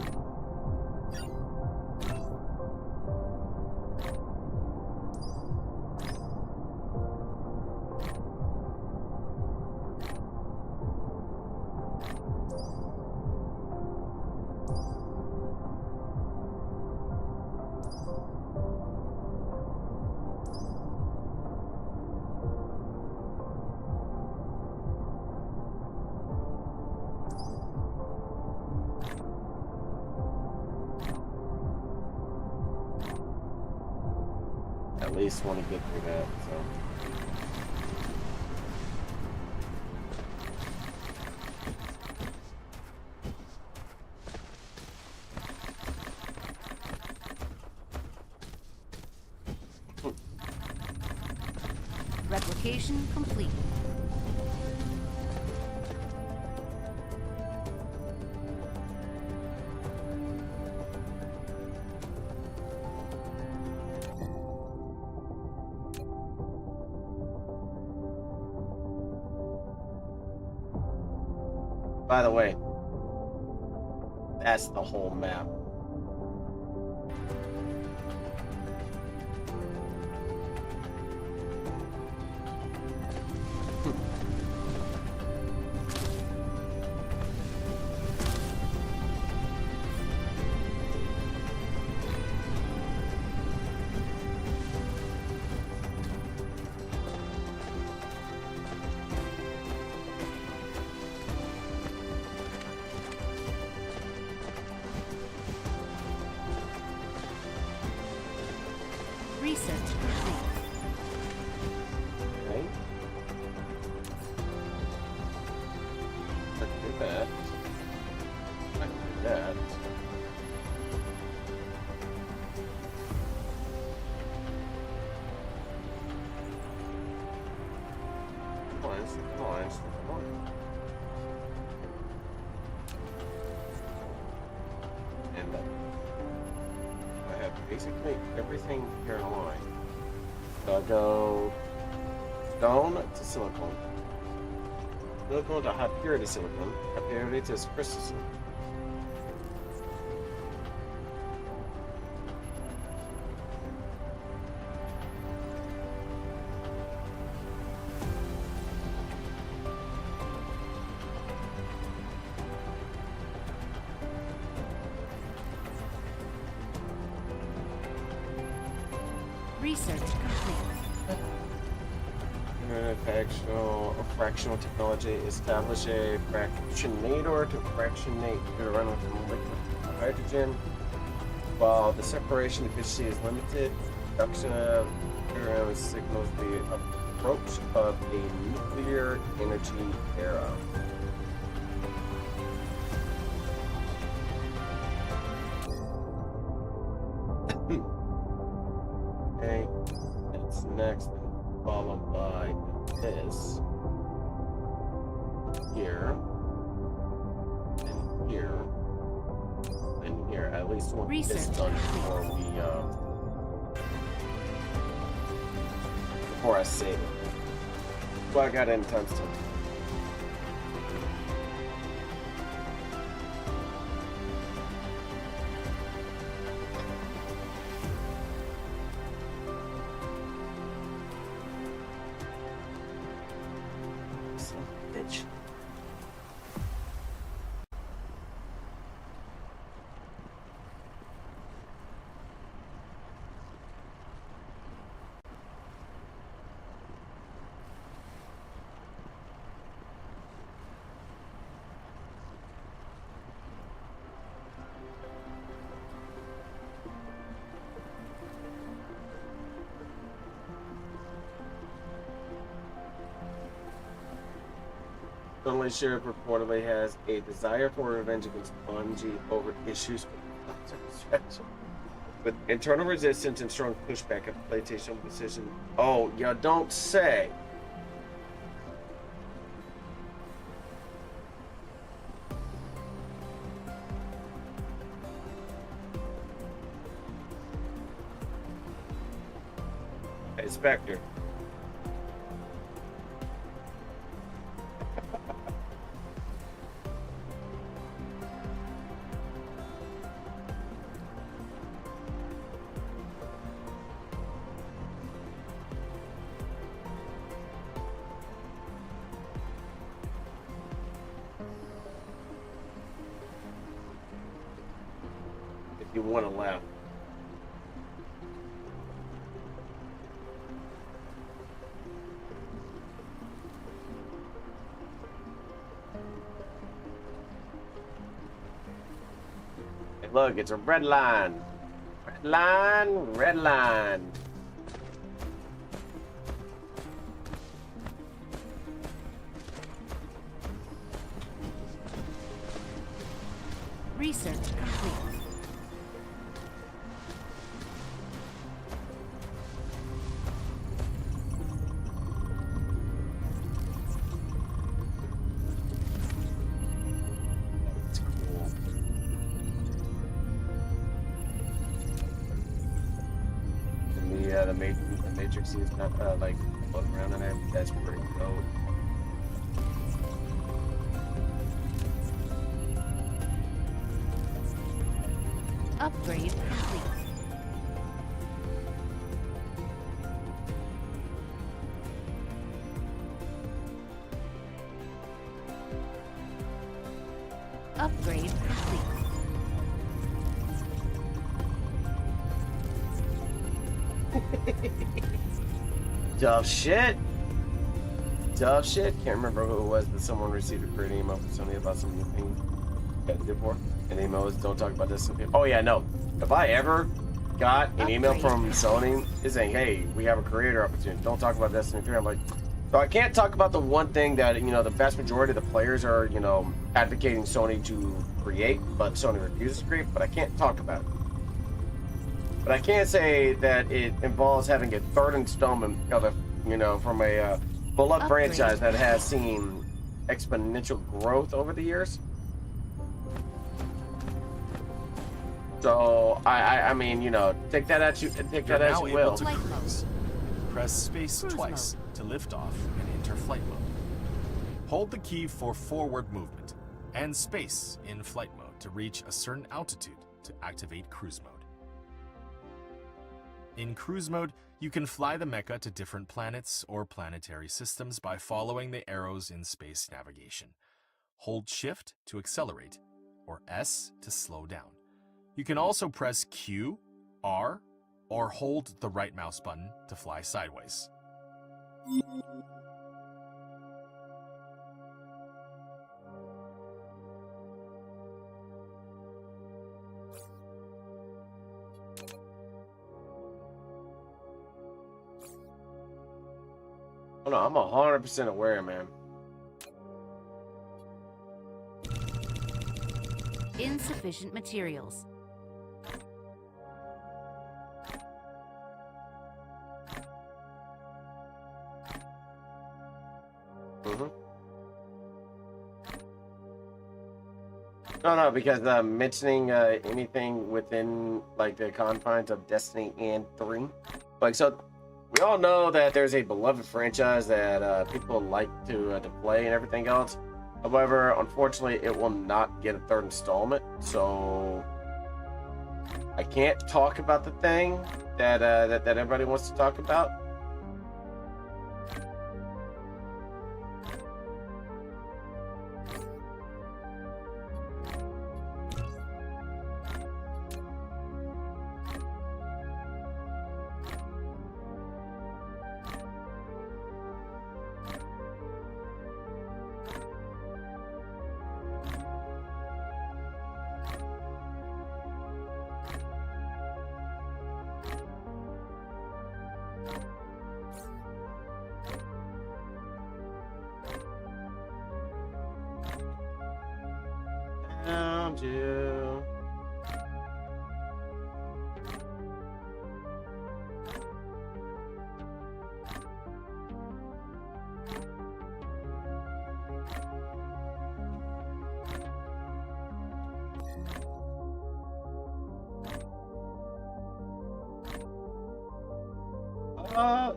At least want to get through that, so. Replication complete. By the way, that's the whole map. Research complete. Okay. I can do that. I can do that. Come on, come on, come on. And I have basically everything here in a line. So I go stone to silicon. Silicon to high purity silicon. High purity to crystal silicon. Research complete. fractional technology. Establish a fractionator to fractionate urine with liquid hydrogen. While the separation efficiency is limited, production of urine signals the approach of a nuclear energy era. Okay, that's next, followed by this here and here and here. At least want this Research. done before I save it. Well, I got it in times 2. Bitch. Suddenly, Sheriff reportedly has a desire for revenge against Bungie over issues with internal resistance and strong pushback at the PlayStation decision. Oh, you don't say. Hey, Spectre. You want to laugh. Hey, look, it's a red line. Red line, red line. Research complete. It's cool. And the Matrix is not like floating around in it. That's pretty dope. Upgrade complete. Upgrade complete. Tough shit. Tough shit. Can't remember who it was, but someone received a great email from Sony about some new things that they did for. And the email was, don't talk about this. Oh yeah, no. If I ever got an email from Sony is saying, hey, we have a creator opportunity, don't talk about Destiny 3, I'm like, so I can't talk about the one thing that, you know, the vast majority of the players are, you know, advocating Sony to create, but Sony refuses to create, but I can't talk about it. But I can't say that it involves having a third installment of a, you know, from a beloved franchise that has seen exponential growth over the years. So I mean, you know, take that as you will. To cruise. Press space twice to lift off and enter flight mode. Hold the key for forward movement and space in flight mode to reach a certain altitude to activate cruise mode. In cruise mode, you can fly the mecha to different planets or planetary systems by following the arrows in space navigation. Hold Shift to accelerate, or S to slow down. You can also press Q, R, or hold the right mouse button to fly sideways. Oh no, I'm 100% aware, man. Insufficient materials. Mm-hmm. No, because mentioning anything within like the confines of Destiny and 3, like so, we all know that there's a beloved franchise that people like to play and everything else. However, unfortunately, it will not get a third installment, so I can't talk about the thing that everybody wants to talk about. Found you.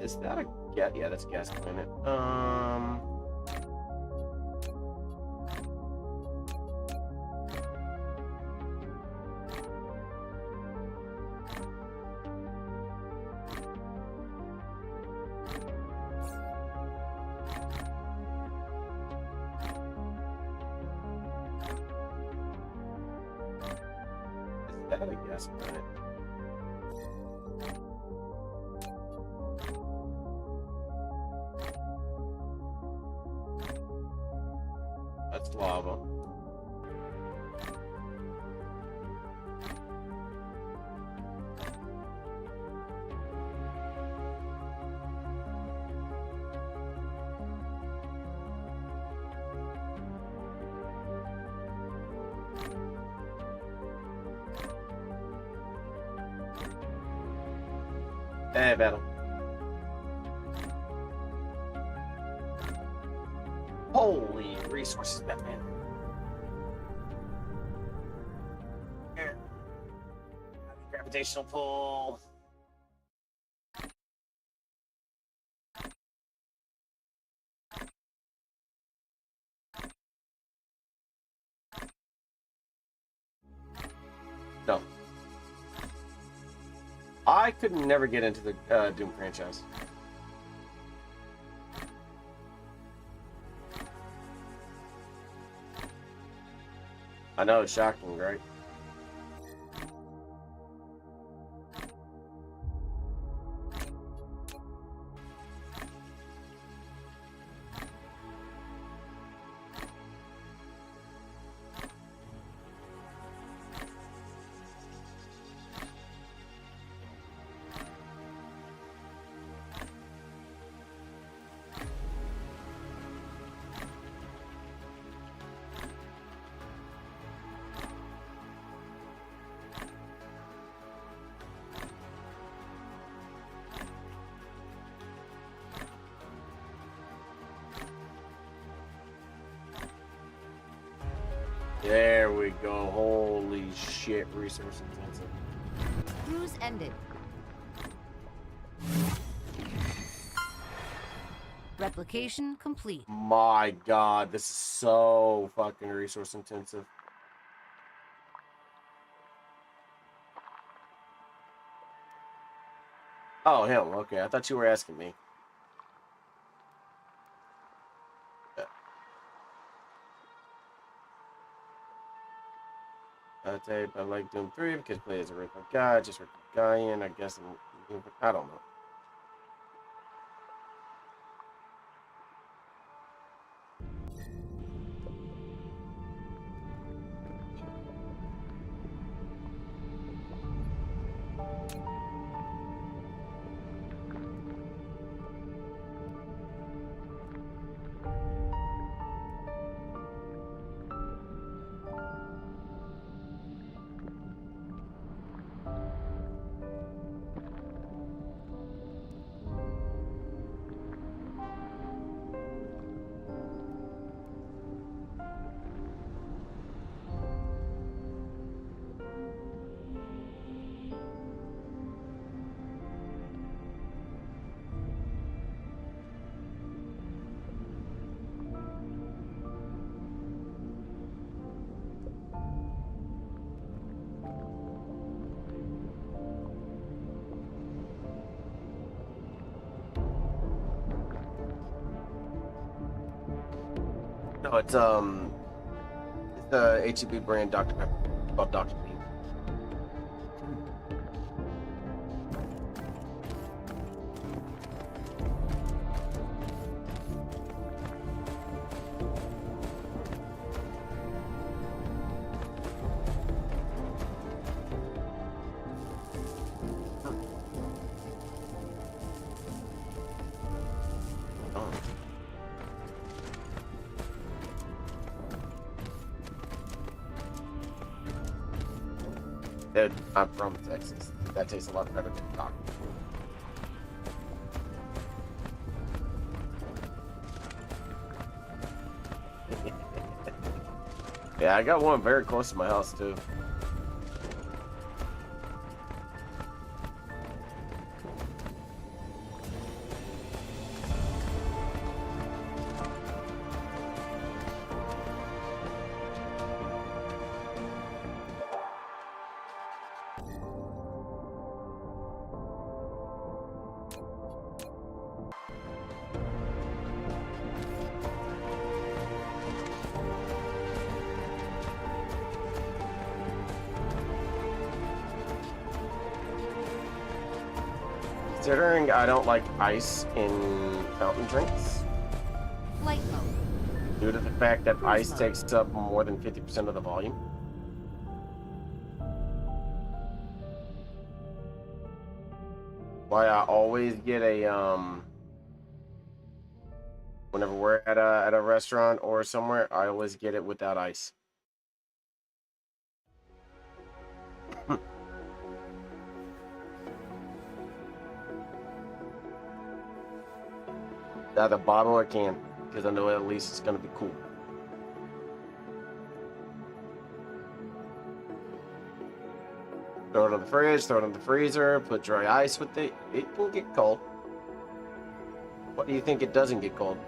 Is that a gas? Yeah, that's a gas planet. Is that a gas planet? That's lava. Hey, battle. Holy resources, Batman. Here. Gravitational pull. No. I could never get into the Doom franchise. I know, it's shocking, right? There we go. Holy shit, resource intensive. Cruise ended. Replication complete. My god, this is so fucking resource intensive. Oh, him. Okay, I thought you were asking me. Tape. I like Doom 3 because play as a regular guy, just regular guy in. I guess I don't know. No, it's the HEB brand Dr. Pepper called Dr. Pepper. Dude, I'm from Texas. That tastes a lot better than Dr. Yeah, I got one very close to my house too. Considering I don't like ice in fountain drinks, Flight mode. due to the fact that Cruise ice mode. takes up more than 50% of the volume. Why I always get a whenever we're at a restaurant or somewhere, I always get it without ice. Either bottle or can, because I know at least it's gonna be cool. Throw it on the fridge, throw it in the freezer, put dry ice with it. It will get cold. What do you think it doesn't get cold?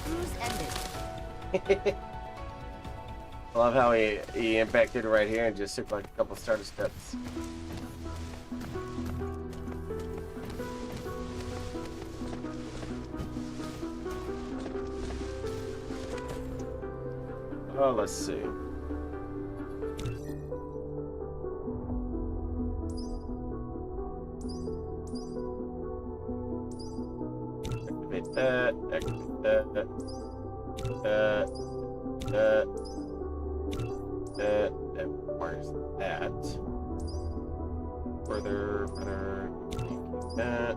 Cruise ended. I love how he impacted right here and just took like a couple starter steps. Oh, let's see. Activate that, activate that, that requires that. Further, that.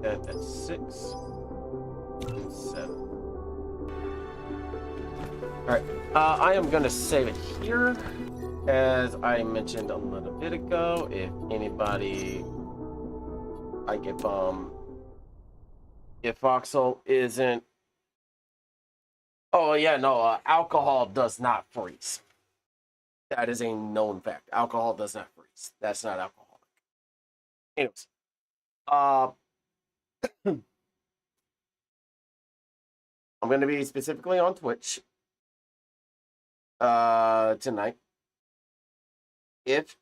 That's 6 and 7. Alright, I am gonna save it here. As I mentioned a little bit ago, if anybody, like if Voxel isn't Oh yeah, no, alcohol does not freeze. That is a known fact. Alcohol does not freeze. That's not alcoholic. Anyways, uh, I'm going to be specifically on Twitch tonight. If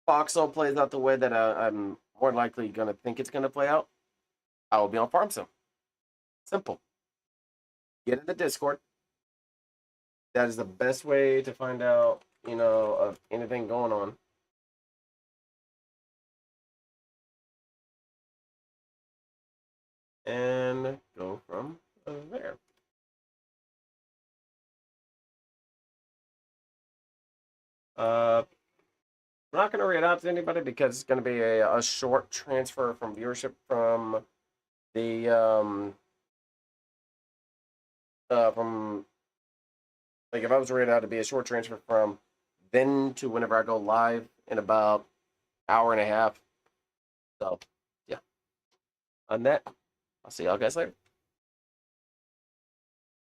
Foxhole plays out the way that I'm more likely going to think it's going to play out, I will be on Farm Sim. Simple. Get in the Discord. That is the best way to find out, of anything going on. And go from there. I'm not going to read it out to anybody because it's going to be a short transfer from viewership from the from like if I was to read it out, it'd be a short transfer from then to whenever I go live in about hour and a half. So yeah. On that, I'll see y'all guys later.